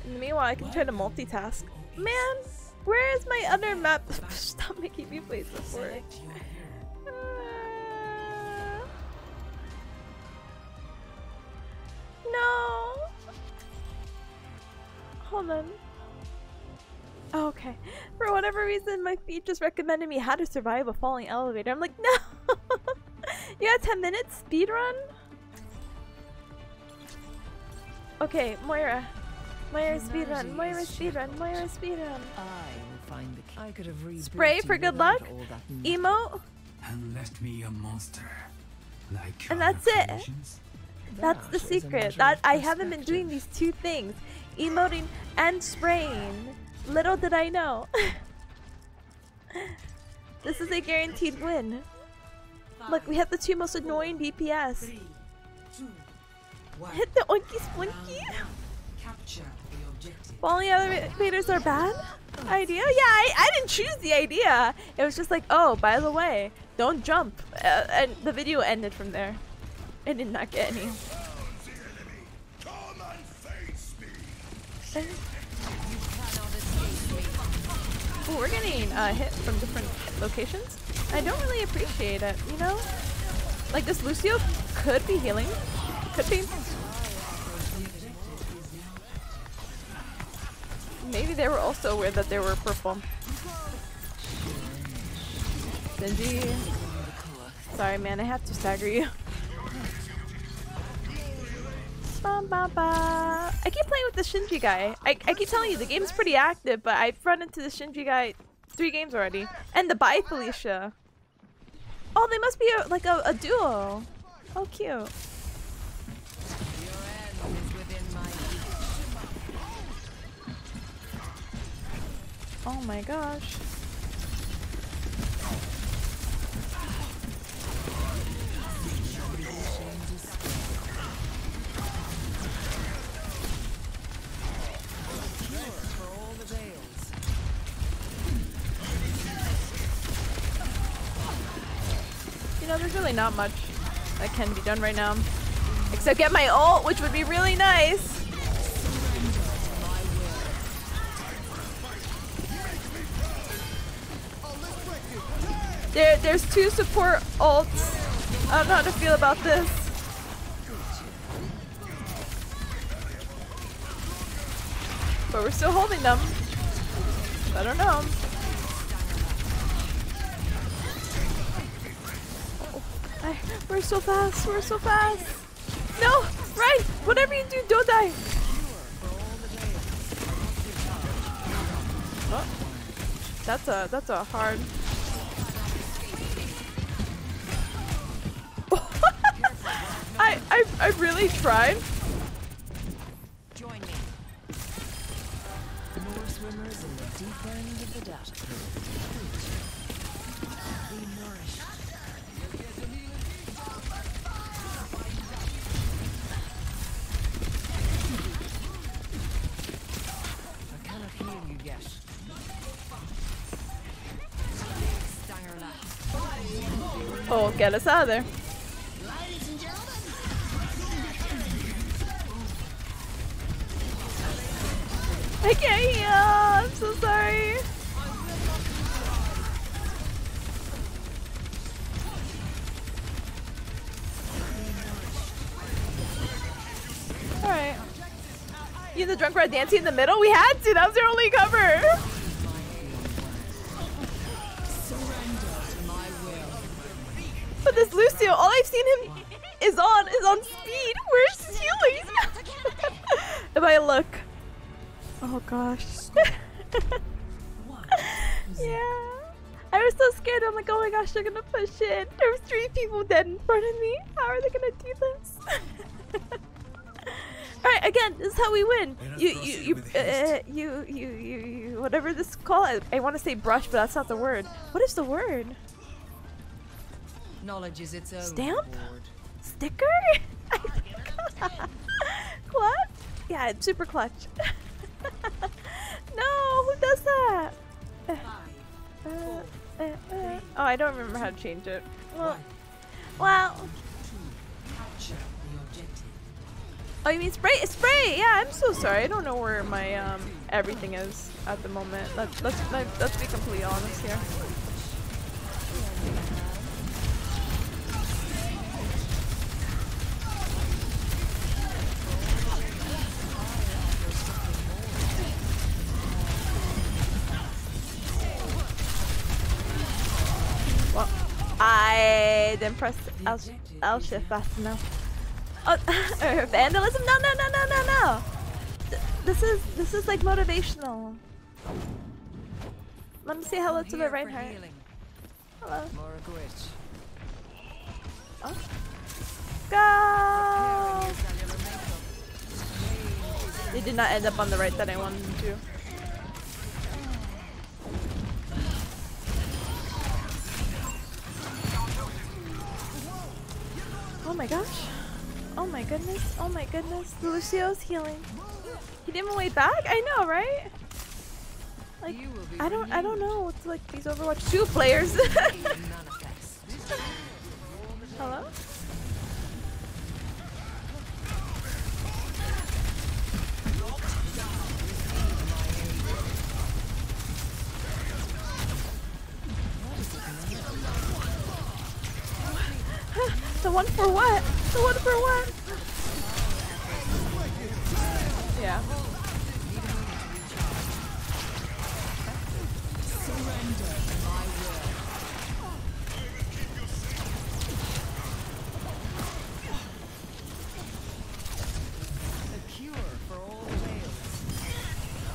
In the meanwhile, I can try to multitask. Man, where is my other map? Stop making me play support. No. Hold on. Oh, okay. For whatever reason, my feed just recommended me how to survive a falling elevator. I'm like, no! You got 10 minutes? Speedrun? Okay, Moira. Moira speedrun. Moira speedrun. Moira speedrun. I will find the key. I could have rebuilt Spray you for good without luck. all that Emote. And left me a monster. Like And other that's it. creations. That's the secret. That I haven't been doing these two things. Emoting and spraying. Little did I know. This is a guaranteed win. Look, we have the two most annoying DPS. Hit the oinky splinky. Falling elevators are bad? Idea? Yeah, I didn't choose the idea. It was just like, oh, by the way, don't jump. And the video ended from there. I did not get any. Ooh, we're getting hit from different locations. I don't really appreciate it, you know? Like this Lucio could be healing. Could be. Maybe they were also aware that they were purple. Genji. Sorry man, I have to stagger you. I keep playing with the Shinji guy. I keep telling you, the game's pretty active, but I've run into the Shinji guy 3 games already. And the Bye Felicia. Oh, they must be like a duo. Oh, cute. Oh my gosh. You know, there's really not much that can be done right now. Except get my ult, which would be really nice. There's 2 support ults. I don't know how to feel about this. But we're still holding them. I don't know. We're so fast. We're so fast. No, right. Whatever you do, don't die. Oh, that's a hard. I really tried. Join me. More swimmers in the deep end of the data pool. Be nourished. I cannot heal you yet. Oh, get us out of there. I can't heal. I'm so sorry. Alright. You and the drunk rat dancing in the middle? We had to. That was our only cover. But this Lucio, all I've seen him is on speed. Where's his healing? If I look. Oh gosh. Yeah. I was so scared. I'm like, oh my gosh, they're gonna push in. There was 3 people dead in front of me. How are they gonna do this? Alright, again, this is how we win. You, whatever this is called. I want to say brush, but that's not the word. What is the word? Knowledge is its own Stamp? reward. Sticker? I forgot. What? Yeah, it's super clutch. No, who does that? Oh, I don't remember how to change it. Well. Oh, you mean spray? Spray! Yeah, I'm so sorry. I don't know where my everything is at the moment. Let's be completely honest here. Well, I didn't press L shift fast enough. or vandalism? No, no, no, no, no, no. This is like motivational. Let me say hello to the right heart. Hello. Oh. Go! They did not end up on the right that I wanted them to. Oh my gosh. Oh my goodness. Oh my goodness. Lucio's healing. He didn't wait back? I know, right? Like, I don't know what's like these Overwatch 2 players. Hello? The one for what? The one for what? Yeah.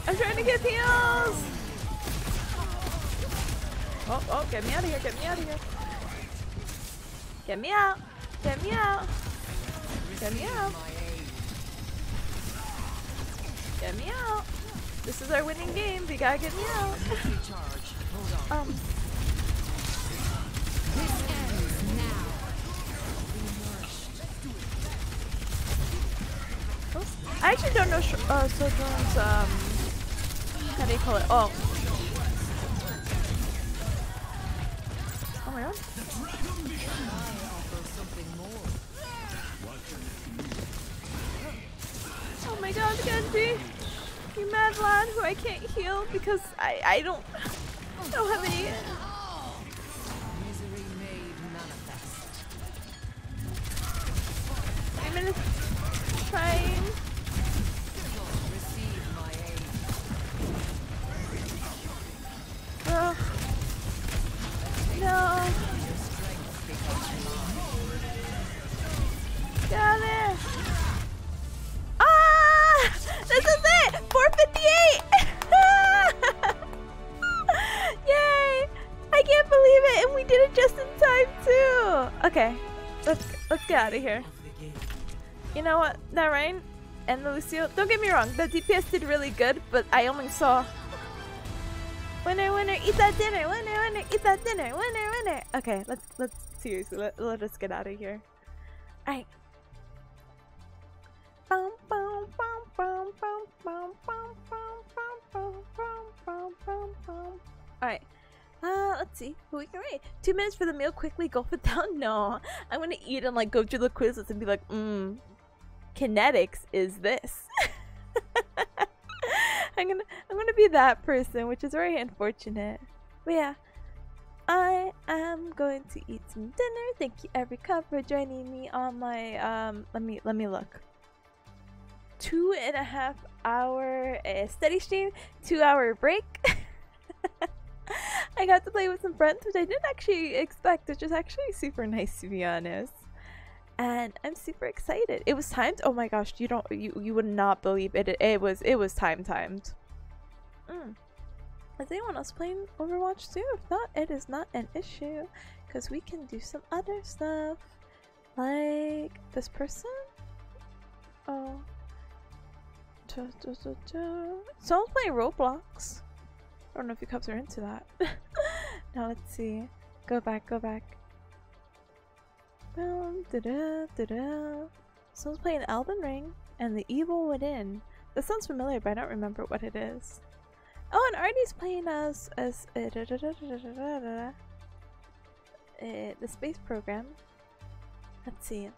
I'm trying to get heals! Oh, oh, get me out of here, get me out of here. Get me out! Get me out! Get me out! Get me out! This is our winning game, we gotta get me out! I actually don't know Sojourn's, how do you call it? Oh. Oh my god. Oh my god, Genji! You mad lad who I can't heal because I don't have any. I'm gonna trying. Oh. No. Got it. Ah! This is it! 458! Yay! I can't believe it, and we did it just in time too. Okay, let's get out of here. You know what, Narain and Lucio, don't get me wrong, the DPS did really good, but I only saw winner, winner, eat that dinner, winner, winner, eat that dinner, winner, winner. Okay, let's seriously let us get out of here. Alright. Alright. Let's see who we can rate. 2 minutes for the meal, quickly go for down. No, I'm gonna eat and like go through the quizzes and be like, kinetics is this. I'm gonna be that person, which is very unfortunate. But yeah, I am going to eat some dinner. Thank you, Erica, for joining me on my let me look. 2.5 hour steady stream, 2 hour break. I got to play with some friends, which I didn't actually expect, which is actually super nice to be honest. And I'm super excited. It was timed. Oh my gosh, you would not believe it. It was timed. Is anyone else playing Overwatch too? If not, it is not an issue, because we can do some other stuff, like this person. Oh, someone's playing Roblox. I don't know if you cubs are into that. Now let's see. Go back. Someone's playing Elden Ring and the Evil Within. This sounds familiar, but I don't remember what it is. Oh, and Artie's playing as the space program. Let's see.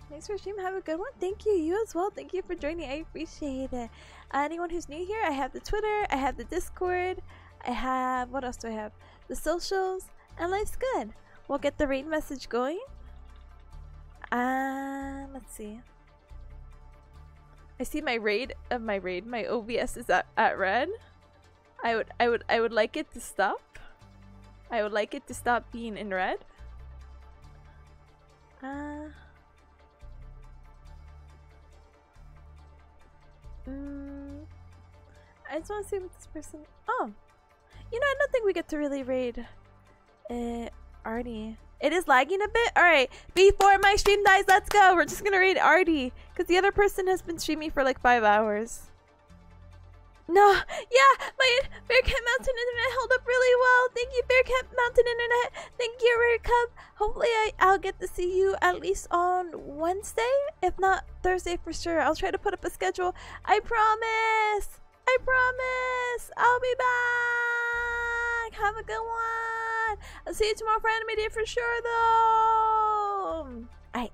Thanks for stream. Have a good one. Thank you. You as well. Thank you for joining. I appreciate it. Anyone who's new here, I have the Twitter, I have the Discord, I have, what else do I have? The socials, and life's good. We'll get the raid message going. Let's see. I see my OBS is at red. I would like it to stop. I would like it to stop being in red. I just want to see what this person. Oh, you know, I don't think we get to really raid Artie. It is lagging a bit. All right, before my stream dies, let's go. We're just gonna raid Artie because the other person has been streaming for like 5 hours. No, yeah, my Bearcat Mountain internet held up really well. Thank you, Bearcat Mountain internet. Thank you, Rare Cub. Hopefully, I'll get to see you at least on Wednesday, if not Thursday for sure. I'll try to put up a schedule. I promise. I promise. I'll be back. Have a good one. I'll see you tomorrow for Anime Day for sure, though. Alright.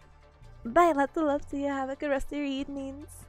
Bye. Lots of love to you. Have a good rest of your evenings.